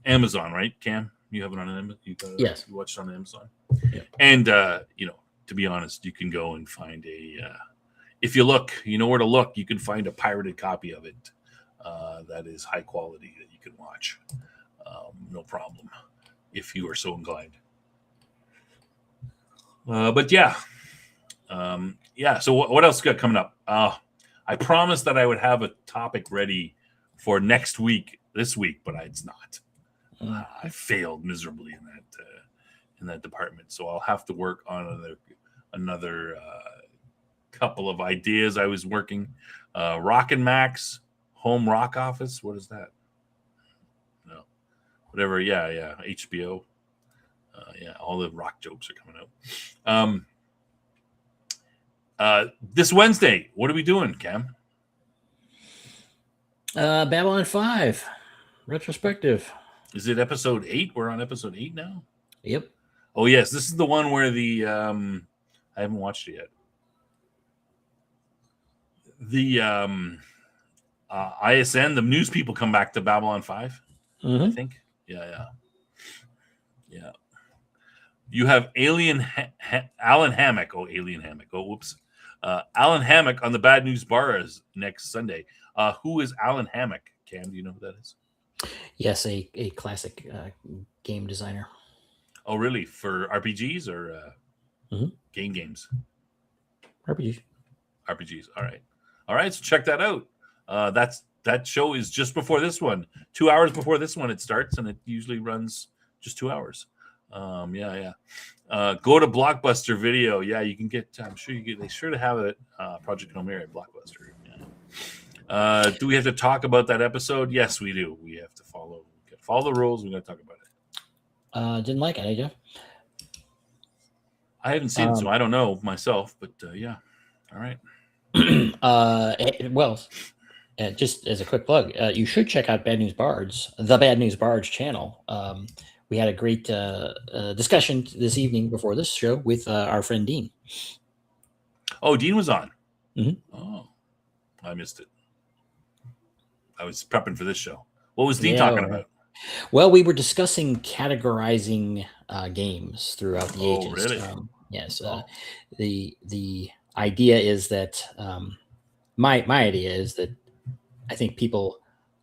Amazon, right, Cam? You have it on Amazon. Yes, you watched it on Amazon. Yeah. And to be honest, you can go and find if you look, you know where to look. You can find a pirated copy of it that is high quality that you can watch, no problem, if you are so inclined. But yeah. So what else got coming up? I promised that I would have a topic ready for next week, this week, but it's not. I failed miserably in that department, so I'll have to work on another couple of ideas. I was working Rockin' Max home rock office. What is that? No, whatever. Yeah, HBO. Yeah, all the rock jokes are coming out. This Wednesday, what are we doing, Cam? Babylon 5 retrospective. Is it episode 8? We're on episode 8 now. Yep. Oh yes, this is the one where the I haven't watched it yet. The ISN, the news people come back to Babylon 5. Mm-hmm. I think. Yeah. You have Alan Hammock. Oh, Alien Hammock. Oh, whoops. Alan Hammock on the Bad News Bars next Sunday. Who is Alan Hammock? Cam, do you know who that is? Yes, a classic game designer. Oh, really? For RPGs or games? RPGs. All right. So check that out. That show is just before this one. 2 hours before this one it starts, and it usually runs just 2 hours. Go to Blockbuster Video. Yeah, you can get. I'm sure you get. They sure to have it. Project Nomura at Blockbuster. Yeah. Do we have to talk about that episode? Yes, we do. We have to follow the rules. We're going to talk about it. Didn't like it, eh, Jeff? I haven't seen it, so I don't know myself. But yeah. All right. Just as a quick plug, you should check out Bad News Bards, the Bad News Bards channel. We had a great discussion this evening before this show with our friend Dean. Oh, Dean was on. Mm-hmm. Oh, I missed it. I was prepping for this show. What was Dean talking about? Well, we were discussing categorizing games throughout the ages. Really? Yes. The idea is that my idea is that I think people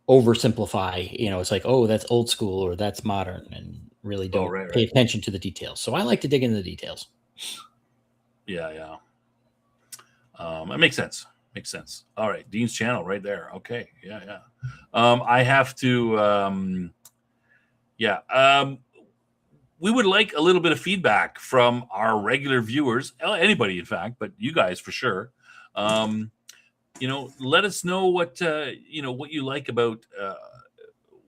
oversimplify. It's like, oh, that's old school or that's modern, and really don't pay attention to the details. So I like to dig into the details. Yeah. It makes sense. All right, Dean's channel right there. Okay, yeah. I have to. We would like a little bit of feedback from our regular viewers, anybody, in fact, but you guys for sure. Let us know what what you like about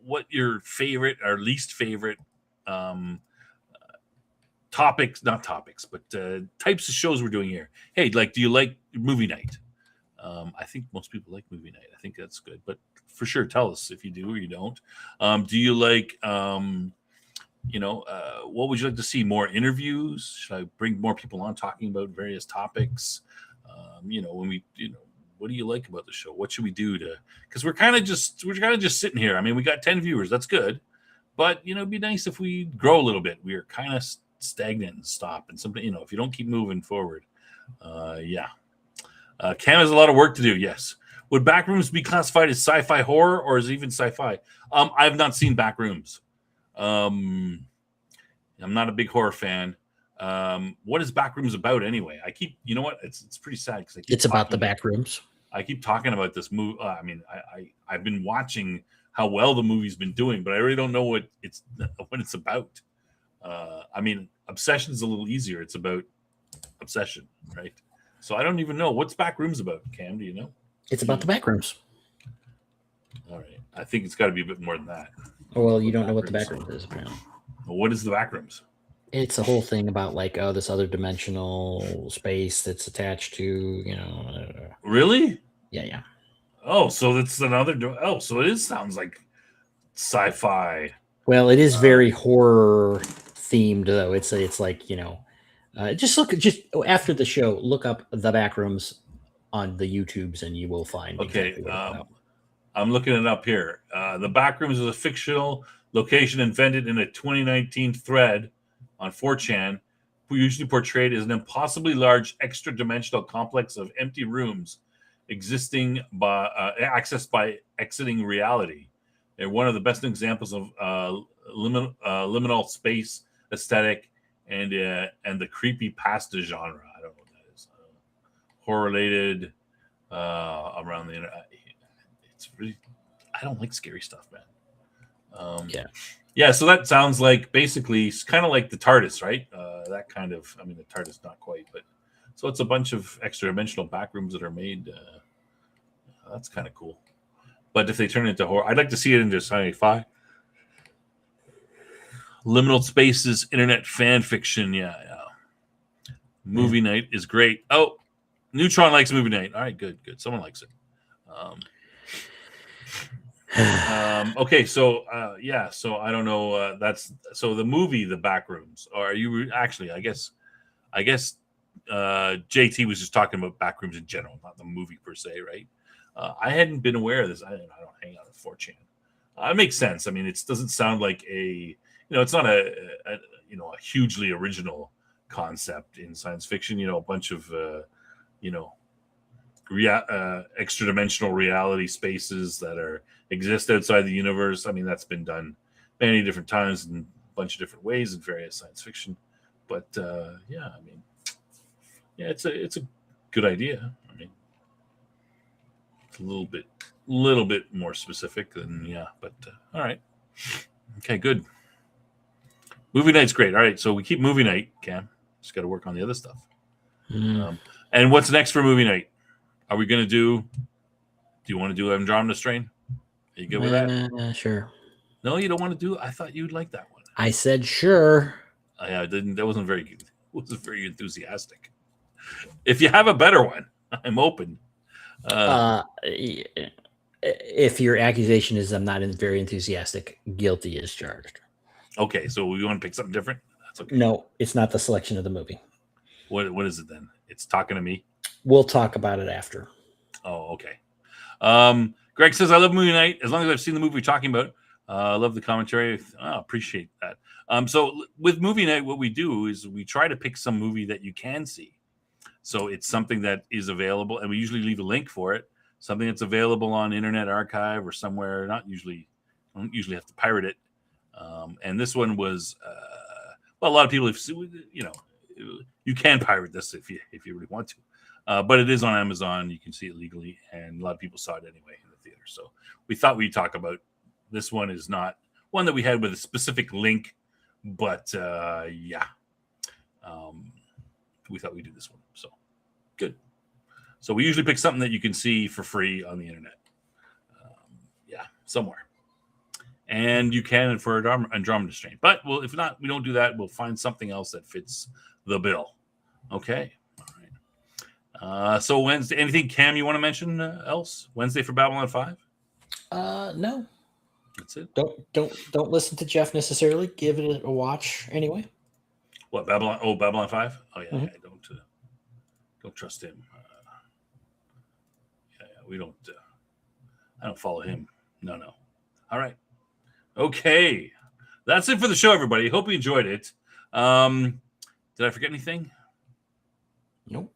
what your favorite or least favorite types of shows we're doing here. Hey, do you like movie night? I think most people like movie night. I think that's good, but for sure, tell us if you do or you don't. Do you like, what would you like to see? More interviews? Should I bring more people on talking about various topics? What do you like about the show? What should we do because we're kind of just sitting here. I mean, we got 10 viewers. That's good. But, it'd be nice if we grow a little bit. We are kind of stagnant and stop. And something, if you don't keep moving forward. Cam has a lot of work to do. Yes. Would Backrooms be classified as sci-fi horror or is it even sci-fi? I have not seen Backrooms. I'm not a big horror fan. What is Backrooms about anyway? It's pretty sad because it's about the Backrooms. I keep talking about this movie. I've been watching how well the movie's been doing, but I really don't know what it's about. Obsession's a little easier. It's about obsession, right? So I don't even know what's Backrooms about. Cam, do you know? It's about the Backrooms. All right, I think it's got to be a bit more than that. Well, you don't know what the Backrooms is, apparently. Well, what is the Backrooms? It's a whole thing about this other dimensional space that's attached to, Really? Yeah. Oh, so it's another. So it sounds like sci-fi. Well, it is very horror themed, though. It's like just after the show, look up the Backrooms on the YouTubes, and you will find. Okay, exactly what it's about. I'm looking it up here. The Backrooms is a fictional location invented in a 2019 thread on 4chan, usually portrayed as an impossibly large extra-dimensional complex of empty rooms existing by accessed by exiting reality. They're one of the best examples of liminal space aesthetic and the creepy pasta genre. I don't know what that is. Correlated around the internet. It's really, I don't like scary stuff, man. Yeah. So that sounds like basically kind of like the TARDIS, right? That kind of. I mean, the TARDIS not quite, but so it's a bunch of extra dimensional backrooms that are made. That's kind of cool. But if they turn it into horror, I'd like to see it into sci-fi. Liminal spaces, internet fan fiction. Yeah. Movie night is great. Oh, Neutron likes movie night. All right, good. Someone likes it. Okay, so so I don't know. That's so the movie, The Backrooms. Or are you actually? I guess JT was just talking about Backrooms in general, not the movie per se, right? I hadn't been aware of this. I don't hang out at 4chan. It makes sense. I mean, it doesn't sound like it's not a hugely original concept in science fiction. A bunch of extra dimensional reality spaces that exist outside the universe. I mean, that's been done many different times in a bunch of different ways in various science fiction. But it's a good idea. I mean, it's a little bit more specific than but all right. Okay, good. Movie night's great. All right, so we keep movie night, Cam. Just got to work on the other stuff. And what's next for movie night? Are we going to do you want to do Andromeda Strain? Are you good with that? Sure. No, you don't want to do it? I thought you'd like that one. I said sure. I didn't. That wasn't very good. It wasn't very enthusiastic. If you have a better one, I'm open. If your accusation is I'm not very enthusiastic, guilty is charged. Okay, so we want to pick something different? That's okay. No, it's not the selection of the movie. What is it then? It's talking to me? We'll talk about it after. Oh, okay. Greg says, I love movie night. As long as I've seen the movie we're talking about. I love the commentary. Appreciate that. So with movie night, what we do is we try to pick some movie that you can see. So it's something that is available, and we usually leave a link for it. Something that's available on Internet Archive or somewhere. Don't usually have to pirate it. And this one was, a lot of people have, you can pirate this if you really want to. But it is on Amazon. You can see it legally, and a lot of people saw it anyway in the theater. So we thought we'd talk about this one. Is not one that we had with a specific link, but we thought we'd do this one. So good. So we usually pick something that you can see for free on the internet. Somewhere. And you can for Andromeda Strain. But if not, we don't do that. We'll find something else that fits the bill. Okay. All right. So Wednesday, anything, Cam, you want to mention else? Wednesday for Babylon 5? No. That's it. Don't listen to Jeff necessarily. Give it a watch anyway. What, Babylon? Oh, Babylon 5? Oh, yeah. I don't trust him. We don't. I don't follow him. No. All right. Okay. That's it for the show, everybody. Hope you enjoyed it. Did I forget anything? Nope.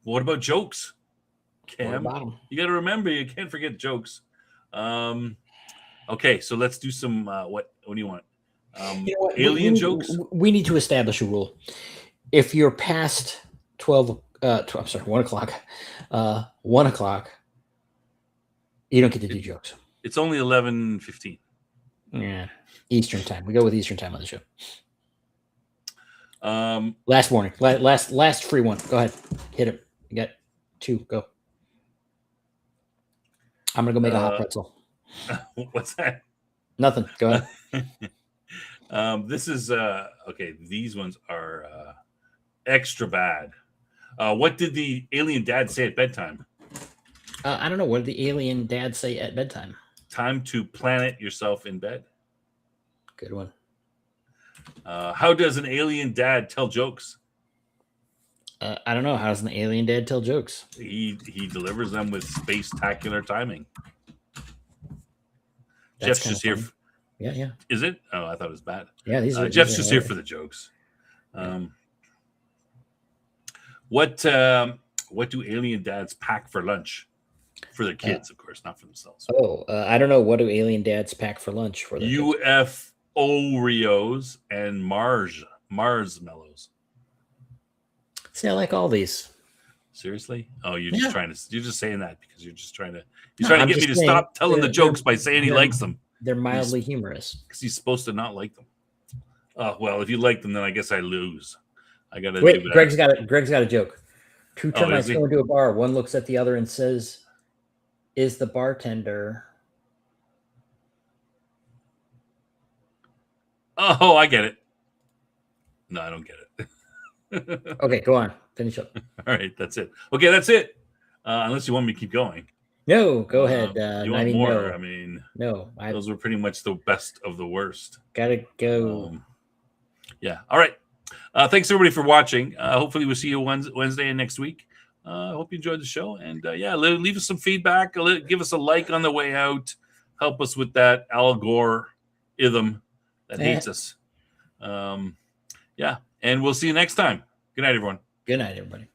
What about jokes? Cam, you got to remember, you can't forget jokes. Okay, so let's do some. What do you want? Alien jokes. We need to establish a rule. If you're past 1 o'clock, 1 o'clock, you don't get to do jokes. It's only 11:15. Yeah, Eastern time. We go with Eastern time on the show. Last warning. Last free one. Go ahead. Hit it. You got 2. Go. I'm gonna go make a hot pretzel. What's that? Nothing. Go ahead. This is okay. These ones are extra bad. What did the alien dad say at bedtime? I don't know. What did the alien dad say at bedtime? Time to planet yourself in bed. Good one. How does an alien dad tell jokes? I don't know. How does an alien dad tell jokes? He delivers them with space-tacular timing. That's Jeff's just here. Yeah. Is it? Oh, I thought it was bad. Yeah, Jeff's just here for the jokes. What do alien dads pack for lunch? For their kids, of course, not for themselves. I don't know. What do alien dads pack for lunch for their UFO Oreos and Marshmallows. See, I like all these. Seriously? Oh, you're just saying that because you're trying to get me to stop telling the jokes by saying he likes them. They're mildly humorous. Because he's supposed to not like them. Well, if you like them, then I guess I lose. I gotta wait. Greg's got a joke. 2 termites go into a bar. One looks at the other and says, "Is the bartender?" Oh, I get it. No, I don't get it. Okay, go on. Finish up. All right, that's it. Okay, that's it. Unless you want me to keep going. No, go ahead. You want more? No. I mean, no. those were pretty much the best of the worst. Gotta go. Yeah. All right. Thanks everybody for watching. Hopefully we'll see you Wednesday and next week. I hope you enjoyed the show. And yeah, leave us some feedback. Give us a like on the way out. Help us with that Al Gore ism that hates us. Yeah. And we'll see you next time. Good night, everyone. Good night, everybody.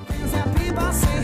Things that people say